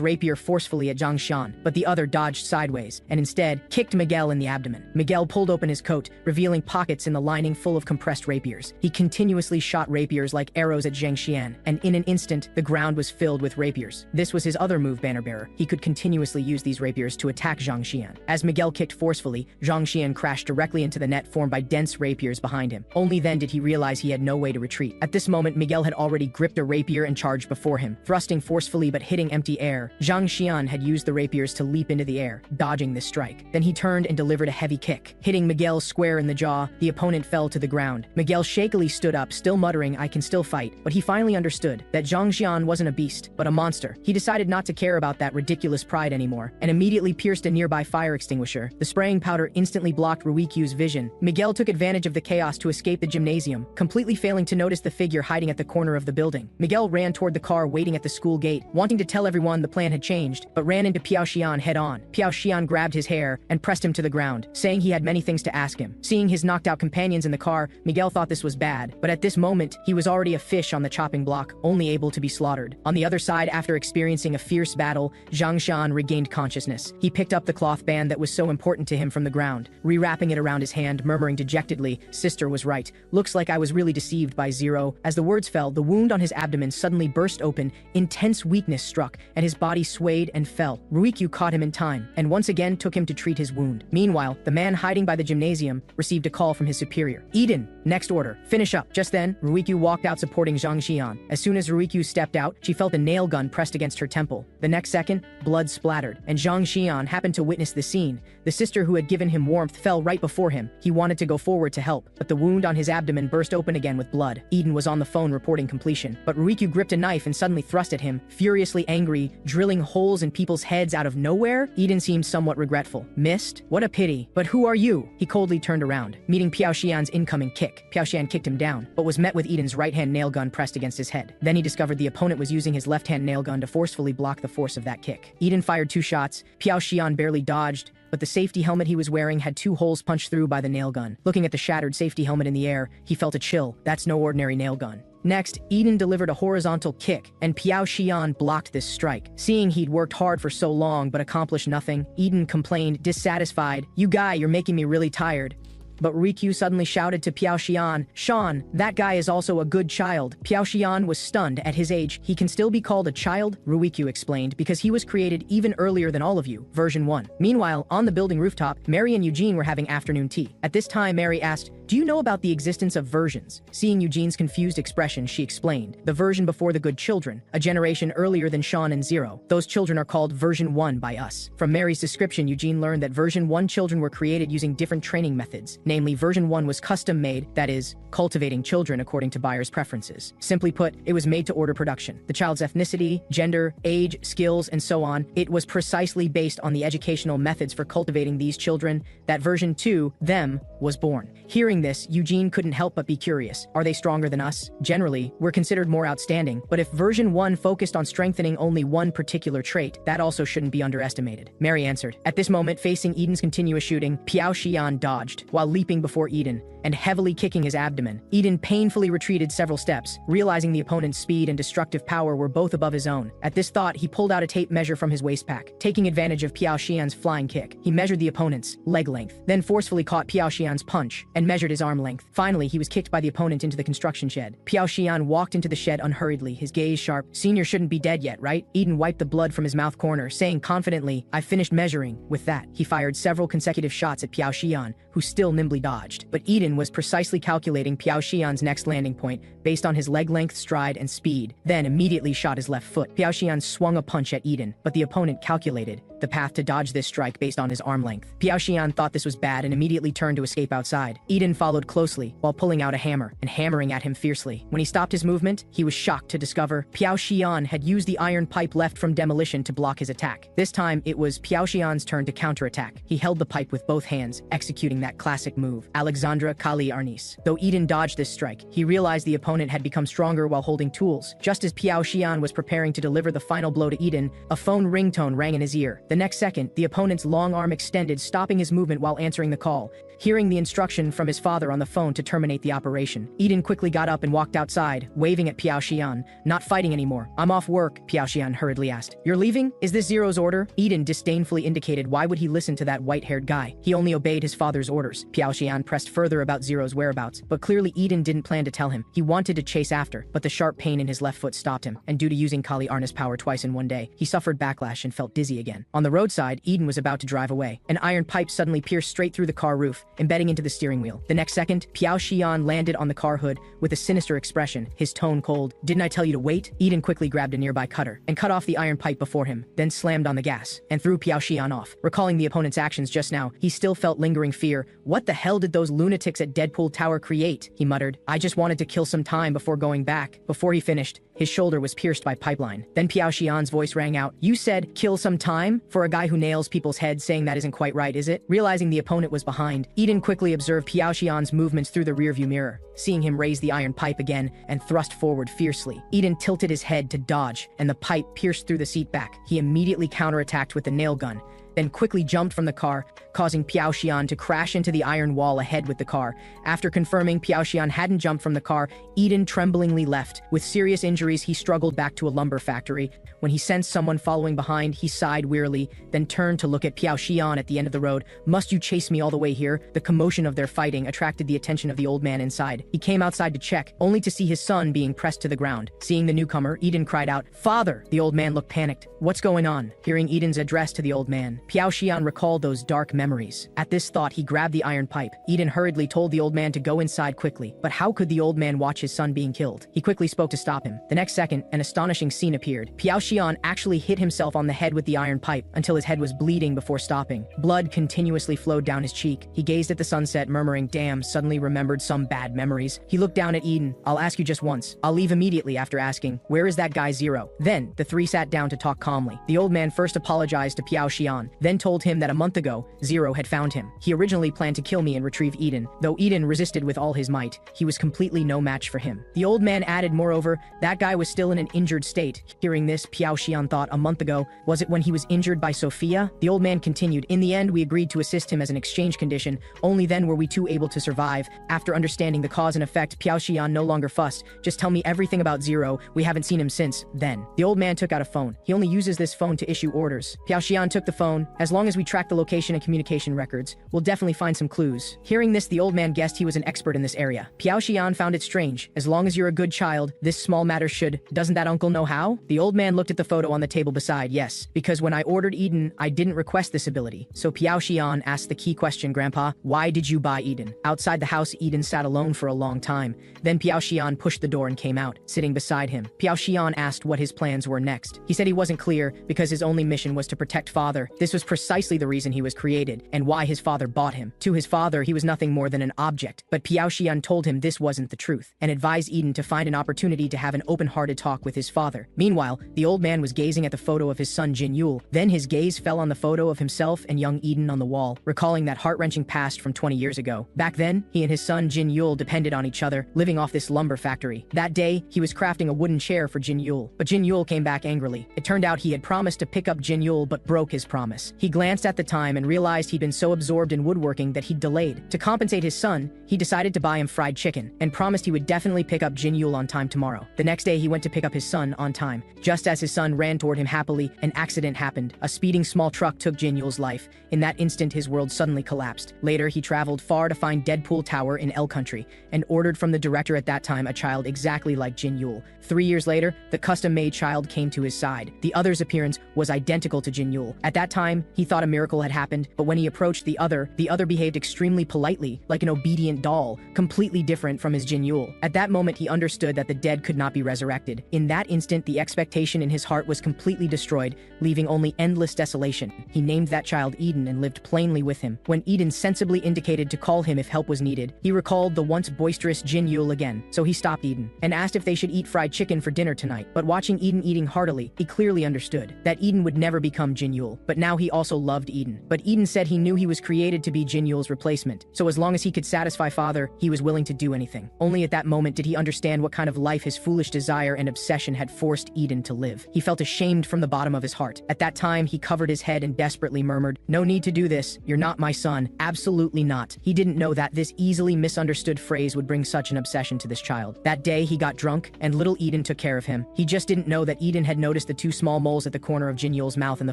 rapier forcefully at Zhang Xian, but the other dodged sideways, and instead kicked Miguel in the abdomen. Miguel pulled open his coat, revealing pockets in the lining full of compressed rapiers. He continuously shot rapiers like arrows at Zhang Xian, and in an instant, the ground was filled with rapiers. This was his other move, Banner Bearer. He could continuously use these rapiers to attack Zhang Xian. As Miguel kicked forcefully, Zhang Xian crashed directly into the net formed by dense rapiers behind him. Only then did he realize he had no way to retreat. At this moment, Miguel had already gripped a rapier and charged before him, thrusting forcefully but hitting empty air. Zhang Xian had used the rapiers to leap into the air, dodging this strike. Then he turned and delivered a heavy kick, hitting Miguel square in the jaw. The opponent fell to the ground. Miguel shakily stood up, still muttering, "I can still fight," but he finally understood that Zhang Xian wasn't a beast, but a monster. He decided not to care about that ridiculous pride anymore, and immediately pierced a nearby fire extinguisher. The spraying powder instantly blocked Ruikyu's vision. Miguel took advantage of the chaos to escape the gymnasium, completely failing to notice the figure hiding at the corner of the building. Miguel ran toward the car waiting at the school gate, wanting to tell everyone the plan had changed, but ran into Piao Xian head-on. Piao Xian grabbed his hair and pressed him to the ground, saying he had many things to ask him. Seeing his knocked-out companions in the car, Miguel thought this was bad, but at this moment, he was already a fish on the chopping block, only able to be slaughtered. On the other side, after experiencing a fierce battle, Zhang Xian regained consciousness. He picked up the cloth band that was so important to him from the ground, rewrapping it around his hand, murmuring dejectedly, "Sister was right. Looks like I was really deceived by Zero." As the words fell, the wound on his abdomen suddenly burst open, intense weakness struck, and his body swayed and fell. Ruikyu caught him in time, and once again took him to treat his wound. Meanwhile, the man hiding by the gymnasium received a call from his superior. "Eden, next order. Finish up." Just then, Ruikyu walked out supporting Zhang Xian. As soon as Ruikyu stepped out, she felt a nail gun pressed against her temple. The next second, blood splattered, and Zhang Xian happened to witness the scene. The sister who had given him warmth fell right before him. He wanted to go forward to help, but the wound on his abdomen burst open again with blood. Eden was on the phone reporting completion, but Ruikyu gripped a knife and suddenly thrust at him, furiously angry, drilling holes in people's heads out of nowhere. Eden seemed somewhat regretful. "Missed? What a pity. But who are you?" He coldly turned around, meeting Piao Xian's incoming kick. Piao Xian kicked him down, but was met with Eden's right-hand nail gun pressed against his head. Then he discovered the opponent was using his left-hand nail gun to forcefully block the force of that kick. Eden fired 2 shots. Piao Xian barely dodged, but the safety helmet he was wearing had 2 holes punched through by the nail gun. Looking at the shattered safety helmet in the air, he felt a chill. That's no ordinary nail gun. Next, Eden delivered a horizontal kick, and Piao Xian blocked this strike. Seeing he'd worked hard for so long but accomplished nothing, Eden complained, dissatisfied, "You guy, you're making me really tired." But Rikyu suddenly shouted to Piao Xian, "Sean, that guy is also a good child." Piao Xian was stunned. At his age, he can still be called a child, Ruikyu explained, because he was created even earlier than all of you, version 1. Meanwhile, on the building rooftop, Mary and Eugene were having afternoon tea. At this time, Mary asked, "Do you know about the existence of versions?" Seeing Eugene's confused expression, she explained, "The version before the good children, a generation earlier than Sean and Zero. Those children are called version 1 by us." From Mary's description, Eugene learned that version 1 children were created using different training methods. Namely, version 1 was custom-made, that is, cultivating children according to buyer's preferences. Simply put, it was made to order production. The child's ethnicity, gender, age, skills, and so on. It was precisely based on the educational methods for cultivating these children that version 2, them, was born. Hearing this, Eugene couldn't help but be curious. Are they stronger than us? Generally, we're considered more outstanding, but if version 1 focused on strengthening only one particular trait, that also shouldn't be underestimated. Mary answered. At this moment, facing Eden's continuous shooting, Piao Xian dodged, while leaping before Eden, and heavily kicking his abdomen. Eden painfully retreated several steps, realizing the opponent's speed and destructive power were both above his own. At this thought, he pulled out a tape measure from his waist pack. Taking advantage of Piao Xian's flying kick, he measured the opponent's leg length, then forcefully caught Piao Xian's punch, and measured his arm length. Finally, he was kicked by the opponent into the construction shed. Piao Xian walked into the shed unhurriedly, his gaze sharp. "Senior shouldn't be dead yet, right?" Eden wiped the blood from his mouth corner, saying confidently, "I've finished measuring." With that, he fired several consecutive shots at Piao Xian, who still nimbly dodged. But Eden was precisely calculating Piao Xian's next landing point based on his leg length, stride, and speed, then immediately shot his left foot. Piao Xian swung a punch at Eden, but the opponent calculated the path to dodge this strike based on his arm length. Piao Xian thought this was bad and immediately turned to escape outside. Eden followed closely while pulling out a hammer and hammering at him fiercely. When he stopped his movement, he was shocked to discover Piao Xian had used the iron pipe left from demolition to block his attack. This time, it was Piao Xian's turn to counterattack. He held the pipe with both hands, executing that classic move, Alexandra Kali Arnis. Though Eden dodged this strike, he realized the opponent had become stronger while holding tools. Just as Piao Xian was preparing to deliver the final blow to Eden, a phone ringtone rang in his ear. The next second, the opponent's long arm extended, stopping his movement while answering the call. Hearing the instruction from his father on the phone to terminate the operation, Eden quickly got up and walked outside, waving at Piao Xian. "Not fighting anymore. I'm off work," Piao Xian hurriedly asked. "You're leaving? Is this Zero's order?" Eden disdainfully indicated why would he listen to that white-haired guy. He only obeyed his father's orders. Piao Xian pressed further about Zero's whereabouts, but clearly Eden didn't plan to tell him. He wanted to chase after, but the sharp pain in his left foot stopped him, and due to using Kali Arnis power twice in one day, he suffered backlash and felt dizzy again. On the roadside, Eden was about to drive away. An iron pipe suddenly pierced straight through the car roof, embedding into the steering wheel. The next second, Piao Xian landed on the car hood with a sinister expression, his tone cold. "Didn't I tell you to wait?" Eden quickly grabbed a nearby cutter and cut off the iron pipe before him, then slammed on the gas and threw Piao Xian off. Recalling the opponent's actions just now, he still felt lingering fear. "What the hell did those lunatics at Deadpool Tower create?" he muttered. "I just wanted to kill some time before going back." Before he finished, his shoulder was pierced by pipeline. Then Piao Xian's voice rang out. "You said, kill some time? For a guy who nails people's heads, saying that isn't quite right, is it?" Realizing the opponent was behind, Eden quickly observed Piao Xian's movements through the rearview mirror. Seeing him raise the iron pipe again and thrust forward fiercely, Eden tilted his head to dodge, and the pipe pierced through the seat back. He immediately counterattacked with the nail gun, then quickly jumped from the car, causing Piao Xian to crash into the iron wall ahead with the car. After confirming Piao Xian hadn't jumped from the car, Eden tremblingly left. With serious injuries, he struggled back to a lumber factory. When he sensed someone following behind, he sighed wearily, then turned to look at Piao Xian at the end of the road. "Must you chase me all the way here?" The commotion of their fighting attracted the attention of the old man inside. He came outside to check, only to see his son being pressed to the ground. Seeing the newcomer, Eden cried out, "Father!" The old man looked panicked. "What's going on?" Hearing Eden's address to the old man, Piao Xian recalled those dark memories. At this thought, he grabbed the iron pipe. Eden hurriedly told the old man to go inside quickly. But how could the old man watch his son being killed? He quickly spoke to stop him. The next second, an astonishing scene appeared. Piao Xian actually hit himself on the head with the iron pipe until his head was bleeding before stopping. Blood continuously flowed down his cheek. He gazed at the sunset, murmuring, "Damn," suddenly remembered some bad memories. He looked down at Eden. "I'll ask you just once. I'll leave immediately," after asking, "Where is that guy Zero?" Then, the three sat down to talk calmly. The old man first apologized to Piao Xian, then told him that a month ago, Zero had found him. He originally planned to kill me and retrieve Eden. Though Eden resisted with all his might, he was completely no match for him. The old man added, moreover, that guy was still in an injured state. Hearing this, Piao Xian thought, a month ago, was it when he was injured by Sophia? The old man continued, "In the end, we agreed to assist him as an exchange condition. Only then were we two able to survive." After understanding the cause and effect, Piao Xian no longer fussed. "Just tell me everything about Zero. We haven't seen him since then." The old man took out a phone. He only uses this phone to issue orders. Piao Xian took the phone, phone. As long as we track the location and communication records, we'll definitely find some clues. Hearing this, the old man guessed he was an expert in this area. Piao Xian found it strange. As long as you're a good child, this small matter should. Doesn't that uncle know how? The old man looked at the photo on the table beside. Yes, because when I ordered Eden, I didn't request this ability. So Piao Xian asked the key question, Grandpa, why did you buy Eden? Outside the house, Eden sat alone for a long time. Then Piao Xian pushed the door and came out, sitting beside him. Piao Xian asked what his plans were next. He said he wasn't clear because his only mission was to protect father. This was precisely the reason he was created and why his father bought him. To his father, he was nothing more than an object. But Piao Xian told him this wasn't the truth and advised Eden to find an opportunity to have an open-hearted talk with his father. Meanwhile, the old man was gazing at the photo of his son Jin Yul. Then his gaze fell on the photo of himself and young Eden on the wall, recalling that heart-wrenching past from 20 years ago. Back then, he and his son Jin Yul depended on each other, living off this lumber factory. That day, he was crafting a wooden chair for Jin Yul, but Jin Yul came back angrily. It turned out he had promised to pick up Jin Yul but broke his promise. He glanced at the time and realized he'd been so absorbed in woodworking that he'd delayed. To compensate his son, he decided to buy him fried chicken and promised he would definitely pick up Jin Yul on time tomorrow. The next day, he went to pick up his son on time. Just as his son ran toward him happily, an accident happened. A speeding small truck took Jin Yul's life. In that instant, his world suddenly collapsed. Later, he traveled far to find Deadpool Tower in L Country and ordered from the director at that time a child exactly like Jin Yul. 3 years later, the custom-made child came to his side. The other's appearance was identical to Jin Yul. At that time, he thought a miracle had happened, but when he approached the other behaved extremely politely, like an obedient doll, completely different from his Jin Yul. At that moment, he understood that the dead could not be resurrected. In that instant, the expectation in his heart was completely destroyed, leaving only endless desolation. He named that child Eden and lived plainly with him. When Eden sensibly indicated to call him if help was needed, he recalled the once boisterous Jin Yul again. So he stopped Eden and asked if they should eat fried chicken for dinner tonight. But watching Eden eating heartily, he clearly understood that Eden would never become Jin Yul. But now he also loved Eden. But Eden said he knew he was created to be Jin Yul's replacement. So as long as he could satisfy father, he was willing to do anything. Only at that moment did he understand what kind of life his foolish desire and obsession had forced Eden to live. He felt ashamed from the bottom of his heart. At that time, he covered his head and desperately murmured, "No need to do this. You're not my son. Absolutely not." He didn't know that this easily misunderstood phrase would bring such an obsession to this child. That day, he got drunk, and little Eden took care of him. He just didn't know that Eden had noticed the 2 small moles at the corner of Jin Yul's mouth in the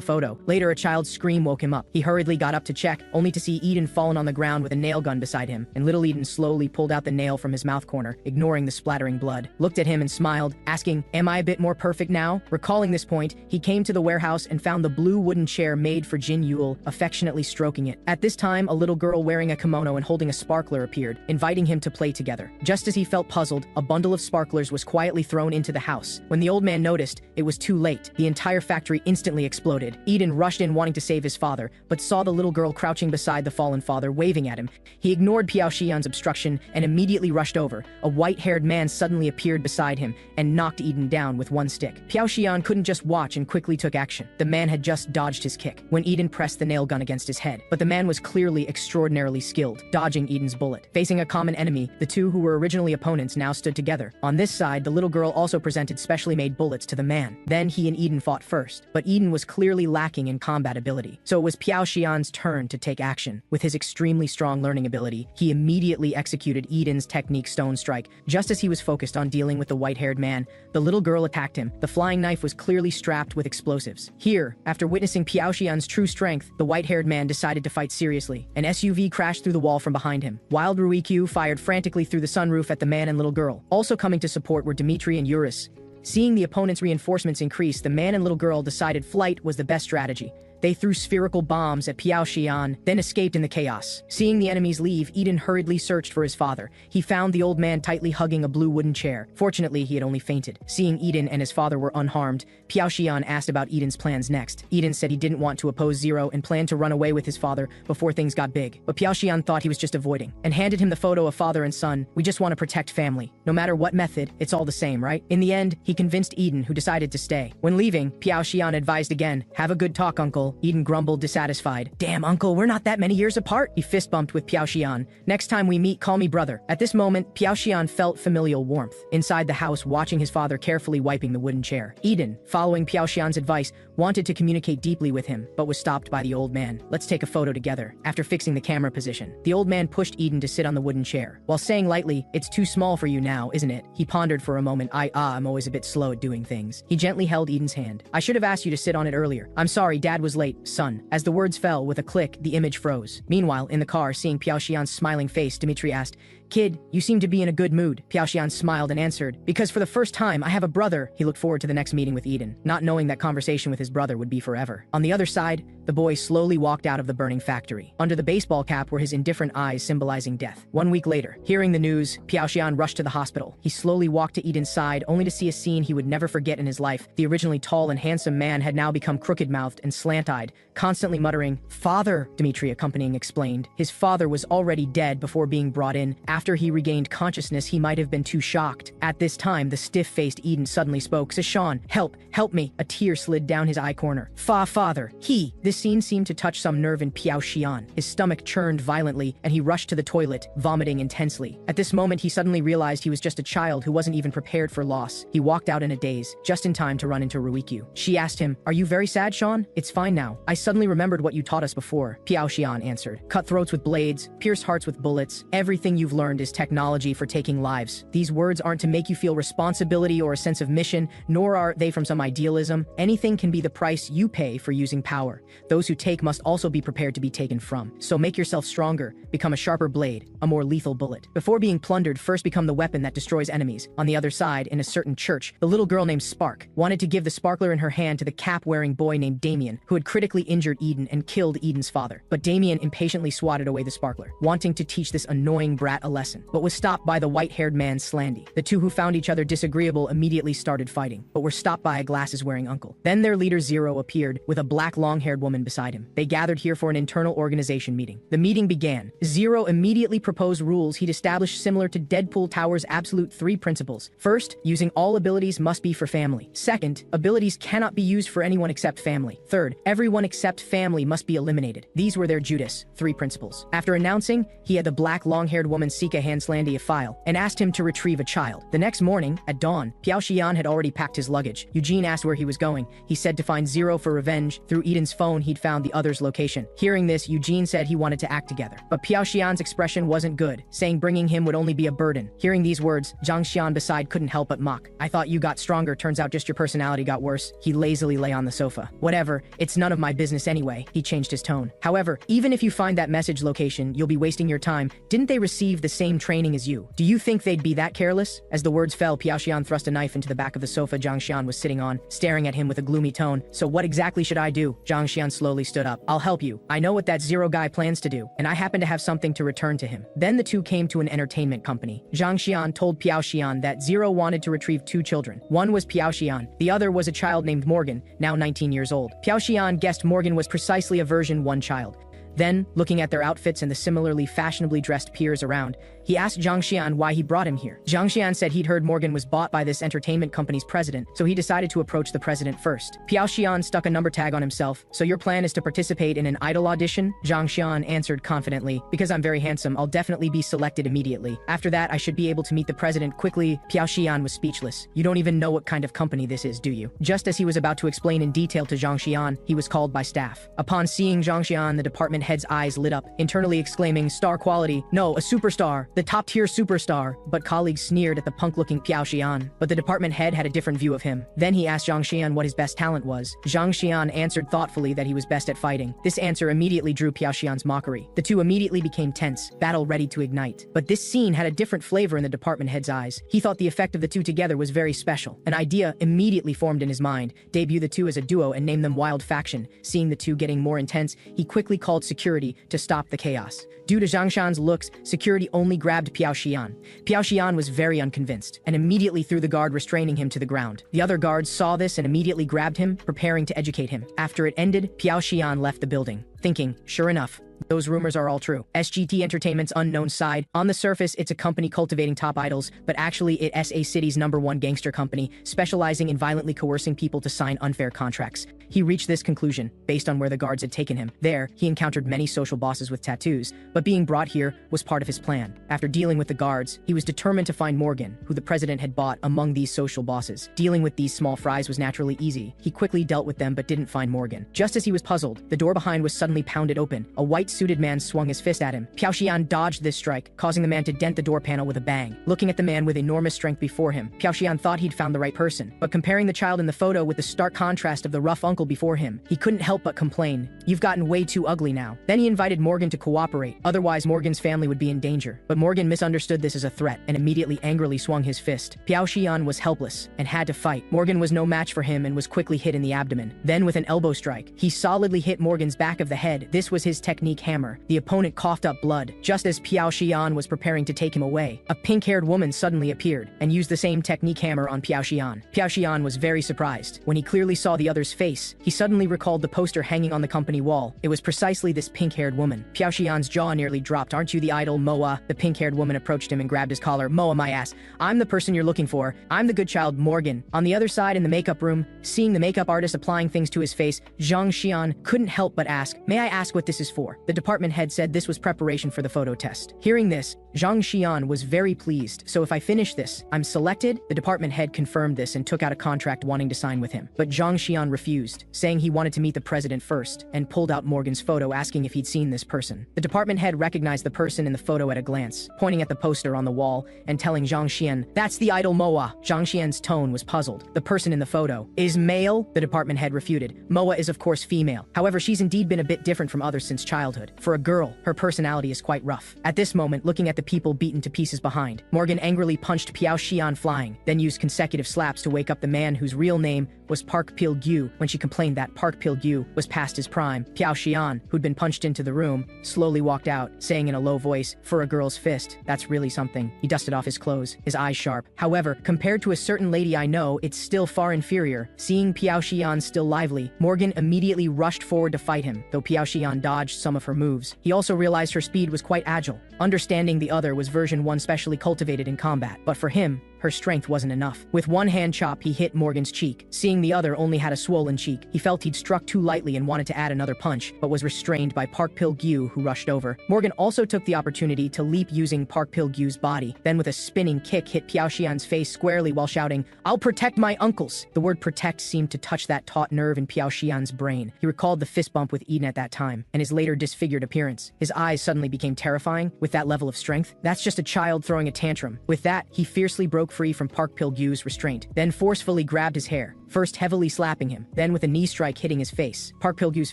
photo. Later, a child's scream woke him up. He hurriedly got up to check, only to see Eden fallen on the ground with a nail gun beside him, and little Eden slowly pulled out the nail from his mouth corner, ignoring the splattering blood, looked at him and smiled, asking, "Am I a bit more perfect now?" Recalling this point, he came to the warehouse and found the blue wooden chair made for Jin Yul, affectionately stroking it. At this time, a little girl wearing a kimono and holding a sparkler appeared, inviting him to play together. Just as he felt puzzled, a bundle of sparklers was quietly thrown into the house. When the old man noticed, it was too late. The entire factory instantly exploded. Eden rushed in wanting to save his father, but saw the little girl crouching beside the fallen father, waving at him. He ignored Piao Xian's obstruction and immediately rushed over. A white-haired man suddenly appeared beside him and knocked Eden down with one stick. Piao Xian couldn't just watch and quickly took action. The man had just dodged his kick when Eden pressed the nail gun against his head, but the man was clearly extraordinarily skilled, dodging Eden's bullet. Facing a common enemy, the two who were originally opponents now stood together. On this side, the little girl also presented specially made bullets to the man. Then he and Eden fought first, but Eden was clearly lacking in combat ability. So it was Piao Xian's turn to take action. With his extremely strong learning ability, he immediately executed Eden's technique Stone Strike. Just as he was focused on dealing with the white-haired man, the little girl attacked him. The flying knife was clearly strapped with explosives. Here, after witnessing Piao Xian's true strength, the white-haired man decided to fight seriously. An SUV crashed through the wall from behind him. Wild Ruikyu fired frantically through the sunroof at the man and little girl. Also coming to support were Dimitri and Eurus. Seeing the opponent's reinforcements increase, the man and little girl decided flight was the best strategy. They threw spherical bombs at Piao Xian, then escaped in the chaos. Seeing the enemies leave, Eden hurriedly searched for his father. He found the old man tightly hugging a blue wooden chair. Fortunately, he had only fainted. Seeing Eden and his father were unharmed, Piao Xian asked about Eden's plans next. Eden said he didn't want to oppose Zero and planned to run away with his father before things got big. But Piao Xian thought he was just avoiding, and handed him the photo of father and son. "We just want to protect family. No matter what method, it's all the same, right?" In the end, he convinced Eden, who decided to stay. When leaving, Piao Xian advised again, "Have a good talk, uncle." Eden grumbled, dissatisfied. "Damn, uncle, we're not that many years apart." He fist bumped with Piao Xian. "Next time we meet, call me brother." At this moment, Piao Xian felt familial warmth. Inside the house, watching his father carefully wiping the wooden chair. Eden, following Piao Xian's advice, wanted to communicate deeply with him, but was stopped by the old man. "Let's take a photo together." After fixing the camera position, the old man pushed Eden to sit on the wooden chair. While saying lightly, "It's too small for you now, isn't it?" He pondered for a moment. I'm always a bit slow at doing things." He gently held Eden's hand. "I should have asked you to sit on it earlier. I'm sorry, Dad was late late, son." As the words fell with a click, the image froze. Meanwhile, in the car, seeing Piao Xian's smiling face, Dmitri asked, "Kid, you seem to be in a good mood." Piao Xian smiled and answered, "Because for the first time, I have a brother." He looked forward to the next meeting with Eden, not knowing that conversation with his brother would be forever. On the other side, the boy slowly walked out of the burning factory. Under the baseball cap were his indifferent eyes symbolizing death. 1 week later, hearing the news, Piao Xian rushed to the hospital. He slowly walked to Eden's side, only to see a scene he would never forget in his life. The originally tall and handsome man had now become crooked-mouthed and slant-eyed, constantly muttering, "Father," Dmitri accompanying explained. His father was already dead before being brought in. After he regained consciousness, he might have been too shocked. At this time, the stiff-faced Eden suddenly spoke, "Sashan, help me." A tear slid down his eye corner. Father, he." This scene seemed to touch some nerve in Piao Xian. His stomach churned violently, and he rushed to the toilet, vomiting intensely. At this moment, he suddenly realized he was just a child who wasn't even prepared for loss. He walked out in a daze, just in time to run into Ruikyu. She asked him, "Are you very sad, Sean?" "It's fine now. I suddenly remembered what you taught us before," Piao Xian answered. "Cut throats with blades, pierce hearts with bullets. Everything you've learned is technology for taking lives. These words aren't to make you feel responsibility or a sense of mission, nor are they from some idealism. Anything can be the price you pay for using power. Those who take must also be prepared to be taken from. So make yourself stronger, become a sharper blade, a more lethal bullet. Before being plundered, first become the weapon that destroys enemies." On the other side, in a certain church, the little girl named Spark wanted to give the sparkler in her hand to the cap-wearing boy named Damien, who had critically injured Eden and killed Eden's father. But Damien impatiently swatted away the sparkler, wanting to teach this annoying brat a lesson, but was stopped by the white-haired man Slandy. The two who found each other disagreeable immediately started fighting, but were stopped by a glasses-wearing uncle. Then their leader Zero appeared, with a black long-haired woman beside him. They gathered here for an internal organization meeting. The meeting began. Zero immediately proposed rules he'd established similar to Deadpool Tower's absolute 3 principles. First, using all abilities must be for family. Second, abilities cannot be used for anyone except family. Third, everyone except family must be eliminated. These were their Judas 3 principles. After announcing, he had the black long-haired woman Sika hand Slandy a file and asked him to retrieve a child. The next morning, at dawn, Piao Xian had already packed his luggage. Eugene asked where he was going. He said to find Zero for revenge. Through Eden's phone, he'd found the other's location. Hearing this, Eugene said he wanted to act together. But Piao Xian's expression wasn't good, saying bringing him would only be a burden. Hearing these words, Zhang Xian beside couldn't help but mock. "I thought you got stronger, turns out just your personality got worse." He lazily lay on the sofa. "Whatever, it's none of my business anyway." He changed his tone. "However, even if you find that message location, you'll be wasting your time. Didn't they receive the same training as you? Do you think they'd be that careless?" As the words fell, Piao Xian thrust a knife into the back of the sofa Zhang Xian was sitting on, staring at him with a gloomy tone. "So what exactly should I do?" Zhang Xian slowly stood up. "I'll help you. I know what that Zero guy plans to do, and I happen to have something to return to him." Then the two came to an entertainment company. Zhang Xian told Piao Xian that Zero wanted to retrieve 2 children. One was Piao Xian, the other was a child named Morgan, now 19 years old. Piao Xian guessed Morgan was precisely a version 1 child. Then, looking at their outfits and the similarly fashionably dressed peers around, he asked Zhang Xian why he brought him here. Zhang Xian said he'd heard Morgan was bought by this entertainment company's president, so he decided to approach the president first. Piao Xian stuck a number tag on himself. "So your plan is to participate in an idol audition?" Zhang Xian answered confidently, "Because I'm very handsome, I'll definitely be selected immediately. After that, I should be able to meet the president quickly." Piao Xian was speechless. "You don't even know what kind of company this is, do you?" Just as he was about to explain in detail to Zhang Xian, he was called by staff. Upon seeing Zhang Xian, the department head's eyes lit up, internally exclaiming, "Star quality! No, a superstar! The top-tier superstar!" But colleagues sneered at the punk-looking Piao Xian. But the department head had a different view of him. Then he asked Zhang Xian what his best talent was. Zhang Xian answered thoughtfully that he was best at fighting. This answer immediately drew Piao Xian's mockery. The two immediately became tense, battle ready to ignite. But this scene had a different flavor in the department head's eyes. He thought the effect of the two together was very special. An idea immediately formed in his mind. Debut the two as a duo and name them Wild Faction. Seeing the two getting more intense, he quickly called security to stop the chaos. Due to Zhang Xian's looks, security only grabbed Piao Xian. Piao Xian was very unconvinced, and immediately threw the guard restraining him to the ground. The other guards saw this and immediately grabbed him, preparing to educate him. After it ended, Piao Xian left the building, thinking, sure enough, those rumors are all true. SGT Entertainment's unknown side. On the surface, it's a company cultivating top idols, but actually it's a city's #1 gangster company, specializing in violently coercing people to sign unfair contracts. He reached this conclusion, based on where the guards had taken him. There, he encountered many social bosses with tattoos, but being brought here was part of his plan. After dealing with the guards, he was determined to find Morgan, who the president had bought among these social bosses. Dealing with these small fries was naturally easy. He quickly dealt with them but didn't find Morgan. Just as he was puzzled, the door behind was suddenly suddenly pounded open. A white-suited man swung his fist at him. Piao Xian dodged this strike, causing the man to dent the door panel with a bang. Looking at the man with enormous strength before him, Piao Xian thought he'd found the right person. But comparing the child in the photo with the stark contrast of the rough uncle before him, he couldn't help but complain, "You've gotten way too ugly now." Then he invited Morgan to cooperate, otherwise Morgan's family would be in danger. But Morgan misunderstood this as a threat and immediately angrily swung his fist. Piao Xian was helpless and had to fight. Morgan was no match for him and was quickly hit in the abdomen. Then with an elbow strike, he solidly hit Morgan's back of the head. This was his technique hammer. The opponent coughed up blood. Just as Piao Xian was preparing to take him away, a pink-haired woman suddenly appeared and used the same technique hammer on Piao Xian. Piao Xian was very surprised. When he clearly saw the other's face, he suddenly recalled the poster hanging on the company wall. It was precisely this pink-haired woman. Piao Xian's jaw nearly dropped. "Aren't you the idol, Moa?" The pink-haired woman approached him and grabbed his collar. "Moa, my ass. I'm the person you're looking for. I'm the good child, Morgan." On the other side in the makeup room, seeing the makeup artist applying things to his face, Zhang Xian couldn't help but ask, "May I ask what this is for?" The department head said this was preparation for the photo test. Hearing this, Zhang Xian was very pleased. "So if I finish this, I'm selected?" The department head confirmed this and took out a contract wanting to sign with him. But Zhang Xian refused, saying he wanted to meet the president first, and pulled out Morgan's photo asking if he'd seen this person. The department head recognized the person in the photo at a glance, pointing at the poster on the wall and telling Zhang Xian, "That's the idol Moa." Zhang Xian's tone was puzzled. "The person in the photo is male?" The department head refuted. "Moa is of course female. However, she's indeed been a bit different from others since childhood. For a girl, her personality is quite rough." At this moment, looking at the people beaten to pieces behind, Morgan angrily punched Piao Xian flying, then used consecutive slaps to wake up the man whose real name was Park Pil-gyu. When she complained that Park Pil-gyu was past his prime, Piao Xian, who'd been punched into the room, slowly walked out, saying in a low voice, "For a girl's fist, that's really something." He dusted off his clothes, his eyes sharp. "However, compared to a certain lady I know, it's still far inferior." Seeing Piao Xian still lively, Morgan immediately rushed forward to fight him, though Piao Xian dodged some of her moves. He also realized her speed was quite agile. Understanding the other was version 1 specially cultivated in combat, but for him, her strength wasn't enough. With one hand chop, he hit Morgan's cheek. Seeing the other only had a swollen cheek, he felt he'd struck too lightly and wanted to add another punch, but was restrained by Park Pil-gyu, who rushed over. Morgan also took the opportunity to leap using Park Pil-gyu's body, then with a spinning kick hit Piao Xian's face squarely while shouting, "I'll protect my uncles!" The word protect seemed to touch that taut nerve in Piao Xian's brain. He recalled the fist bump with Eden at that time, and his later disfigured appearance. His eyes suddenly became terrifying. With that level of strength, that's just a child throwing a tantrum. With that, he fiercely broke free from Park Pil-gyu's restraint, then forcefully grabbed his hair, first heavily slapping him, then with a knee strike hitting his face. Park Pil-gyu's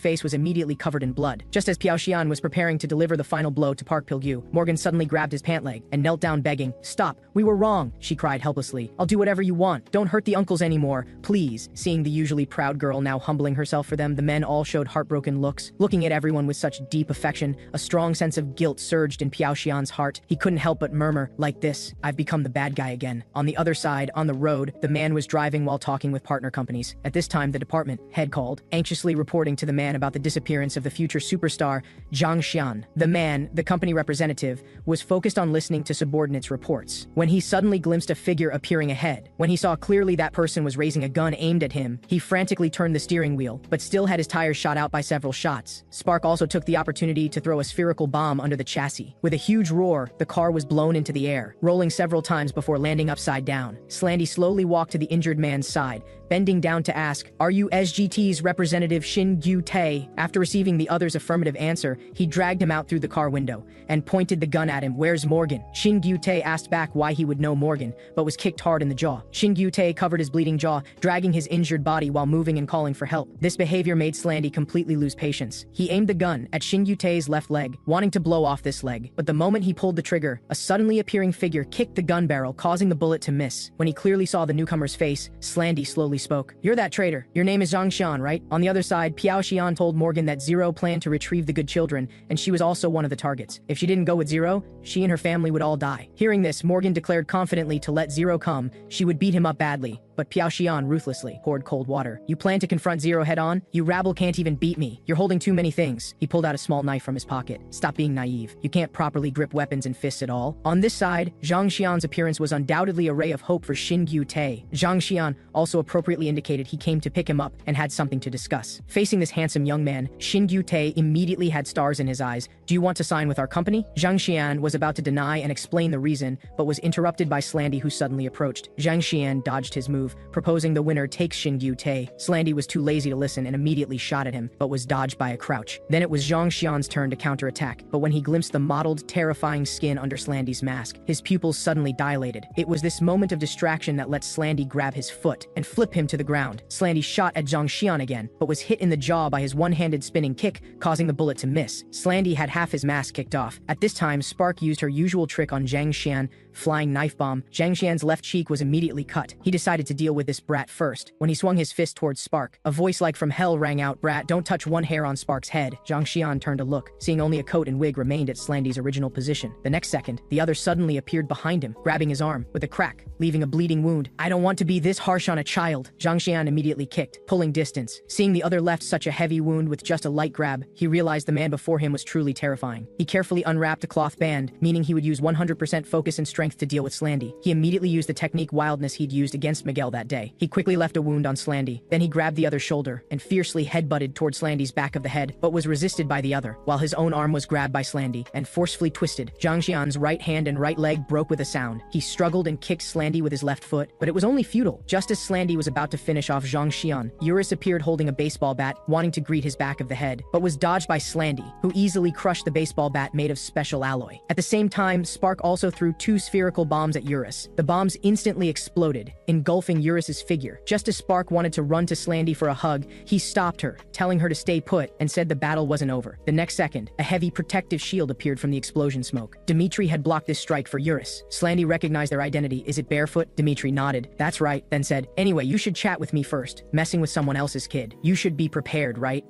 face was immediately covered in blood. Just as Piao Xian was preparing to deliver the final blow to Park Pil-gyu, Morgan suddenly grabbed his pant leg and knelt down begging, "Stop, we were wrong," she cried helplessly. "I'll do whatever you want. Don't hurt the uncles anymore, please." Seeing the usually proud girl now humbling herself for them, the men all showed heartbroken looks. Looking at everyone with such deep affection, a strong sense of guilt surged in Piao Xian's heart. He couldn't help but murmur, "Like this, I've become the bad guy again." On the other side, on the road, the man was driving while talking with partner companies. At this time, the department head called, anxiously reporting to the man about the disappearance of the future superstar, Zhang Xian. The man, the company representative, was focused on listening to subordinates' reports, when he suddenly glimpsed a figure appearing ahead. When he saw clearly that person was raising a gun aimed at him, he frantically turned the steering wheel, but still had his tires shot out by several shots. Spark also took the opportunity to throw a spherical bomb under the chassis. With a huge roar, the car was blown into the air, rolling several times before landing upside down. Slandy slowly walked to the injured man's side, bending down to ask, "Are you SGT's representative Shin Gyu-tae?" After receiving the other's affirmative answer, he dragged him out through the car window and pointed the gun at him. "Where's Morgan?" Shin Gyu-tae asked back why he would know Morgan, but was kicked hard in the jaw. Shin Gyu-tae covered his bleeding jaw, dragging his injured body while moving and calling for help. This behavior made Slandy completely lose patience. He aimed the gun at Shin Gyu-tae's left leg, wanting to blow off this leg, but the moment he pulled the trigger, a suddenly appearing figure kicked the gun barrel, causing the bullet to miss. When he clearly saw the newcomer's face, Slandy slowly spoke, "You're that traitor. Your name is Zhang Xian, right?" On the other side, Piao Xian told Morgan that Zero planned to retrieve the good children, and she was also one of the targets. If she didn't go with Zero, she and her family would all die. Hearing this, Morgan declared confidently to let Zero come. She would beat him up badly, but Piao Xian ruthlessly poured cold water. "You plan to confront Zero head-on? You rabble can't even beat me. You're holding too many things." He pulled out a small knife from his pocket. "Stop being naive. You can't properly grip weapons and fists at all." On this side, Zhang Xian's appearance was undoubtedly a ray of hope for Shin Gyu-tae. Zhang Xian also appropriately indicated he came to pick him up and had something to discuss. Facing this handsome young man, Shin Gyu-tae immediately had stars in his eyes. "Do you want to sign with our company?" Zhang Xian was about to deny and explain the reason, but was interrupted by Slandy, who suddenly approached. Zhang Xian dodged his move move, proposing the winner takes Xingyu Tae. Slandy was too lazy to listen and immediately shot at him, but was dodged by a crouch. Then it was Zhang Xian's turn to counterattack, but when he glimpsed the mottled, terrifying skin under Slandy's mask, his pupils suddenly dilated. It was this moment of distraction that let Slandy grab his foot and flip him to the ground. Slandy shot at Zhang Xian again, but was hit in the jaw by his one-handed spinning kick, causing the bullet to miss. Slandy had half his mask kicked off. At this time, Spark used her usual trick on Zhang Xian, flying knife bomb. Zhang Xian's left cheek was immediately cut. He decided to deal with this brat first. When he swung his fist towards Spark, a voice like from hell rang out, "Brat, don't touch one hair on Spark's head." Zhang Xian turned to look, seeing only a coat and wig remained at Slandy's original position. The next second, the other suddenly appeared behind him, grabbing his arm with a crack, leaving a bleeding wound. "I don't want to be this harsh on a child." Zhang Xian immediately kicked, pulling distance. Seeing the other left such a heavy wound with just a light grab, he realized the man before him was truly terrifying. He carefully unwrapped a cloth band, meaning he would use 100% focus and strength to deal with Slandy. He immediately used the technique wildness he'd used against Miguel that day. He quickly left a wound on Slandy. Then he grabbed the other shoulder and fiercely headbutted towards Slandy's back of the head, but was resisted by the other, while his own arm was grabbed by Slandy and forcefully twisted. Zhang Xian's right hand and right leg broke with a sound. He struggled and kicked Slandy with his left foot, but it was only futile. Just as Slandy was about to finish off Zhang Xian, Eurus appeared holding a baseball bat, wanting to greet his back of the head, but was dodged by Slandy, who easily crushed the baseball bat made of special alloy. At the same time, Spark also threw 2 spherical bombs at Eurus. The bombs instantly exploded, engulfing Eurus's figure. Just as Spark wanted to run to Slandy for a hug, he stopped her, telling her to stay put, and said the battle wasn't over. The next second, a heavy protective shield appeared from the explosion smoke. Dimitri had blocked this strike for Eurus. Slandy recognized their identity. "Is it Barefoot?" Dimitri nodded. "That's right," then said, "Anyway, you should chat with me first. Messing with someone else's kid. You should be prepared, right?"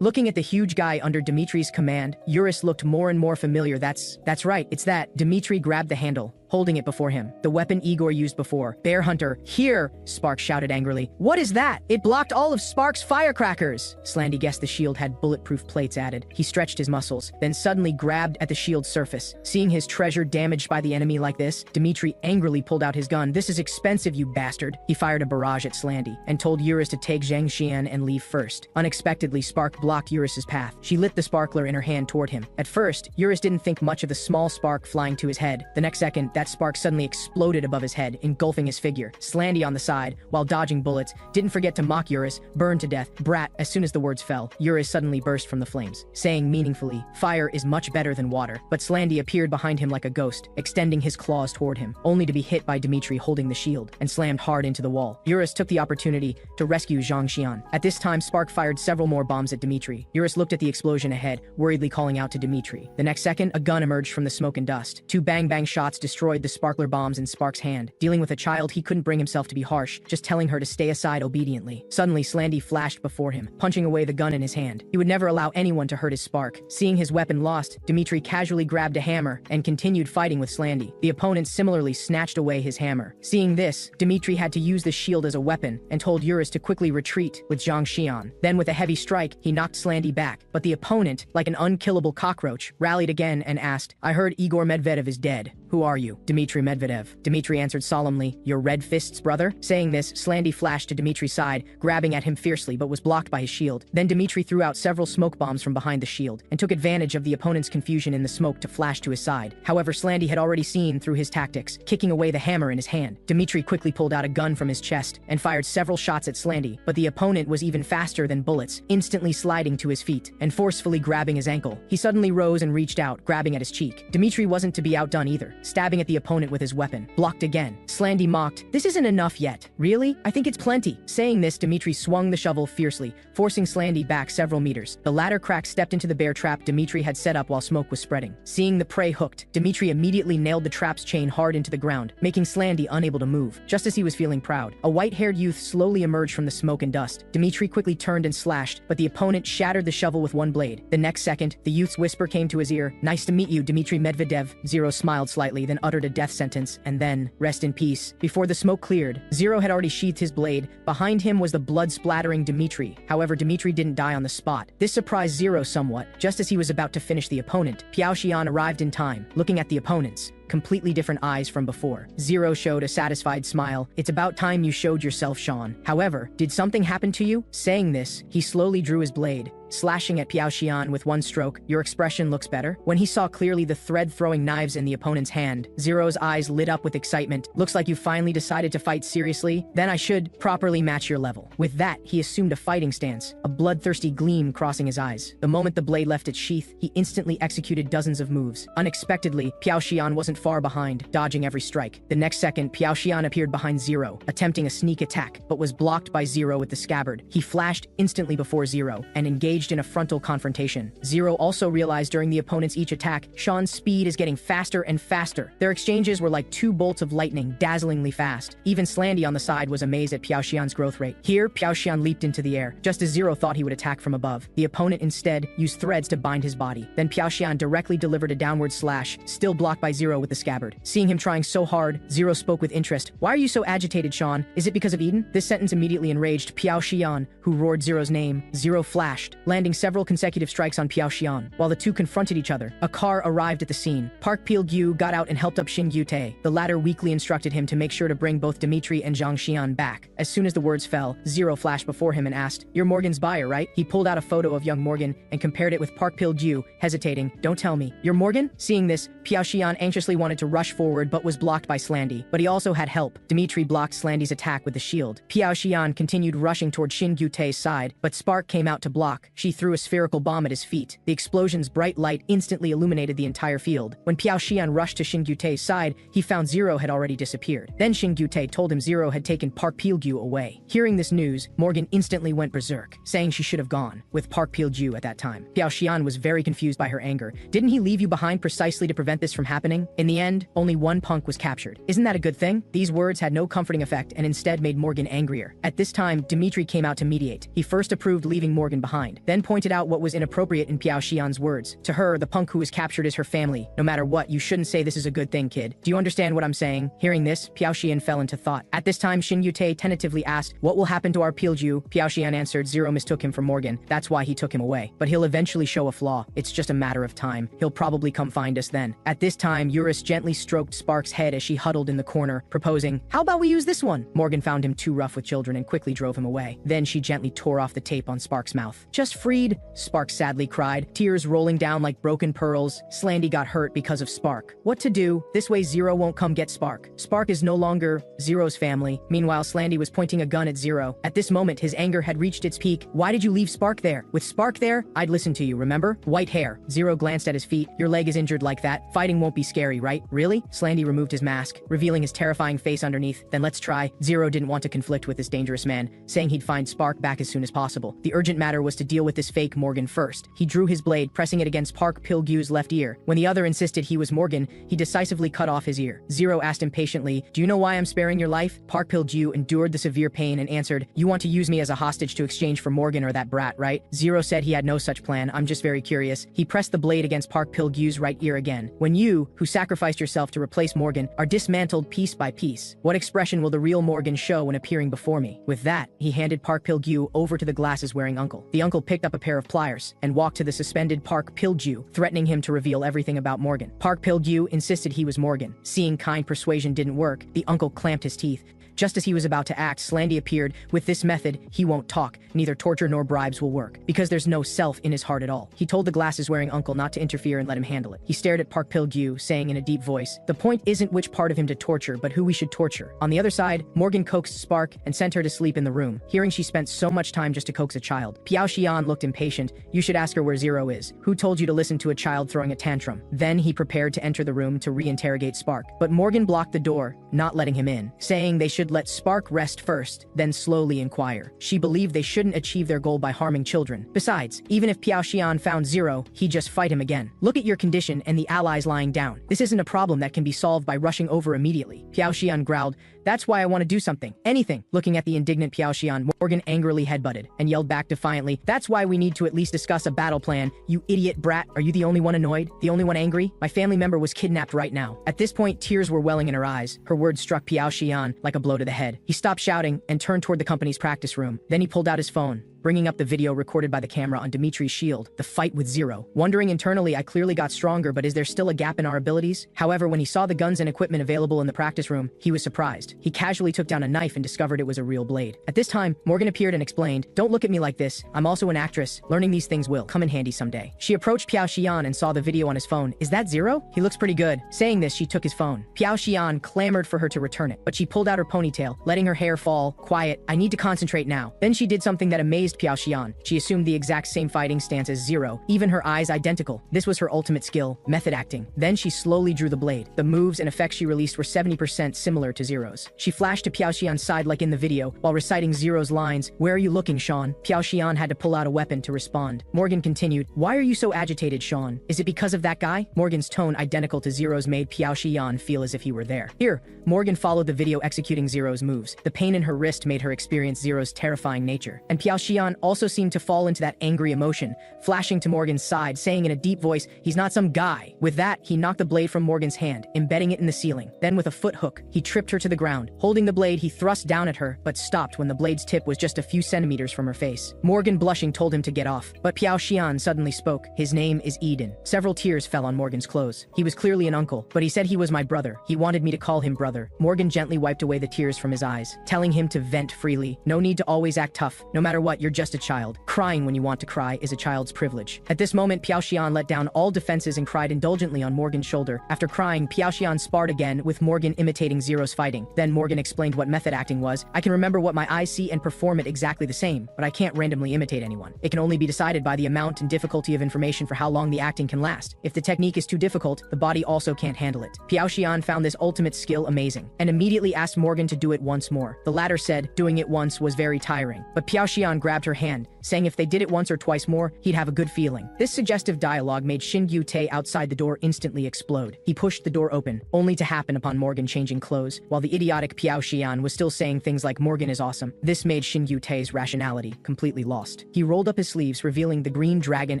Looking at the huge guy under Dimitri's command, Eurus looked more and more familiar. That's right, it's that. Dimitri grabbed the handle, holding it before him. The weapon Igor used before. "Bear Hunter, here!" Spark shouted angrily. "What is that? It blocked all of Spark's firecrackers!" Slandy guessed the shield had bulletproof plates added. He stretched his muscles, then suddenly grabbed at the shield's surface. Seeing his treasure damaged by the enemy like this, Dimitri angrily pulled out his gun. "This is expensive, you bastard!" He fired a barrage at Slandy, and told Eurus to take Zhang Xian and leave first. Unexpectedly, Spark blocked Eurus's path. She lit the sparkler in her hand toward him. At first, Eurus didn't think much of the small spark flying to his head. The next second, that spark suddenly exploded above his head, engulfing his figure. Slandy on the side, while dodging bullets, didn't forget to mock Eurus, "Burned to death, brat." As soon as the words fell, Eurus suddenly burst from the flames, saying meaningfully, "Fire is much better than water." But Slandy appeared behind him like a ghost, extending his claws toward him, only to be hit by Dimitri holding the shield, and slammed hard into the wall. Eurus took the opportunity to rescue Zhang Xian. At this time, Spark fired several more bombs at Dimitri. Eurus looked at the explosion ahead, worriedly calling out to Dimitri. The next second, a gun emerged from the smoke and dust. 2 bang-bang shots destroyed the sparkler bombs in Spark's hand. Dealing with a child, he couldn't bring himself to be harsh, just telling her to stay aside obediently. Suddenly, Slandy flashed before him, punching away the gun in his hand. He would never allow anyone to hurt his Spark. Seeing his weapon lost, Dimitri casually grabbed a hammer and continued fighting with Slandy. The opponent similarly snatched away his hammer. Seeing this, Dimitri had to use the shield as a weapon and told Eurus to quickly retreat with Zhang Xian. Then with a heavy strike, he knocked Slandy back, but the opponent, like an unkillable cockroach, rallied again and asked, "I heard Igor Medvedev is dead. Who are you?" "Dmitri Medvedev." Dmitri answered solemnly, "Your Red Fist's brother?" Saying this, Slandy flashed to Dmitri's side, grabbing at him fiercely but was blocked by his shield. Then Dmitri threw out several smoke bombs from behind the shield and took advantage of the opponent's confusion in the smoke to flash to his side. However, Slandy had already seen through his tactics, kicking away the hammer in his hand. Dmitri quickly pulled out a gun from his chest and fired several shots at Slandy, but the opponent was even faster than bullets, instantly sliding to his feet and forcefully grabbing his ankle. He suddenly rose and reached out, grabbing at his cheek. Dmitri wasn't to be outdone either, stabbing at the opponent with his weapon. Blocked again. Slandy mocked, "This isn't enough yet." "Really? I think it's plenty." Saying this, Dmitri swung the shovel fiercely, forcing Slandy back several meters. The latter crack stepped into the bear trap Dmitri had set up while smoke was spreading. Seeing the prey hooked, Dmitri immediately nailed the trap's chain hard into the ground, making Slandy unable to move. Just as he was feeling proud, a white-haired youth slowly emerged from the smoke and dust. Dmitri quickly turned and slashed, but the opponent shattered the shovel with one blade. The next second, the youth's whisper came to his ear, "Nice to meet you, Dmitri Medvedev." Zero smiled slightly, then uttered a death sentence, and then, "Rest in peace." Before the smoke cleared, Zero had already sheathed his blade. Behind him was the blood-splattering Dmitri. However, Dmitri didn't die on the spot. This surprised Zero somewhat. Just as he was about to finish the opponent, Piao Xian arrived in time. Looking at the opponents, completely different eyes from before. Zero showed a satisfied smile. It's about time you showed yourself, Sean. However, did something happen to you? Saying this, he slowly drew his blade, slashing at Piao Xian with one stroke. Your expression looks better. When he saw clearly the thread-throwing knives in the opponent's hand, Zero's eyes lit up with excitement. Looks like you finally decided to fight seriously. Then I should properly match your level. With that, he assumed a fighting stance, a bloodthirsty gleam crossing his eyes. The moment the blade left its sheath, he instantly executed dozens of moves. Unexpectedly, Piao Xian wasn't far behind, dodging every strike. The next second, Piao Xian appeared behind Zero, attempting a sneak attack, but was blocked by Zero with the scabbard. He flashed instantly before Zero and engaged in a frontal confrontation. Zero also realized during the opponent's each attack, Sean's speed is getting faster and faster. Their exchanges were like two bolts of lightning, dazzlingly fast. Even Slandy on the side was amazed at Piao Xian's growth rate. Here, Piao Xian leaped into the air, just as Zero thought he would attack from above. The opponent instead used threads to bind his body. Then Piao Xian directly delivered a downward slash, still blocked by Zero with the scabbard. Seeing him trying so hard, Zero spoke with interest. Why are you so agitated, Sean? Is it because of Eden? This sentence immediately enraged Piao Xian, who roared Zero's name. Zero flashed, landing several consecutive strikes on Piao Xian. While the two confronted each other, a car arrived at the scene. Park Pil-gyu got out and helped up Xin Yute. The latter weakly instructed him to make sure to bring both Dimitri and Zhang Xian back. As soon as the words fell, Zero flashed before him and asked, "You're Morgan's buyer, right?" He pulled out a photo of young Morgan and compared it with Park Pil-gyu, hesitating. "Don't tell me. You're Morgan?" Seeing this, Piao Xian anxiously wanted to rush forward but was blocked by Slandy. But he also had help. Dimitri blocked Slandy's attack with the shield. Piao Xian continued rushing toward Xin Yute's side, but Spark came out to block. She threw a spherical bomb at his feet. The explosion's bright light instantly illuminated the entire field. When Piao Xian rushed to Xin Yute's side, he found Zero had already disappeared. Then Xin Yute told him Zero had taken Park Pil-gyu away. Hearing this news, Morgan instantly went berserk, saying she should have gone with Park Pil-gyu at that time. Piao Xian was very confused by her anger. Didn't he leave you behind precisely to prevent this from happening? In the end, only one punk was captured. Isn't that a good thing? These words had no comforting effect and instead made Morgan angrier. At this time, Dimitri came out to mediate. He first approved leaving Morgan behind, then pointed out what was inappropriate in Piao Xian's words. To her, the punk who was captured is her family. No matter what, you shouldn't say this is a good thing, kid. Do you understand what I'm saying? Hearing this, Piao Xian fell into thought. At this time, Xin Yute tentatively asked, "What will happen to our Pil-gyu?" Piao Xian answered, "Zero mistook him for Morgan. That's why he took him away. But he'll eventually show a flaw. It's just a matter of time. He'll probably come find us then." At this time, Eurus gently stroked Spark's head as she huddled in the corner, proposing, "How about we use this one?" Morgan found him too rough with children and quickly drove him away. Then she gently tore off the tape on Spark's mouth. "Just freed," Spark sadly cried, tears rolling down like broken pearls. Slandy got hurt because of Spark. What to do? This way Zero won't come get Spark. Spark is no longer Zero's family. Meanwhile, Slandy was pointing a gun at Zero. At this moment, his anger had reached its peak. "Why did you leave Spark there? With Spark there, I'd listen to you, remember? White hair." Zero glanced at his feet. "Your leg is injured like that. Fighting won't be scary, right? Really?" Slandy removed his mask, revealing his terrifying face underneath. "Then let's try." Zero didn't want to conflict with this dangerous man, saying he'd find Spark back as soon as possible. The urgent matter was to deal with this fake Morgan first. He drew his blade, pressing it against Park Pil-gyu's left ear. When the other insisted he was Morgan, he decisively cut off his ear. Zero asked impatiently, "Do you know why I'm sparing your life?" Park Pil-gyu endured the severe pain and answered, "You want to use me as a hostage to exchange for Morgan or that brat, right?" Zero said he had no such plan. "I'm just very curious." He pressed the blade against Park Pil-gyu's right ear again. "When you, who sacrificed yourself to replace Morgan, are dismantled piece by piece, what expression will the real Morgan show when appearing before me?" With that, he handed Park Pil-gyu over to the glasses-wearing uncle. The uncle picked up a pair of pliers and walked to the suspended Park Pil-gyu, threatening him to reveal everything about Morgan. Park Pil-gyu insisted he was Morgan. Seeing kind persuasion didn't work, the uncle clamped his teeth. Just as he was about to act, Slandy appeared. "With this method, he won't talk. Neither torture nor bribes will work, because there's no self in his heart at all." He told the glasses-wearing uncle not to interfere and let him handle it. He stared at Park Pil-gyu, saying in a deep voice, "The point isn't which part of him to torture, but who we should torture." On the other side, Morgan coaxed Spark and sent her to sleep in the room. Hearing she spent so much time just to coax a child, Piao Xian looked impatient. "You should ask her where Zero is. Who told you to listen to a child throwing a tantrum?" Then he prepared to enter the room to re-interrogate Spark. But Morgan blocked the door, not letting him in, saying they should let Spark rest first, then slowly inquire. She believed they shouldn't achieve their goal by harming children. Besides, even if Piao Xian found Zero, he'd just fight him again. "Look at your condition and the allies lying down. This isn't a problem that can be solved by rushing over immediately." Piao Xian growled, "That's why I want to do something. Anything." Looking at the indignant Piao Xian, Morgan angrily headbutted and yelled back defiantly, "That's why we need to at least discuss a battle plan. You idiot brat. Are you the only one annoyed? The only one angry? My family member was kidnapped right now." At this point, tears were welling in her eyes. Her words struck Piao Xian like a blow to the head. He stopped shouting and turned toward the company's practice room. Then he pulled out his phone. bringing up the video recorded by the camera on Dimitri's shield, the fight with Zero. Wondering internally, I clearly got stronger, but is there still a gap in our abilities? However, when he saw the guns and equipment available in the practice room, he was surprised. He casually took down a knife and discovered it was a real blade. At this time, Morgan appeared and explained, "Don't look at me like this. I'm also an actress. Learning these things will come in handy someday." She approached Piao Xian and saw the video on his phone. "Is that Zero? He looks pretty good." Saying this, she took his phone. Piao Xian clamored for her to return it, but she pulled out her ponytail, letting her hair fall. "Quiet, I need to concentrate now." Then she did something that amazed Piao Xian. She assumed the exact same fighting stance as Zero, even her eyes identical. This was her ultimate skill, method acting. Then she slowly drew the blade. The moves and effects she released were 70% similar to Zero's. She flashed to Piao Xian's side like in the video, while reciting Zero's lines, "Where are you looking, Sean?" Piao Xian had to pull out a weapon to respond. Morgan continued, "Why are you so agitated, Sean? Is it because of that guy?" Morgan's tone, identical to Zero's, made Piao Xian feel as if he were there. Here, Morgan followed the video executing Zero's moves. The pain in her wrist made her experience Zero's terrifying nature. And Piao Xian also seemed to fall into that angry emotion, flashing to Morgan's side, saying in a deep voice, "He's not some guy." With that, he knocked the blade from Morgan's hand, embedding it in the ceiling. Then with a foot hook, he tripped her to the ground. Holding the blade, he thrust down at her, but stopped when the blade's tip was just a few centimeters from her face. Morgan, blushing, told him to get off. But Piao Xian suddenly spoke. "His name is Eden." Several tears fell on Morgan's clothes. "He was clearly an uncle, but he said he was my brother. He wanted me to call him brother." Morgan gently wiped away the tears from his eyes, telling him to vent freely. "No need to always act tough. No matter what, you're just a child. Crying when you want to cry is a child's privilege." At this moment, Piao Xian let down all defenses and cried indulgently on Morgan's shoulder. After crying, Piao Xian sparred again, with Morgan imitating Zero's fighting. Then Morgan explained what method acting was. "I can remember what my eyes see and perform it exactly the same, but I can't randomly imitate anyone. It can only be decided by the amount and difficulty of information for how long the acting can last. If the technique is too difficult, the body also can't handle it." Piao Xian found this ultimate skill amazing, and immediately asked Morgan to do it once more. The latter said doing it once was very tiring, but Piao Xian grabbed her hand, saying if they did it once or twice more, he'd have a good feeling. This suggestive dialogue made Xin Yu-tae outside the door instantly explode. He pushed the door open, only to happen upon Morgan changing clothes, while the idiotic Piao Xian was still saying things like "Morgan is awesome." This made Xin Yu-tae's rationality completely lost. He rolled up his sleeves, revealing the green dragon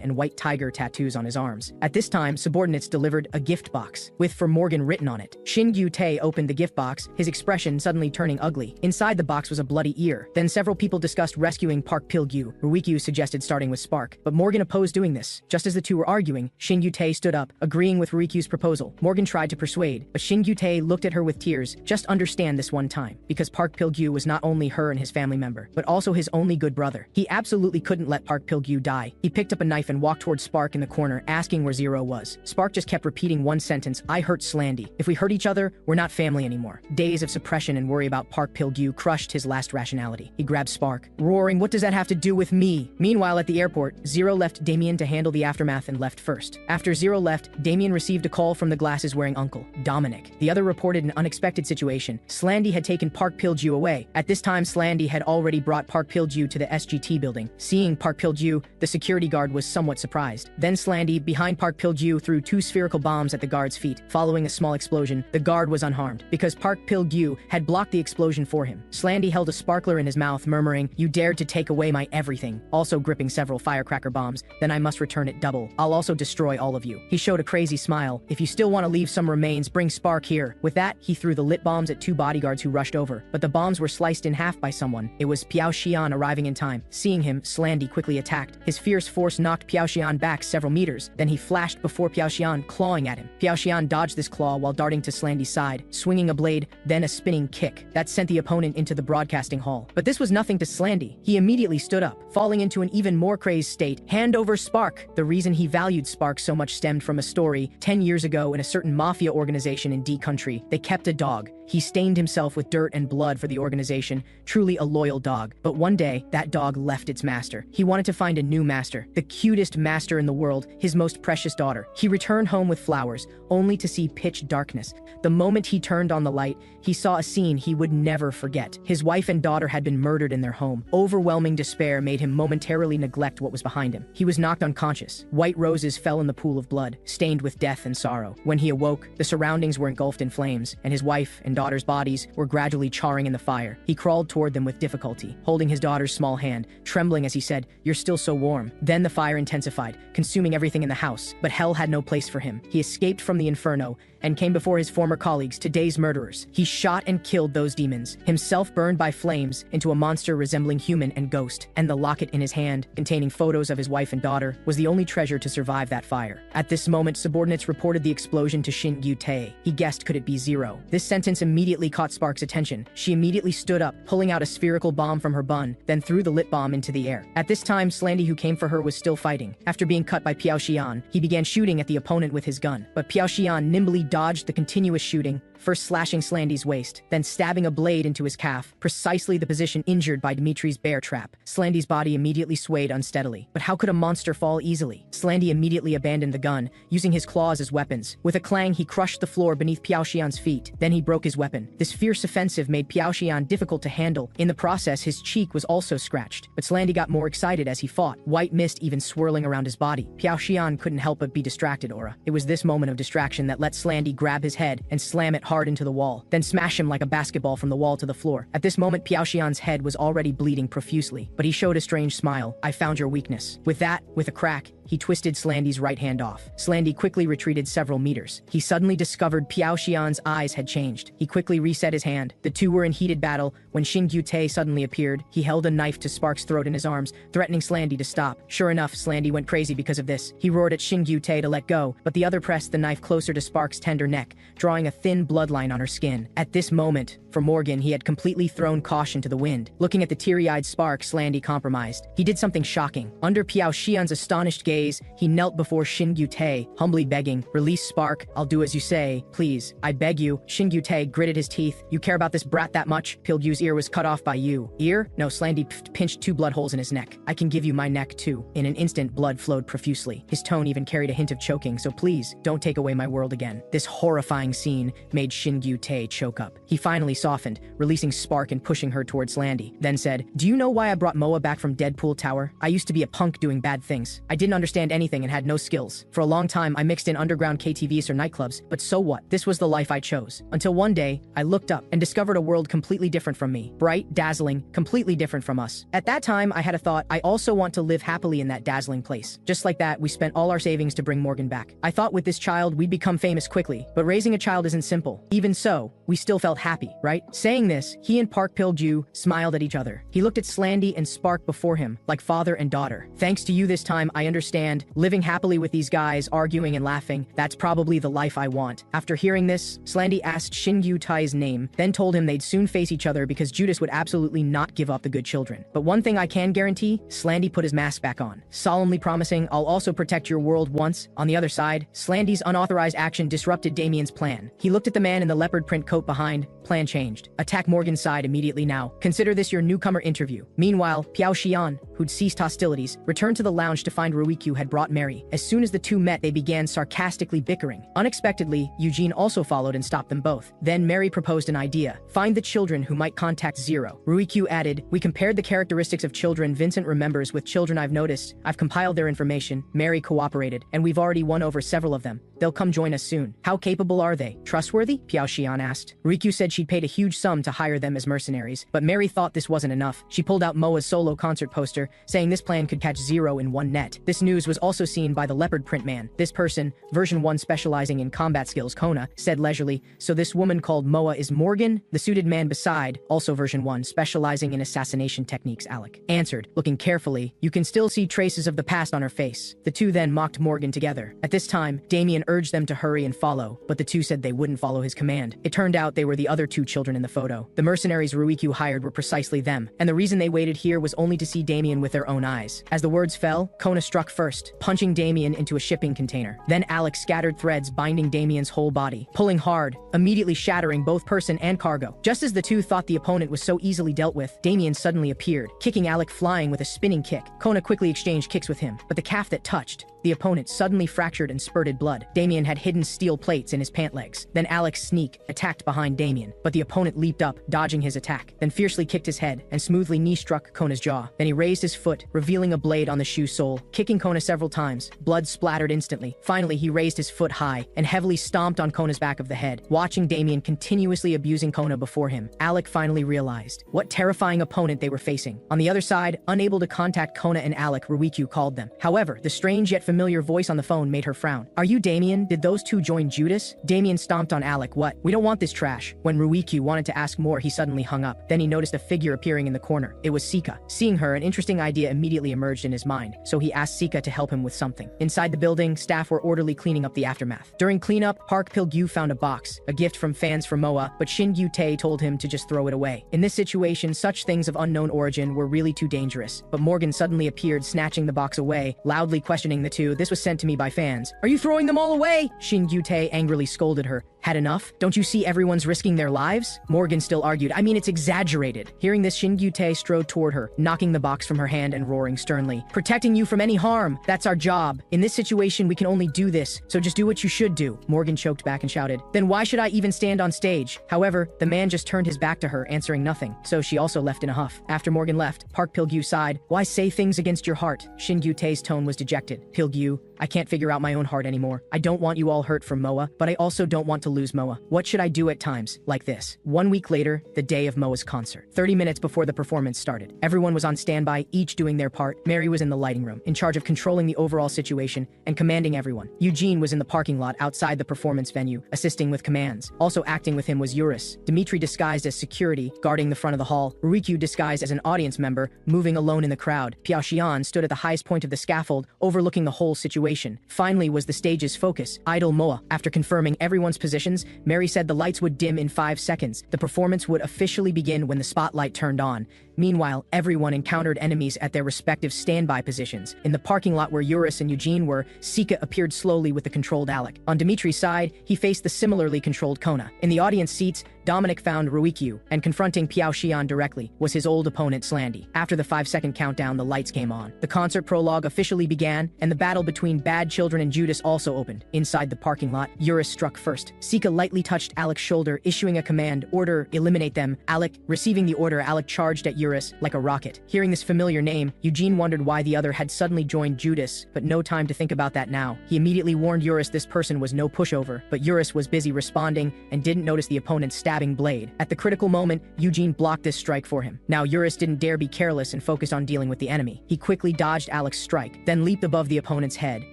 and white tiger tattoos on his arms. At this time, subordinates delivered a gift box, with "For Morgan" written on it. Xin Yu-tae opened the gift box, his expression suddenly turning ugly. Inside the box was a bloody ear. Then several people discussed rescuing Park Pil-gyu. Ruikyu suggested starting with Spark, but Morgan opposed doing this. Just as the two were arguing, Xin Yu-tae stood up, agreeing with Ruikyu's proposal. Morgan tried to persuade, but Xin Yu-tae looked at her with tears. "Just understand this one time, because Park Pil-gyu was not only her and his family member, but also his only good brother. He absolutely couldn't let Park Pil-gyu die." He picked up a knife and walked towards Spark in the corner, asking where Zero was. Spark just kept repeating one sentence, "I hurt Slandy. If we hurt each other, we're not family anymore." Days of suppression and worry about Park Pil-gyu crushed his last rationality. He grabbed Spark, roaring, "What does that have to do with me?" Meanwhile, at the airport, Zero left Damien to handle the aftermath and left first. After Zero left, Damien received a call from the glasses-wearing uncle, Dominic. The other reported an unexpected situation. Slandy had taken Park Pil-gyu away. At this time, Slandy had already brought Park Pil-gyu to the SGT building. Seeing Park Pil-gyu, the security guard was somewhat surprised. Then Slandy, behind Park Pil-gyu, threw 2 spherical bombs at the guard's feet. Following a small explosion, the guard was unharmed, because Park Pil-gyu had blocked the explosion for him. Slandy held a sparkler in his mouth, murmuring, "You dared to take away my everything," also gripping several firecracker bombs. "Then I must return it double. I'll also destroy all of you." He showed a crazy smile. "If you still want to leave some remains, bring Spark here." With that, he threw the lit bombs at 2 bodyguards who rushed over, but the bombs were sliced in half by someone. It was Piao Xian arriving in time. Seeing him, Slandy quickly attacked. His fierce force knocked Piao Xian back several meters. Then he flashed before Piao Xian, clawing at him. Piao Xian dodged this claw while darting to Slandy's side, swinging a blade, then a spinning kick. That sent the opponent into the broadcasting hall. But this was nothing to Slandy. He immediately stood up, falling into an even more crazed state. "Hand over Spark." The reason he valued Spark so much stemmed from a story 10 years ago in a certain mafia organization in D country. They kept a dog. He stained himself with dirt and blood for the organization, truly a loyal dog. But one day, that dog left its master. He wanted to find a new master, the cutest master in the world, his most precious daughter. He returned home with flowers, only to see pitch darkness. The moment he turned on the light, he saw a scene he would never forget. His wife and daughter had been murdered in their home. Overwhelming despair made him momentarily neglect what was behind him. He was knocked unconscious. White roses fell in the pool of blood, stained with death and sorrow. When he awoke, the surroundings were engulfed in flames, and his wife and daughter's bodies were gradually charring in the fire. He crawled toward them with difficulty, holding his daughter's small hand, trembling as he said, "You're still so warm." Then the fire intensified, consuming everything in the house, but hell had no place for him. He escaped from the inferno and came before his former colleagues, today's murderers. He shot and killed those demons, himself burned by flames into a monster resembling human and ghost, and the locket in his hand, containing photos of his wife and daughter, was the only treasure to survive that fire. At this moment, subordinates reported the explosion to Shin Gyu-tae. He guessed, could it be Zero? This sentence immediately caught Spark's attention. She immediately stood up, pulling out a spherical bomb from her bun, then threw the lit bomb into the air. At this time, Slandy, who came for her, was still fighting. After being cut by Piao Xian, he began shooting at the opponent with his gun. But Piao Xian nimbly dodged the continuous shooting, first slashing Slandy's waist, then stabbing a blade into his calf, precisely the position injured by Dimitri's bear trap. Slandy's body immediately swayed unsteadily. But how could a monster fall easily? Slandy immediately abandoned the gun, using his claws as weapons. With a clang, he crushed the floor beneath Piao Xian's feet. Then he broke his weapon. This fierce offensive made Piao Xian difficult to handle. In the process, his cheek was also scratched. But Slandy got more excited as he fought, white mist even swirling around his body. Piao Xian couldn't help but be distracted, Aura. It was this moment of distraction that let Slandy grab his head and slam it hard into the wall, then smash him like a basketball from the wall to the floor. At this moment, Piao Xian's head was already bleeding profusely, but he showed a strange smile. I found your weakness. With that, with a crack, he twisted Slandy's right hand off. Slandy quickly retreated several meters. He suddenly discovered Piao Xian's eyes had changed. He quickly reset his hand. The two were in heated battle when Shin Gyu-tae suddenly appeared. He held a knife to Spark's throat in his arms, threatening Slandy to stop. Sure enough, Slandy went crazy because of this. He roared at Shin Gyu-tae to let go, but the other pressed the knife closer to Spark's tender neck, drawing a thin bloodline on her skin. At this moment, for Morgan, he had completely thrown caution to the wind. Looking at the teary-eyed Spark, Slandy compromised. He did something shocking. Under Piao Xian's astonished gaze, he knelt before Shin Gyu-tae, humbly begging, "Release Spark, I'll do as you say, please. I beg you." Shin Gyu-tae gritted his teeth. "You care about this brat that much? Pilgyu's ear was cut off by you." "Ear?" "No." Slandy pinched 2 blood holes in his neck. "I can give you my neck too." In an instant, blood flowed profusely. His tone even carried a hint of choking, "So please, don't take away my world again." This horrifying scene made Shin Gyu-tae choke up. He finally softened, releasing Spark and pushing her towards Slandy, then said, "Do you know why I brought Moa back from Deadpool Tower? I used to be a punk doing bad things. I didn't understand anything and had no skills. For a long time, I mixed in underground KTVs or nightclubs, but so what? This was the life I chose. Until one day, I looked up and discovered a world completely different from me. Bright, dazzling, completely different from us. At that time, I had a thought, I also want to live happily in that dazzling place." Just like that, we spent all our savings to bring Morgan back. I thought with this child, we'd become famous quickly, but raising a child isn't simple. Even so, we still felt happy, right? Saying this, he and Park Pilgyu smiled at each other. He looked at Slandy and Spark before him, like father and daughter. "Thanks to you this time, I understand. Living happily with these guys, arguing and laughing, that's probably the life I want." After hearing this, Slandy asked Shin Gyu-tae's name, then told him they'd soon face each other because Judas would absolutely not give up the good children. "But one thing I can guarantee," Slandy put his mask back on, solemnly promising, "I'll also protect your world once." On the other side, Slandy's unauthorized action disrupted Damien's plan. He looked at the man in the leopard print coat behind. Plan changed. "Attack Morgan's side immediately now. Consider this your newcomer interview." Meanwhile, Piao Xian, who'd ceased hostilities, returned to the lounge to find Ruikyu had brought Mary. As soon as the two met, they began sarcastically bickering. Unexpectedly, Eugene also followed and stopped them both. Then Mary proposed an idea. "Find the children who might contact Zero." Ruikyu added, "We compared the characteristics of children Vincent remembers with children I've noticed. I've compiled their information." Mary cooperated, "And we've already won over several of them. They'll come join us soon." "How capable are they? Trustworthy?" Piao Xian asked. Ruikyu said she'd paid a huge sum to hire them as mercenaries, but Mary thought this wasn't enough. She pulled out Moa's solo concert poster, saying this plan could catch Zero in one net. This news was also seen by the leopard print man. This person, version 1 specializing in combat skills, Kona, said leisurely, "So this woman called Moa is Morgan?" The suited man beside, also version 1 specializing in assassination techniques, Alec, answered, looking carefully. "You can still see traces of the past on her face." The two then mocked Morgan together. At this time, Damien urged them to hurry and follow, but the two said they wouldn't follow his command. It turned out they were the other 2 children in the photo. The mercenaries Ruikyu hired were precisely them, and the reason they waited here was only to see Damien with their own eyes. As the words fell, Kona struck first, punching Damien into a shipping container. Then Alex scattered threads binding Damien's whole body, pulling hard, immediately shattering both person and cargo. Just as the two thought the opponent was so easily dealt with, Damien suddenly appeared, kicking Alec flying with a spinning kick. Kona quickly exchanged kicks with him, but the calf that touched the opponent suddenly fractured and spurted blood. Damien had hidden steel plates in his pant legs. Then Alex sneak attacked behind Damien, but the opponent leaped up, dodging his attack, then fiercely kicked his head and smoothly knee-struck Kona's jaw. Then he raised his foot, revealing a blade on the shoe sole, kicking Kona Kona several times. Blood splattered instantly. Finally, he raised his foot high and heavily stomped on Kona's back of the head. Watching Damien continuously abusing Kona before him, Alec finally realized what terrifying opponent they were facing. On the other side, unable to contact Kona and Alec, Ruikyu called them. However, the strange yet familiar voice on the phone made her frown. "Are you Damien? Did those two join Judas?" Damien stomped on Alec. "What? We don't want this trash." When Ruikyu wanted to ask more, he suddenly hung up. Then he noticed a figure appearing in the corner. It was Sika. Seeing her, an interesting idea immediately emerged in his mind, so he asked Sika to help him with something. Inside the building, staff were orderly cleaning up the aftermath. During cleanup, Park Pil-gyu found a box, a gift from fans for Moa, but Shin Gyu-tae told him to just throw it away. In this situation, such things of unknown origin were really too dangerous. But Morgan suddenly appeared, snatching the box away, loudly questioning the two. "This was sent to me by fans." "Are you throwing them all away?" Shin Gyu-tae angrily scolded her. "Had enough? Don't you see everyone's risking their lives?" Morgan still argued. "I mean, it's exaggerated." Hearing this, Shin Gyu-tae strode toward her, knocking the box from her hand and roaring sternly. "Protecting you from any harm. That's our job. In this situation, we can only do this, so just do what you should do." Morgan choked back and shouted, "Then why should I even stand on stage?" However, the man just turned his back to her, answering nothing, so she also left in a huff. After Morgan left, Park Pil-gyu sighed. "Why say things against your heart?" Shin Gyu-tae's tone was dejected. "Pil-gyu, I can't figure out my own heart anymore. I don't want you all hurt from Moa, but I also don't want to lose Moa. What should I do at times like this?" 1 week later, the day of Moa's concert. 30 minutes before the performance started, everyone was on standby, each doing their part. Mary was in the lighting room, in charge of controlling the overall situation and commanding everyone. Eugene was in the parking lot outside the performance venue, assisting with commands. Also acting with him was Eurus. Dimitri disguised as security, guarding the front of the hall. Ruikyu disguised as an audience member, moving alone in the crowd. Piao Xian stood at the highest point of the scaffold, overlooking the whole situation. Finally was the stage's focus, Idol Moa. After confirming everyone's positions, Mary said the lights would dim in 5 seconds. The performance would officially begin when the spotlight turned on. Meanwhile, everyone encountered enemies at their respective standby positions. In the parking lot where Eurus and Eugene were, Sika appeared slowly with the controlled Alec. On Dimitri's side, he faced the similarly controlled Kona. In the audience seats, Dominic found Ruikyu, and confronting Piao Xian directly was his old opponent Slandy. After the 5-second countdown, the lights came on. The concert prologue officially began, and the battle between Bad Children and Judas also opened. Inside the parking lot, Eurus struck first. Sika lightly touched Alec's shoulder, issuing a command, "Order, eliminate them." Alec, receiving the order, Alec charged at Eurus like a rocket. Hearing this familiar name, Eugene wondered why the other had suddenly joined Judas, but no time to think about that now. He immediately warned Eurus this person was no pushover, but Eurus was busy responding and didn't notice the opponent's stabbing blade. At the critical moment, Eugene blocked this strike for him. Now Eurus didn't dare be careless and focused on dealing with the enemy. He quickly dodged Alec's strike, then leaped above the opponent's head,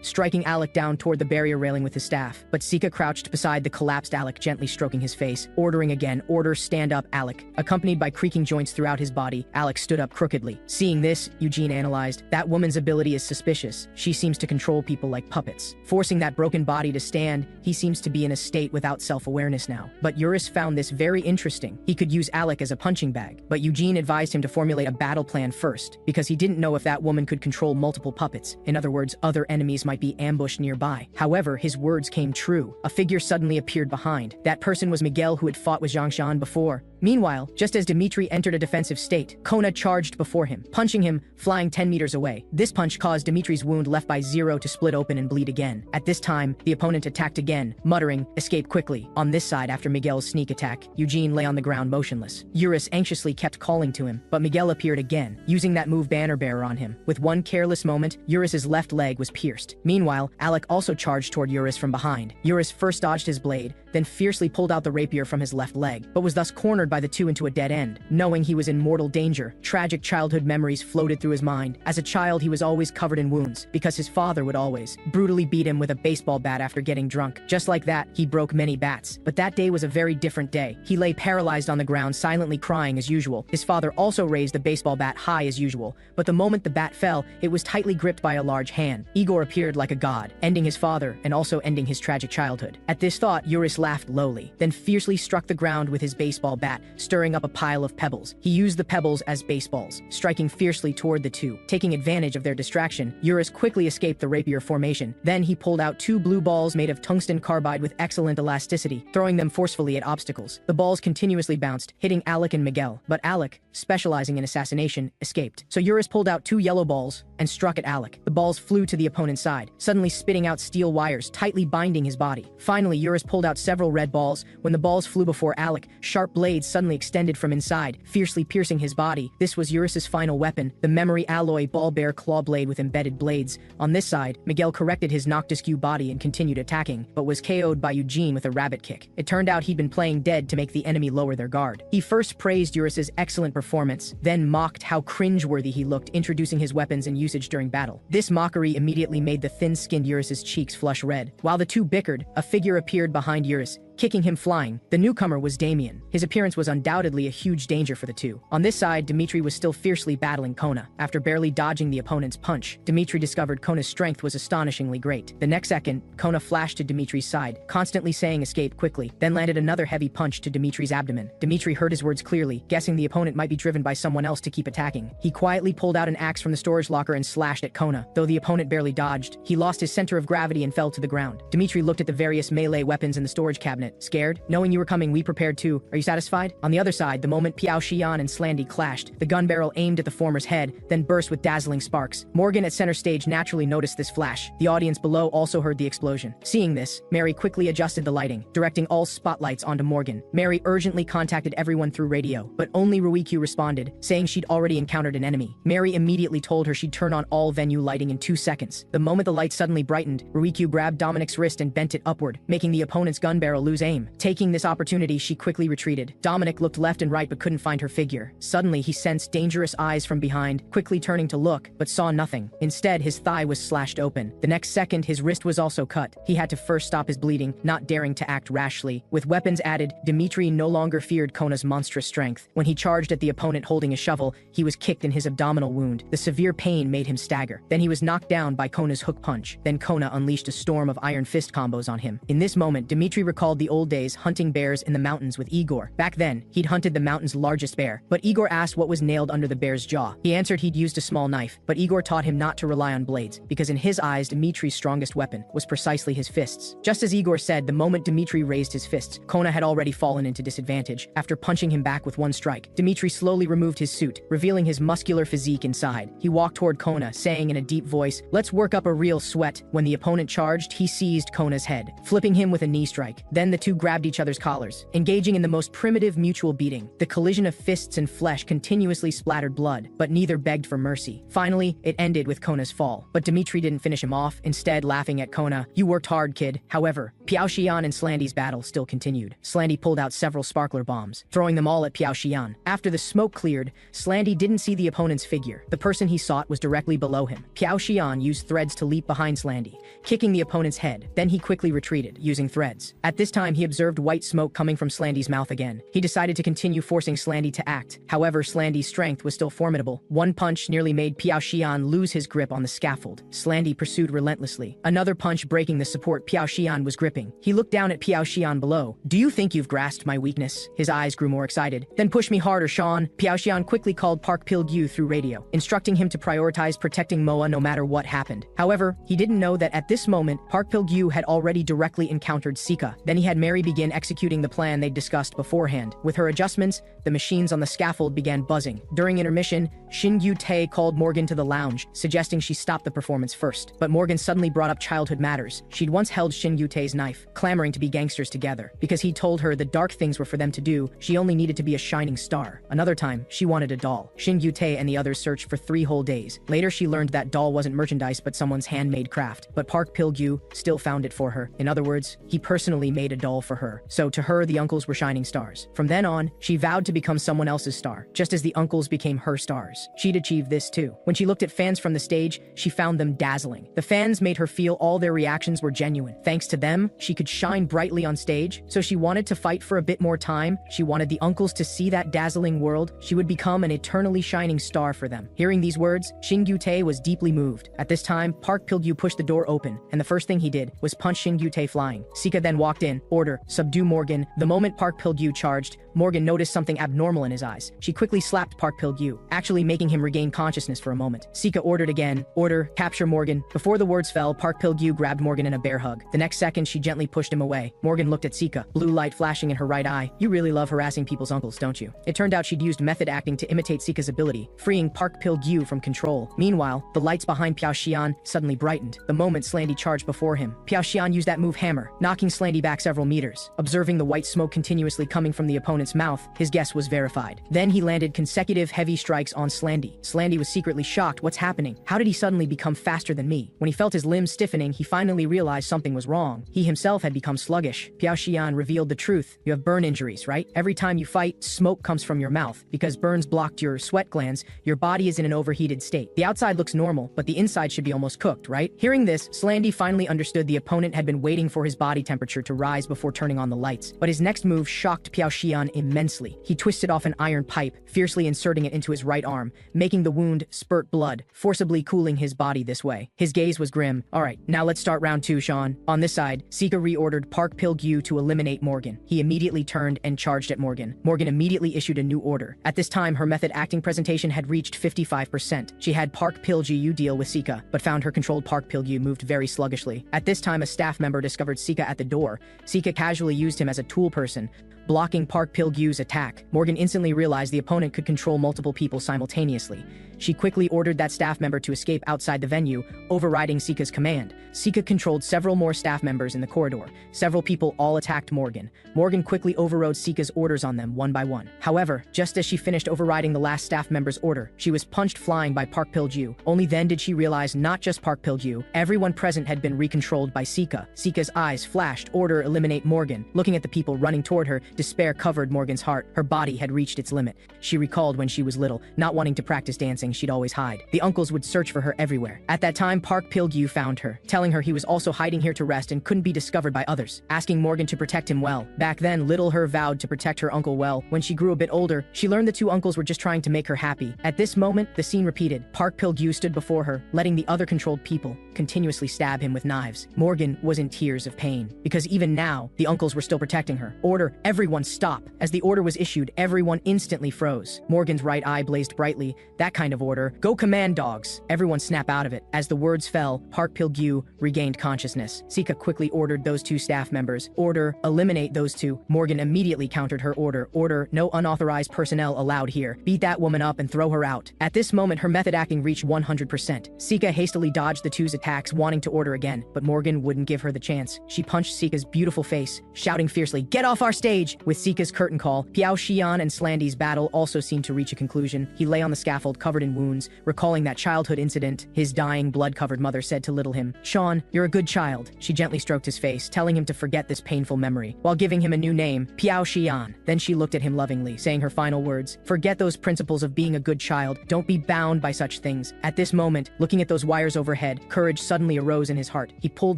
striking Alec down toward the barrier railing with his staff. But Sika crouched beside the collapsed Alec, gently stroking his face, ordering again, "Order, stand up, Alec." Accompanied by creaking joints throughout his body, Alec stood up crookedly. Seeing this, Eugene analyzed, "That woman's ability is suspicious. She seems to control people like puppets. Forcing that broken body to stand, he seems to be in a state without self-awareness now." But Eurus found this very interesting. He could use Alec as a punching bag, but Eugene advised him to formulate a battle plan first, because he didn't know if that woman could control multiple puppets. In other words, other enemies might be ambushed nearby. However, his words came true. A figure suddenly appeared behind. That person was Miguel, who had fought with Zhang Shan before. Meanwhile, just as Dimitri entered a defensive state, Kona charged before him, punching him, flying 10 meters away. This punch caused Dimitri's wound left by Zero to split open and bleed again. At this time, the opponent attacked again, muttering, "Escape quickly." On this side, after Miguel's sneak attack, Eugene lay on the ground motionless. Eurus anxiously kept calling to him, but Miguel appeared again, using that move Banner Bearer on him. With one careless moment, Eurus's left leg was pierced. Meanwhile, Alec also charged toward Eurus from behind. Eurus first dodged his blade, then fiercely pulled out the rapier from his left leg, but was thus cornered by the two into a dead end. Knowing he was in mortal danger, tragic childhood memories floated through his mind. As a child, he was always covered in wounds, because his father would always brutally beat him with a baseball bat after getting drunk. Just like that, he broke many bats. But that day was a very different day. He lay paralyzed on the ground, silently crying as usual. His father also raised the baseball bat high as usual, but the moment the bat fell, it was tightly gripped by a large hand. Igor appeared like a god, ending his father and also ending his tragic childhood. At this thought, Eurus laughed lowly, then fiercely struck the ground with his baseball bat, stirring up a pile of pebbles. He used the pebbles as baseballs, striking fiercely toward the two. Taking advantage of their distraction, Eurus quickly escaped the rapier formation. Then he pulled out 2 blue balls made of tungsten carbide with excellent elasticity, throwing them forcefully at obstacles. The balls continuously bounced, hitting Alec and Miguel, but Alec, specializing in assassination, escaped. So Eurus pulled out 2 yellow balls and struck at Alec. The balls flew to the opponent's side, suddenly spitting out steel wires, tightly binding his body. Finally, Eurus pulled out several red balls. When the balls flew before Alec, sharp blades suddenly extended from inside, fiercely piercing his body. This was Eurus's final weapon, the memory alloy ball bear claw blade with embedded blades. On this side, Miguel corrected his knocked-askew body and continued attacking, but was KO'd by Eugene with a rabbit kick. It turned out he'd been playing dead to make the enemy lower their guard. He first praised Eurus's excellent performance, then mocked how cringeworthy he looked introducing his weapons and usage during battle. This mockery immediately made the thin-skinned Eurus's cheeks flush red. While the two bickered, a figure appeared behind Eurus, kicking him flying. The newcomer was Damien. His appearance was undoubtedly a huge danger for the two. On this side, Dimitri was still fiercely battling Kona. After barely dodging the opponent's punch, Dimitri discovered Kona's strength was astonishingly great. The next second, Kona flashed to Dimitri's side, constantly saying escape quickly, then landed another heavy punch to Dimitri's abdomen. Dimitri heard his words clearly, guessing the opponent might be driven by someone else to keep attacking. He quietly pulled out an axe from the storage locker and slashed at Kona. Though the opponent barely dodged, he lost his center of gravity and fell to the ground. Dimitri looked at the various melee weapons in the storage cabinet. Scared? Knowing you were coming, we prepared too. Are you satisfied? On the other side, the moment Piao Xian and Slandy clashed, the gun barrel aimed at the former's head, then burst with dazzling sparks. Morgan at center stage naturally noticed this flash. The audience below also heard the explosion. Seeing this, Mary quickly adjusted the lighting, directing all spotlights onto Morgan. Mary urgently contacted everyone through radio, but only Ruikyu responded, saying she'd already encountered an enemy. Mary immediately told her she'd turn on all venue lighting in 2 seconds. The moment the light suddenly brightened, Ruikyu grabbed Dominic's wrist and bent it upward, making the opponent's gun barrel lose aim. Taking this opportunity, she quickly retreated. Dominic looked left and right but couldn't find her figure. Suddenly, he sensed dangerous eyes from behind, quickly turning to look, but saw nothing. Instead, his thigh was slashed open. The next second, his wrist was also cut. He had to first stop his bleeding, not daring to act rashly. With weapons added, Dimitri no longer feared Kona's monstrous strength. When he charged at the opponent holding a shovel, he was kicked in his abdominal wound. The severe pain made him stagger. Then he was knocked down by Kona's hook punch. Then Kona unleashed a storm of iron fist combos on him. In this moment, Dimitri recalled the old days hunting bears in the mountains with Igor. Back then, he'd hunted the mountain's largest bear, but Igor asked what was nailed under the bear's jaw. He answered he'd used a small knife, but Igor taught him not to rely on blades, because in his eyes, Dimitri's strongest weapon was precisely his fists. Just as Igor said, the moment Dimitri raised his fists, Kona had already fallen into disadvantage. After punching him back with one strike, Dimitri slowly removed his suit, revealing his muscular physique inside. He walked toward Kona, saying in a deep voice, "Let's work up a real sweat." When the opponent charged, he seized Kona's head, flipping him with a knee strike. Then the two grabbed each other's collars, engaging in the most primitive mutual beating. The collision of fists and flesh continuously splattered blood, but neither begged for mercy. Finally, it ended with Kona's fall. But Dimitri didn't finish him off, instead laughing at Kona. "You worked hard, kid." However, Piao Xian and Slandy's battle still continued. Slandy pulled out several sparkler bombs, throwing them all at Piao Xian. After the smoke cleared, Slandy didn't see the opponent's figure. The person he sought was directly below him. Piao Xian used threads to leap behind Slandy, kicking the opponent's head. Then he quickly retreated, using threads. At this time, he observed white smoke coming from Slandy's mouth again. He decided to continue forcing Slandy to act. However, Slandy's strength was still formidable. One punch nearly made Piao Xian lose his grip on the scaffold. Slandy pursued relentlessly. Another punch breaking the support Piao Xian was gripping. He looked down at Piao Xian below. "Do you think you've grasped my weakness?" His eyes grew more excited. "Then push me harder, Sean." Piao Xian quickly called Park Pil-gyu through radio, instructing him to prioritize protecting Moa no matter what happened. However, he didn't know that at this moment, Park Pil-gyu had already directly encountered Sika. Then he had Mary begin executing the plan they'd discussed beforehand. With her adjustments, the machines on the scaffold began buzzing. During intermission, Shin-gyu Tae called Morgan to the lounge, suggesting she stop the performance first. But Morgan suddenly brought up childhood matters. She'd once held Shin-gyu Tae's knife, clamoring to be gangsters together. Because he told her the dark things were for them to do, she only needed to be a shining star. Another time, she wanted a doll. Shin-gyu Tae and the others searched for 3 whole days. Later, she learned that doll wasn't merchandise but someone's handmade craft. But Park Pil-gyu still found it for her. In other words, he personally made a doll for her. So to her, the uncles were shining stars. From then on, she vowed to become someone else's star, just as the uncles became her stars. She'd achieved this too. When she looked at fans from the stage, she found them dazzling. The fans made her feel all their reactions were genuine. Thanks to them, she could shine brightly on stage, so she wanted to fight for a bit more time. She wanted the uncles to see that dazzling world. She would become an eternally shining star for them. Hearing these words, Shin-gyu Tae was deeply moved. At this time, Park Pil-gyu pushed the door open, and the first thing he did was punch Shin-gyu Tae flying. Sika then walked in, order, subdue Morgan. The moment Park Pil-gyu charged, Morgan noticed something abnormal in his eyes. She quickly slapped Park Pil-gyu, actually making him regain consciousness for a moment. Sika ordered again, "Order, capture Morgan." Before the words fell, Park Pil-gyu grabbed Morgan in a bear hug. The next second, she gently pushed him away. Morgan looked at Sika, blue light flashing in her right eye. "You really love harassing people's uncles, don't you?" It turned out she'd used method acting to imitate Sika's ability, freeing Park Pil-gyu from control. Meanwhile, the lights behind Piao Xian suddenly brightened the moment Slandy charged before him. Piao Xian used that move hammer, knocking Slandy back several meters. Observing the white smoke continuously coming from the opponent's mouth, his guess was verified. Then he landed consecutive heavy strikes on Slandy. Slandy was secretly shocked. What's happening? How did he suddenly become faster than me? When he felt his limbs stiffening, he finally realized something was wrong. He himself had become sluggish. Piao Xian revealed the truth. "You have burn injuries, right? Every time you fight, smoke comes from your mouth. Because burns blocked your sweat glands, your body is in an overheated state. The outside looks normal, but the inside should be almost cooked, right?" Hearing this, Slandy finally understood the opponent had been waiting for his body temperature to rise before turning on the lights. But his next move shocked Piao Xian immensely. He twisted off an iron pipe, fiercely inserting it into his right arm, making the wound spurt blood, forcibly cooling his body this way. His gaze was grim. "Alright, now let's start round 2, Sean." On this side, Sika reordered Park Pil-gyu to eliminate Morgan. He immediately turned and charged at Morgan. Morgan immediately issued a new order. At this time, her method acting presentation had reached 55%. She had Park Pil-gyu deal with Sika, but found her controlled Park Pil-gyu moved very sluggishly. At this time, a staff member discovered Sika at the door. Sika casually used him as a tool person, blocking Park Pil-gyu's attack. Morgan instantly realized the opponent could control multiple people simultaneously. She quickly ordered that staff member to escape outside the venue, overriding Sika's command. Sika controlled several more staff members in the corridor. Several people all attacked Morgan. Morgan quickly overrode Sika's orders on them one by one. However, just as she finished overriding the last staff member's order, she was punched flying by Park Pil-gyu. Only then did she realize not just Park Pil-gyu, everyone present had been recontrolled by Sika. Sika's eyes flashed, "Order, eliminate Morgan." Looking at the people running toward her, despair covered Morgan's heart. Her body had reached its limit. She recalled when she was little, not wanting to practice dancing, she'd always hide. The uncles would search for her everywhere. At that time, Park Pil-gyu found her, telling her he was also hiding here to rest and couldn't be discovered by others, asking Morgan to protect him well. Back then, little her vowed to protect her uncle well. When she grew a bit older, she learned the two uncles were just trying to make her happy. At this moment, the scene repeated. Park Pil-gyu stood before her, letting the other controlled people continuously stab him with knives. Morgan was in tears of pain, because even now, the uncles were still protecting her. "Order, everyone stop." As the order was issued, everyone instantly froze. Morgan's right eye blazed brightly. That kind of order. "Go command dogs." Everyone snap out of it. As the words fell, Park Pil-gyu regained consciousness. Sika quickly ordered those two staff members. "Order, eliminate those two." Morgan immediately countered her order. "Order, no unauthorized personnel allowed here. Beat that woman up and throw her out." At this moment, her method acting reached 100%. Sika hastily dodged the two's attacks, wanting to order again, but Morgan wouldn't give her the chance. She punched Sika's beautiful face, shouting fiercely, "Get off our stage!" With Sika's curtain call, Piao Xian and Slandy's battle also seemed to reach a conclusion. He lay on the scaffold covered in wounds, recalling that childhood incident. His dying, blood-covered mother said to little him, "Sean, you're a good child." She gently stroked his face, telling him to forget this painful memory, while giving him a new name, Piao Xian. Then she looked at him lovingly, saying her final words, "Forget those principles of being a good child. Don't be bound by such things." At this moment, looking at those wires overhead, courage suddenly arose in his heart. He pulled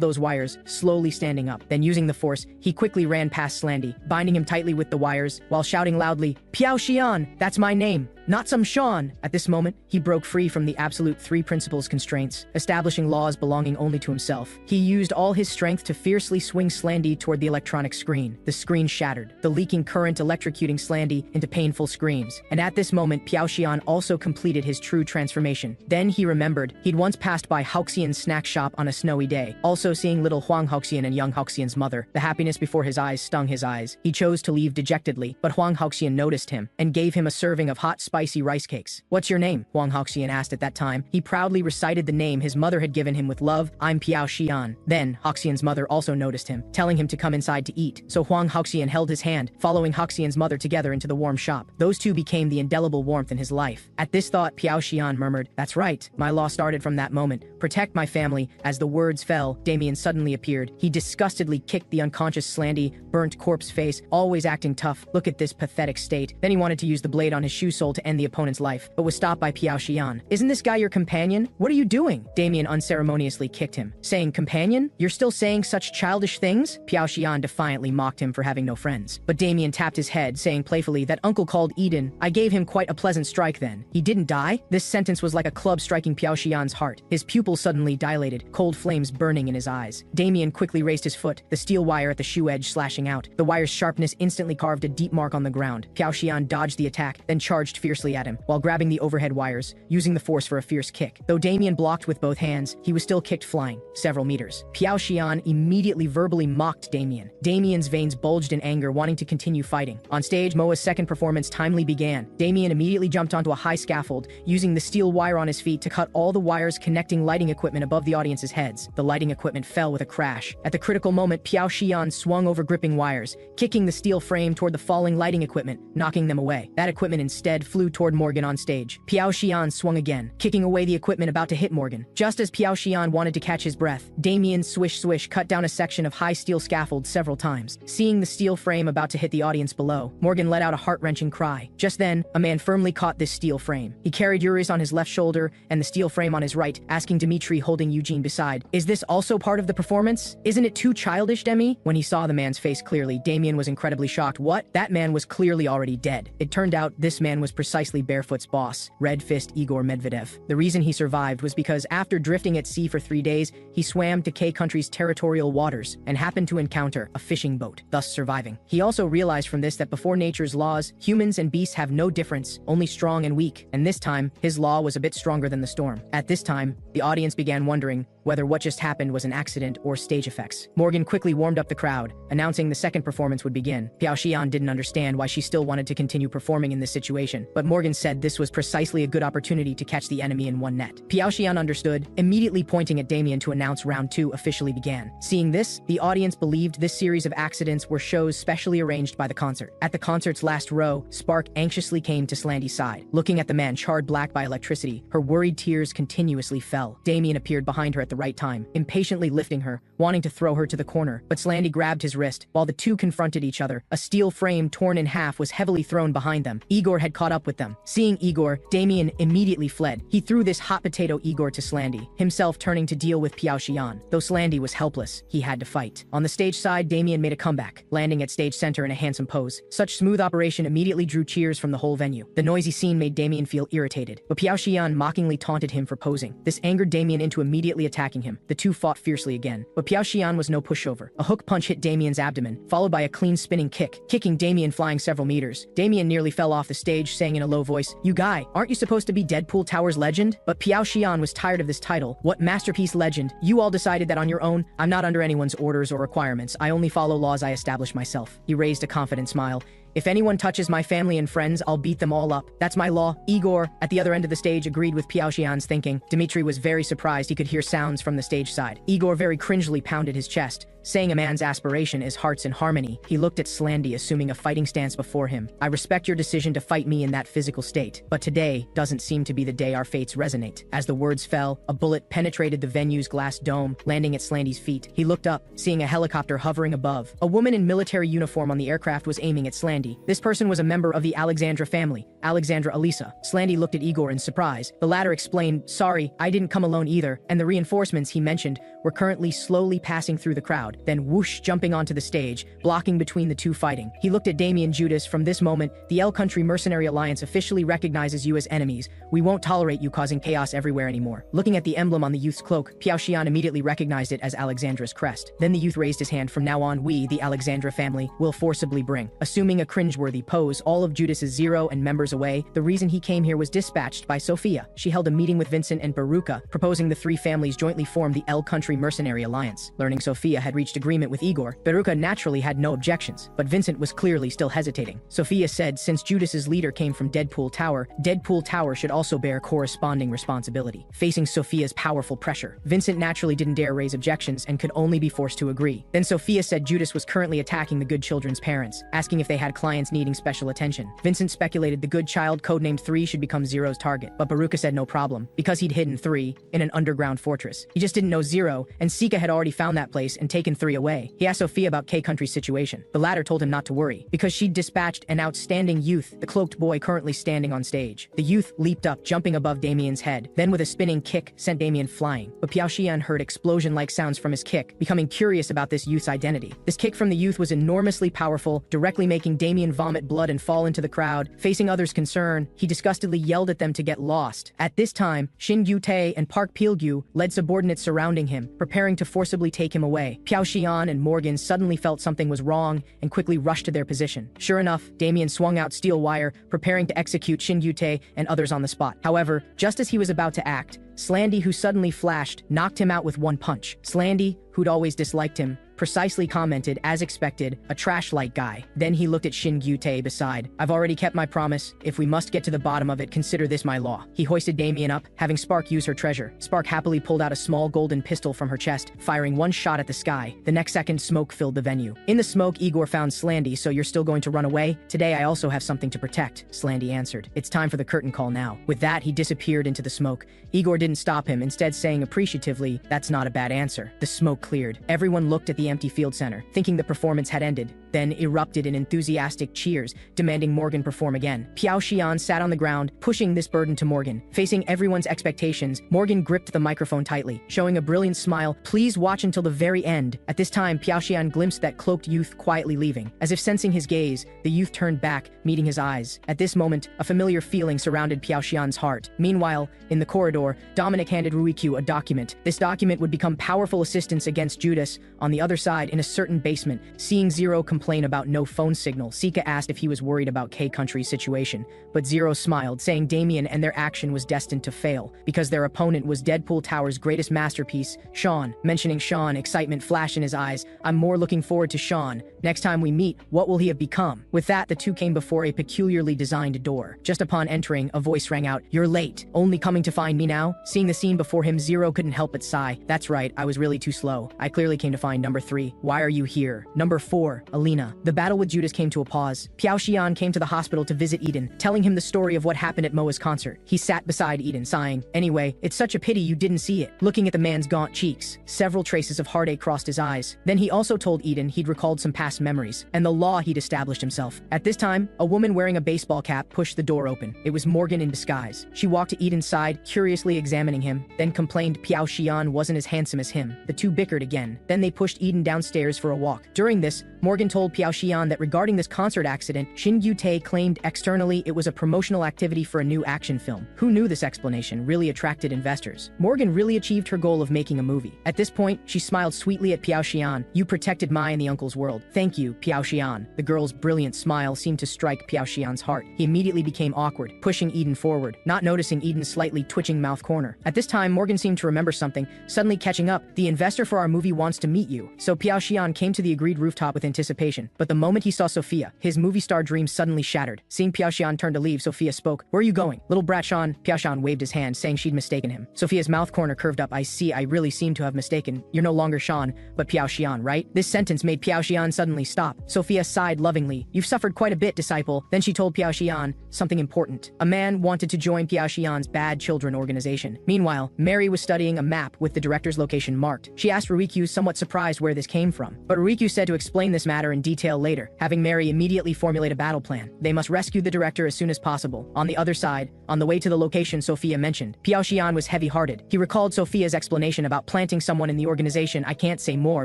those wires, slowly standing up. Then using the force, he quickly ran past Slandy, binding him tightly with the wires, while shouting loudly, "Piao Xian, that's my name, not some Sean." At this moment, he broke free from the absolute three principles constraints, establishing laws belonging only to himself. He used all his strength to fiercely swing Slandy toward the electronic screen. The screen shattered, the leaking current electrocuting Slandy into painful screams. And at this moment, Piao Xian also completed his true transformation. Then he remembered he'd once passed by Haoxian's snack shop on a snowy day, also seeing little Huang Haoxian and young Haoxian's mother. The happiness before his eyes stung his eyes. He chose to leave dejectedly, but Huang Haoxian noticed him and gave him a serving of hot, spicy rice cakes. "What's your name?" Huang Haoxian asked at that time. He proudly recited the name his mother had given him with love, "I'm Piao Xian." Then, Haoxian's mother also noticed him, telling him to come inside to eat. So Huang Haoxian held his hand, following Haoxian's mother together into the warm shop. Those two became the indelible warmth in his life. At this thought, Piao Xian murmured, "That's right, my law started from that moment. Protect my family." As the words fell, Damien suddenly appeared. He disgustedly kicked the unconscious Slandy, burnt corpse face, always acting tough. Look at this pathetic state. Then he wanted to use the blade on his shoe sole to end the opponent's life, but was stopped by Piao Xian. "Isn't this guy your companion? What are you doing?" Damien unceremoniously kicked him, saying, "Companion? You're still saying such childish things?" Piao Xian defiantly mocked him for having no friends. But Damien tapped his head, saying playfully that uncle called Eden. "I gave him quite a pleasant strike then. He didn't die?" This sentence was like a club striking Piao Xian's heart. His pupils pupils suddenly dilated, cold flames burning in his eyes. Damien quickly raised his foot, the steel wire at the shoe edge slashing out. The wire's sharpness instantly carved a deep mark on the ground. Piao Xian dodged the attack, then charged fiercely at him, while grabbing the overhead wires, using the force for a fierce kick. Though Damien blocked with both hands, he was still kicked flying, several meters. Piao Xian immediately verbally mocked Damien. Damien's veins bulged in anger, wanting to continue fighting. On stage, Moa's second performance timely began. Damien immediately jumped onto a high scaffold, using the steel wire on his feet to cut all the wires connecting lighting equipment above the audience's heads. The lighting equipment fell with a crash. At the critical moment, Piao Xian swung over gripping wires, kicking the steel frame toward the falling lighting equipment, knocking them away. That equipment instead flew toward Morgan on stage. Piao Xian swung again, kicking away the equipment about to hit Morgan. Just as Piao Xian wanted to catch his breath, Damien's swish cut down a section of high steel scaffold several times. Seeing the steel frame about to hit the audience below, Morgan let out a heart-wrenching cry. Just then, a man firmly caught this steel frame. He carried Yuris on his left shoulder and the steel frame on his right, asking Dimitri holding Eugene beside, "Is this also part of the performance? Isn't it too childish, Demi?" When he saw the man's face clearly, Damien was incredibly shocked. What? That man was clearly already dead. It turned out this man was precisely Barefoot's boss, Red Fist Igor Medvedev. The reason he survived was because after drifting at sea for 3 days, he swam to K country's territorial waters and happened to encounter a fishing boat, thus surviving. He also realized from this that before nature's laws, humans and beasts have no difference, only strong and weak, and this time, his law was a bit stronger than the storm. At this time, the audience began wondering whether what just happened was an accident or stage effects. Morgan quickly warmed up the crowd, announcing the second performance would begin. Piao Xian didn't understand why she still wanted to continue performing in this situation, but Morgan said this was precisely a good opportunity to catch the enemy in one net. Piao Xian understood, immediately pointing at Damien to announce round 2 officially began. Seeing this, the audience believed this series of accidents were shows specially arranged by the concert. At the concert's last row, Spark anxiously came to Slandy's side. Looking at the man charred black by electricity, her worried tears continuously fell. Damien appeared behind her at the right time, impatiently lifting her, wanting to throw her to the corner, but Slandy grabbed his wrist. While the two confronted each other, a steel frame torn in half was heavily thrown behind them. Igor had caught up with them. Seeing Igor, Damien immediately fled. He threw this hot potato Igor to Slandy, himself turning to deal with Piao Xian. Though Slandy was helpless, he had to fight. On the stage side, Damien made a comeback, landing at stage center in a handsome pose. Such smooth operation immediately drew cheers from the whole venue. The noisy scene made Damien feel irritated, but Piao Xian mockingly taunted him for posing. This angered Damien into immediately attacking him. The two fought fiercely again, but Piao Xian was no pushover. A hook punch hit Damien's abdomen, followed by a clean spinning kick, kicking Damien flying several meters. Damien nearly fell off the stage, saying in a low voice, "You guy, aren't you supposed to be Deadpool Tower's legend?" But Piao Xian was tired of this title. What masterpiece legend? You all decided that on your own. I'm not under anyone's orders or requirements. I only follow laws I establish myself. He raised a confident smile. If anyone touches my family and friends, I'll beat them all up. That's my law. Igor, at the other end of the stage, agreed with Piao Xian's thinking. Dimitri was very surprised he could hear sounds from the stage side. Igor very cringely pounded his chest, saying a man's aspiration is hearts in harmony. He looked at Slandy, assuming a fighting stance before him. I respect your decision to fight me in that physical state, but today doesn't seem to be the day our fates resonate. As the words fell, a bullet penetrated the venue's glass dome, landing at Slandy's feet. He looked up, seeing a helicopter hovering above. A woman in military uniform on the aircraft was aiming at Slandy. This person was a member of the Alexandra family, Alexandra Elisa. Slandy looked at Igor in surprise. The latter explained, "Sorry, I didn't come alone either," and the reinforcements he mentioned were currently slowly passing through the crowd, then whoosh jumping onto the stage, blocking between the two fighting. He looked at Damien Judas. From this moment, the L Country Mercenary Alliance officially recognizes you as enemies. We won't tolerate you causing chaos everywhere anymore. Looking at the emblem on the youth's cloak, Piao Xian immediately recognized it as Alexandra's crest. Then the youth raised his hand. From now on, we, the Alexandra family, will forcibly bring. Assuming a cringeworthy pose, all of Judas's Zero and members away. The reason he came here was dispatched by Sophia. She held a meeting with Vincent and Baruka, proposing the three families jointly form the L Country Mercenary Alliance. Learning Sophia had reached agreement with Igor, Baruka naturally had no objections, but Vincent was clearly still hesitating. Sophia said since Judas's leader came from Deadpool Tower should also bear corresponding responsibility. Facing Sophia's powerful pressure, Vincent naturally didn't dare raise objections and could only be forced to agree. Then Sophia said Judas was currently attacking the good children's parents, asking if they had clients needing special attention. Vincent speculated the good child, codenamed 3, should become Zero's target, but Baruka said no problem, because he'd hidden 3 in an underground fortress. He just didn't know Zero, and Sika had already found that place and taken taken 3 away. He asked Sophia about K-Country's situation. The latter told him not to worry, because she'd dispatched an outstanding youth, the cloaked boy currently standing on stage. The youth leaped up, jumping above Damien's head, then with a spinning kick, sent Damien flying. But Piao Xian heard explosion-like sounds from his kick, becoming curious about this youth's identity. This kick from the youth was enormously powerful, directly making Damien vomit blood and fall into the crowd. Facing others' concern, he disgustedly yelled at them to get lost. At this time, Shin Yu-tae and Park Pil-gyu led subordinates surrounding him, preparing to forcibly take him away. Piao Xian and Morgan suddenly felt something was wrong and quickly rushed to their position. Sure enough, Damien swung out steel wire, preparing to execute Shin Yu-tae and others on the spot. However, just as he was about to act, Slandy, who suddenly flashed, knocked him out with one punch. Slandy, who'd always disliked him, precisely commented, as expected, a trash-like guy. Then he looked at Shin Yu-tae beside. I've already kept my promise. If we must get to the bottom of it, consider this my law. He hoisted Damien up, having Spark use her treasure. Spark happily pulled out a small golden pistol from her chest, firing one shot at the sky. The next second, smoke filled the venue. In the smoke, Igor found Slandy. So you're still going to run away? Today I also have something to protect, Slandy answered. It's time for the curtain call now. With that, he disappeared into the smoke. Igor didn't stop him, instead saying appreciatively, that's not a bad answer. The smoke cleared. Everyone looked at the empty field center, thinking the performance had ended, then erupted in enthusiastic cheers, demanding Morgan perform again. Piao Xian sat on the ground, pushing this burden to Morgan. Facing everyone's expectations, Morgan gripped the microphone tightly, showing a brilliant smile. Please watch until the very end. At this time, Piao Xian glimpsed that cloaked youth quietly leaving. As if sensing his gaze, the youth turned back, meeting his eyes. At this moment, a familiar feeling surrounded Piao Xian's heart. Meanwhile, in the corridor, Dominic handed Ruikyu a document. This document would become powerful assistance against Judas. On the other side, in a certain basement, seeing Zero complain about no phone signal, Sika asked if he was worried about K-Country's situation, but Zero smiled, saying Damien and their action was destined to fail, because their opponent was Deadpool Tower's greatest masterpiece, Sean. Mentioning Sean, excitement flashed in his eyes. I'm more looking forward to Sean. Next time we meet, what will he have become? With that, the two came before a peculiarly designed door. Just upon entering, a voice rang out, You're late. Only coming to find me now? Seeing the scene before him, Zero couldn't help but sigh. That's right, I was really too slow. I clearly came to find number 3. Why are you here? Number 4, Alina. The battle with Judas came to a pause. Piao Xian came to the hospital to visit Eden, telling him the story of what happened at Moa's concert. He sat beside Eden, sighing. Anyway, it's such a pity you didn't see it. Looking at the man's gaunt cheeks, several traces of heartache crossed his eyes. Then he also told Eden he'd recalled some past memories, and the law he'd established himself. At this time, a woman wearing a baseball cap pushed the door open. It was Morgan in disguise. She walked to Eden's side, curiously examining him, then complained Piao Xian wasn't as handsome as him. The two bickered again. Then they pushed Eden downstairs for a walk. During this, Morgan told Piao Xian that regarding this concert accident, Shin Yu-tae claimed externally it was a promotional activity for a new action film. Who knew this explanation really attracted investors? Morgan really achieved her goal of making a movie. At this point, she smiled sweetly at Piao Xian. You protected my and the uncle's world. Thank you, Piao Xian. The girl's brilliant smile seemed to strike Piao Xian's heart. He immediately became awkward, pushing Eden forward, not noticing Eden's slightly twitching mouth corner. At this time, Morgan seemed to remember something, suddenly catching up. The investor for our movie wants to meet you. So Piao Xian came to the agreed rooftop with anticipation. But the moment he saw Sophia, his movie star dream suddenly shattered. Seeing Piao Xian turn to leave, Sophia spoke. Where are you going? Little brat Sean. Piao Xian waved his hand, saying she'd mistaken him. Sophia's mouth corner curved up. I see, I really seem to have mistaken. You're no longer Sean, but Piao Xian, right? This sentence made Piao Xian suddenly stop. Sophia sighed lovingly. You've suffered quite a bit, disciple. Then she told Piao Xian something important. A man wanted to join Piao Xian's Bad Children organization. Meanwhile, Mary was studying a map with the director's location marked. She asked Ruikyu, somewhat surprised where this came from. But Ruikyu said to explain this matter in detail later, having Mary immediately formulate a battle plan. They must rescue the director as soon as possible. On the other side, on the way to the location Sophia mentioned, Piao Xian was heavy-hearted. He recalled Sophia's explanation about planting someone in the organization. I can't say more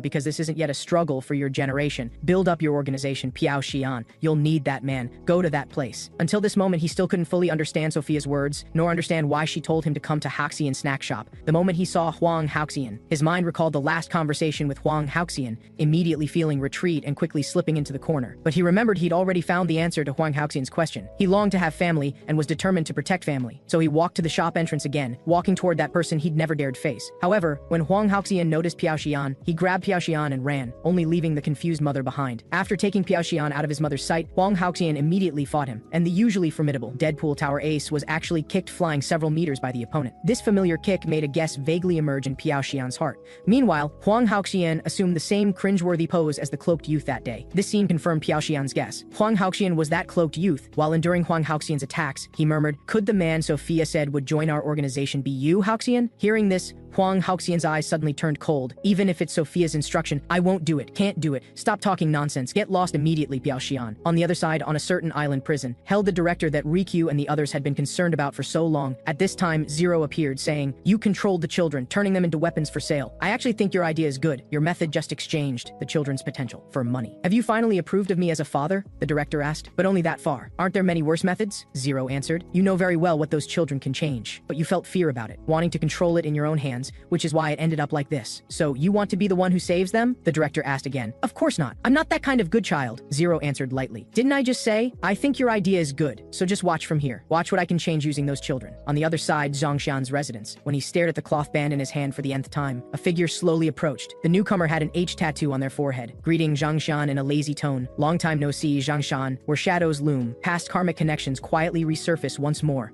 because this isn't yet a struggle for your generation. Build up your organization, Piao Xian. You'll need that man. Go to that place. Until this moment, he still couldn't fully understand Sophia's words, nor understand why she told him to come to Haoxian snack shop. The moment he saw Huang Haoxian, his mind recalled the last conversation with Huang Haoxian, immediately feeling retreat and quickly slipping into the corner. But he remembered he'd already found the answer to Huang Haoxian's question. He longed to have family and was determined to protect family. So he walked to the shop entrance again, walking toward that person he'd never dared face. However, when Huang Haoxian noticed Piao Xian, he grabbed Piao Xian and ran, only leaving the confused mother behind. After taking Piao Xian out of his mother's sight, Huang Haoxian immediately fought him, and the usually formidable Deadpool Tower ace was actually kicked flying several meters by the opponent. This familiar kick made a guess vaguely emerge in Piao Xian's heart. Meanwhile, Huang Haoxian assumed the same cringeworthy pose as the cloaked youth that day. This scene confirmed Piao Xian's guess. Huang Haoxian was that cloaked youth. While enduring Huang Haoxian's attacks, he murmured, could the man Sophia said would join our organization be you, Haoxian? Hearing this, Huang Haoxian's eyes suddenly turned cold. Even if it's Sophia's instruction, I won't do it. Can't do it. Stop talking nonsense. Get lost immediately, Biao Xian. On the other side, on a certain island prison, held the director that Rikyu and the others had been concerned about for so long. At this time, Zero appeared, saying, "You controlled the children, turning them into weapons for sale. I actually think your idea is good. Your method just exchanged the children's potential for money. Have you finally approved of me as a father?" The director asked. "But only that far. Aren't there many worse methods?" Zero answered. "You know very well what those children can change, but you felt fear about it, wanting to control it in your own hands, which is why it ended up like this. So you want to be the one who saves them?" The director asked again. "Of course not. I'm not that kind of good child," Zero answered lightly. "Didn't I just say? I think your idea is good, so just watch from here. Watch what I can change using those children." On the other side, Zhongshan's residence. When he stared at the cloth band in his hand for the nth time, a figure slowly approached. The newcomer had an H tattoo on their forehead, greeting Zhongshan in a lazy tone. "Long time no see, Zhongshan," where shadows loom. Past karmic connections quietly resurface once more.